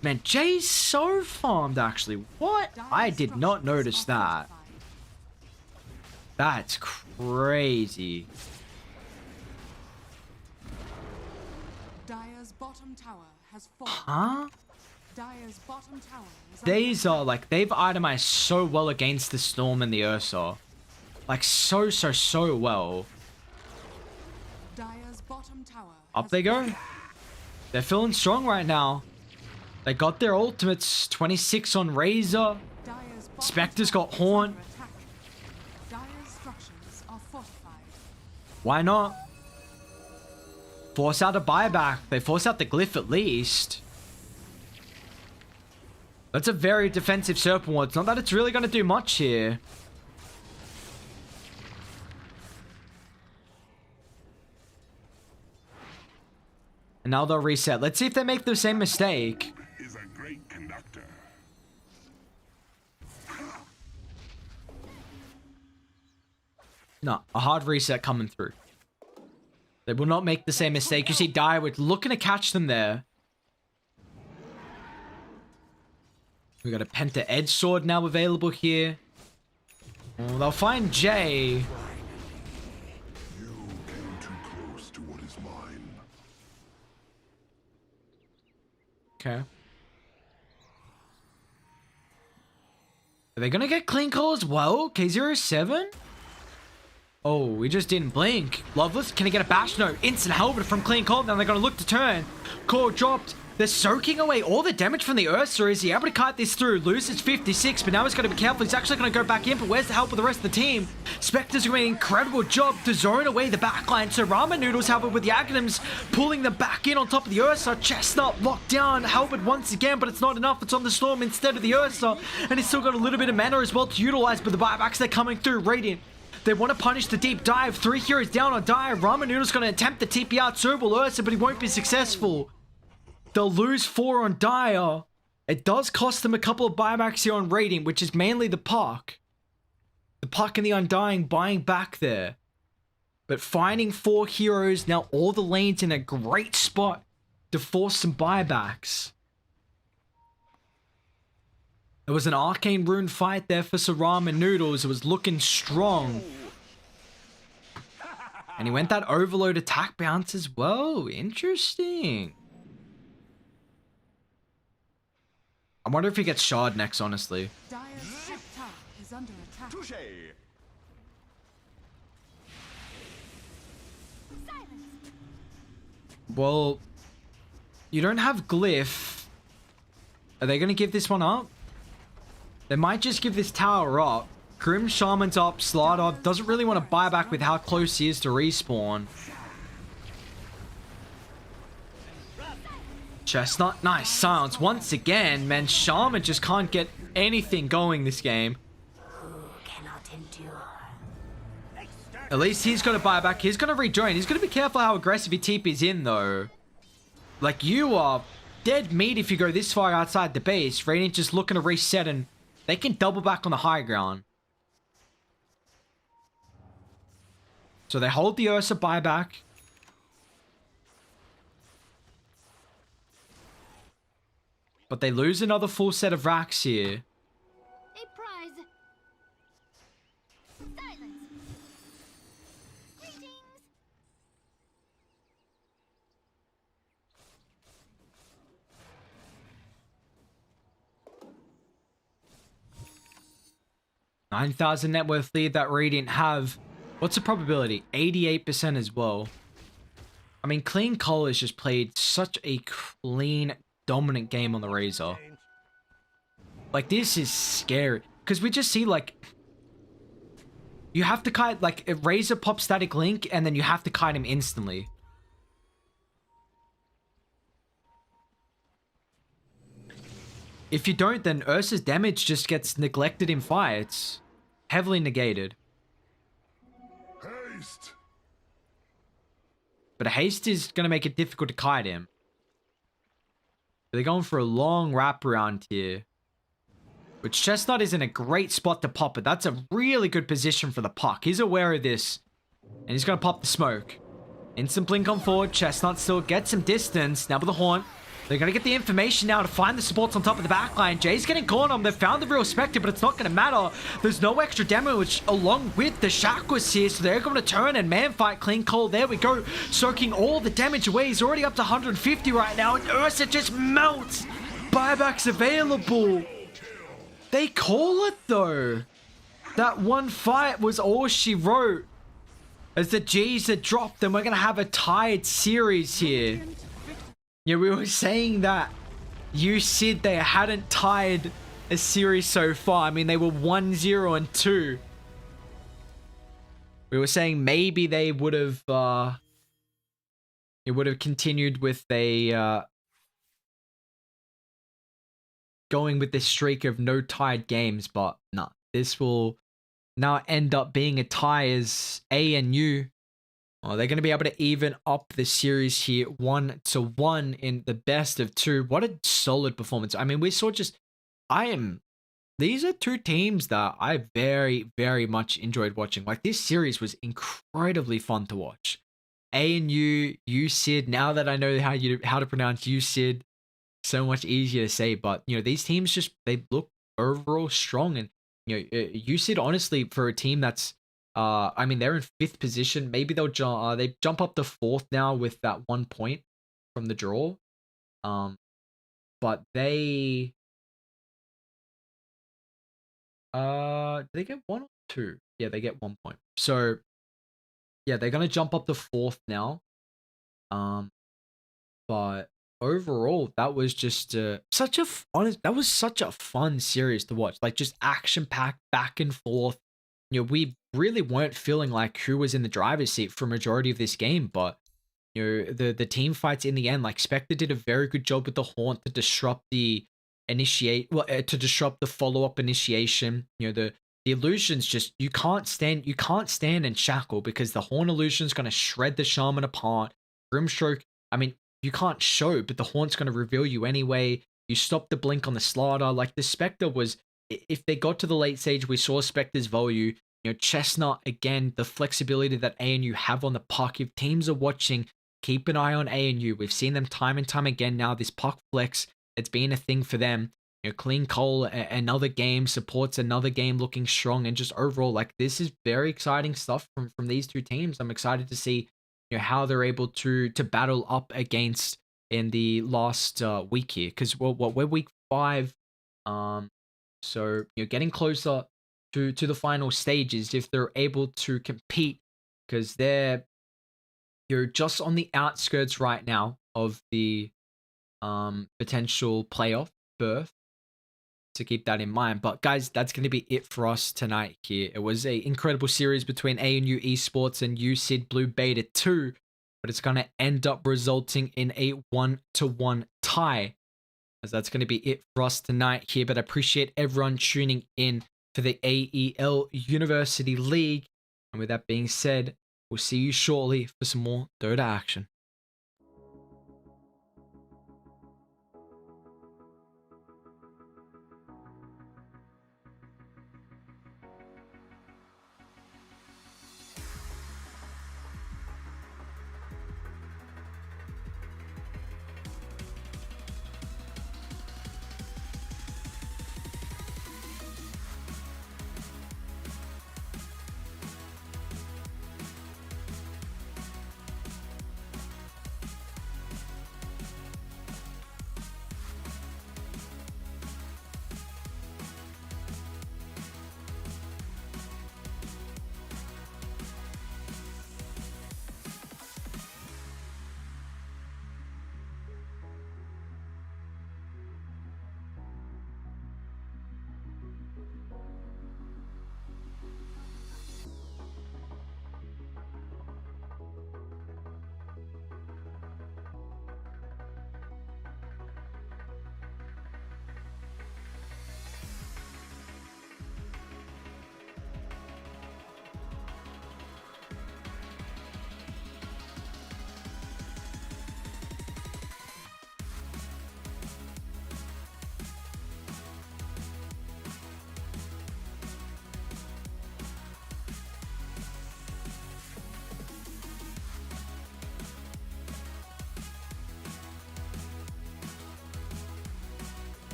Man, Jay's so farmed actually. What? I did not notice that. That's crazy. Dire's bottom tower has fallen. Huh? Dire's bottom tower is These are like, they've itemized so well against the Storm and the Ursa. Like so well. Dire's bottom tower Up they go. They're feeling strong right now. They got their ultimates. 26 on Razor. Spectre's got Horn. Dire's structures are fortified. Why not? Force out a buyback. They force out the glyph at least. That's a very defensive Serpent Ward. It's not that it's really going to do much here. And now they'll reset. Let's see if they make the same mistake. Is a great conductor. No, a hard reset coming through. They will not make the same mistake. You see Dire looking to catch them there. We got a Penta Edge Sword now available here. Oh, they'll find Jay. You came too close to what is mine. Okay. Are they gonna get clean call as well? K07? Oh, we just didn't blink. Loveless, can he get a bash? No. Instant helmet from Clean Cold. Now they're going to look to turn. Core dropped. They're soaking away all the damage from the Ursa. Is he able to kite this through? Loses 56, but now he's got to be careful. He's actually going to go back in, but where's the help with the rest of the team? Spectre's doing an incredible job to zone away the backline. So Ramen Noodles have it with the Aghanims pulling them back in on top of the Ursa. Chestnut locked down. Halberd once again, but it's not enough. It's on the Storm instead of the Ursa. And he's still got a little bit of mana as well to utilize, but the buybacks, they're coming through. Radiant. They want to punish the deep dive. 3 heroes down on Dire. Ramen Noodle's going to attempt the TP out. So will Ursa, but he won't be successful. They'll lose 4 on Dire. It does cost them a couple of buybacks here on Radiant, which is mainly the Puck. The Puck and the Undying buying back there. But finding 4 heroes, now all the lanes in a great spot to force some buybacks. It was an Arcane Rune fight there for Saram and Noodles. It was looking strong. And he went that Overload attack bounce as well. Interesting. I wonder if he gets shard next, honestly. Dire's top tower is under attack. Touche. Well, you don't have Glyph. Are they going to give this one up? They might just give this tower up. Grim Shaman's up, Slardov doesn't really want to buy back with how close he is to respawn. Chestnut, nice silence once again. Man, Shaman just can't get anything going this game. At least he's got to buy back. He's going to rejoin. He's going to be careful how aggressive he TP's in, though. Like, you are dead meat if you go this far outside the base. Radiant just looking to reset, and they can double back on the high ground. So they hold the Ursa buyback. But they lose another full set of racks here. A prize. Silence. Greetings. $9,000 net worth lead that Radiant have. What's the probability? 88% as well. I mean, Clean Colors just played such a clean, dominant game on the Razor. Like, this is scary. Because we just see, like... You have to kite, like, Razor pop static link, and then you have to kite him instantly. If you don't, then Ursa's damage just gets neglected in fights. Heavily negated. Haste! But a haste is going to make it difficult to kite him. They're going for a long wraparound here. Which Chestnut is in a great spot to pop it. That's a really good position for the Puck. He's aware of this. And he's going to pop the smoke. Instant blink on forward. Chestnut still gets some distance. Now with the Haunt. They're going to get the information now to find the supports on top of the backline. Jay's getting caught on them. They've found the real Spectre, but it's not going to matter. There's no extra damage along with the Chakras here, so they're going to turn and man fight Clean Cold. There we go. Soaking all the damage away. He's already up to 150 right now, and Ursa just melts. Buybacks available. They call it, though. That one fight was all she wrote. As the G's are dropped, then we're going to have a tied series here. Yeah, we were saying that USYD, they hadn't tied a series so far. I mean, they were 1-0 and 2. We were saying maybe they would have it would have continued with a going with this streak of no tied games, but nah. This will now end up being a tie as ANU. Oh, they're going to be able to even up the series here 1-1 in the best of 2. What a solid performance. I mean, we saw just... These are two teams that I very, very much enjoyed watching. Like, this series was incredibly fun to watch. ANU, USYD, now that I know how to pronounce USYD, so much easier to say. But, you know, these teams just, they look overall strong. And, you know, USYD, honestly, for a team that's... I mean, they're in 5th position. Maybe they'll they jump up to 4th now with that 1 point from the draw. But they... do they get 1 or 2? Yeah, they get 1 point. So, yeah, they're gonna jump up to 4th now. But overall, that was just that was such a fun series to watch. Like just action packed, back and forth. We really weren't feeling like who was in the driver's seat for a majority of this game, but the team fights in the end, like Spectre did a very good job with the Haunt to disrupt the to disrupt the follow-up initiation. The illusions, just you can't stand in Shackle because the Haunt illusion's going to shred the Shaman apart. Grimstroke, I mean, you can't show, but the Haunt's going to reveal you anyway. You stop the blink on the Slider. Like the Spectre was, if they got to the late stage, we saw Spectre's value. Chestnut, again, the flexibility that ANU have on the puck. If teams are watching, keep an eye on ANU. We've seen them time and time again now. This puck flex, it's been a thing for them. Clean Cole, another game, supports another game looking strong, and just overall, like, this is very exciting stuff from these two teams. I'm excited to see how they're able to battle up against in the last week here, because we're week 5, so getting closer to the final stages if they're able to compete, because you're just on the outskirts right now of the potential playoff berth. To keep that in mind. But guys, that's going to be it for us tonight here. It was an incredible series between ANU Esports and USYD Blue Beta 2, but it's going to end up resulting in a 1-1 tie, as that's going to be it for us tonight here. But I appreciate everyone tuning in for the AEL University League. And with that being said, we'll see you shortly for some more Dota action.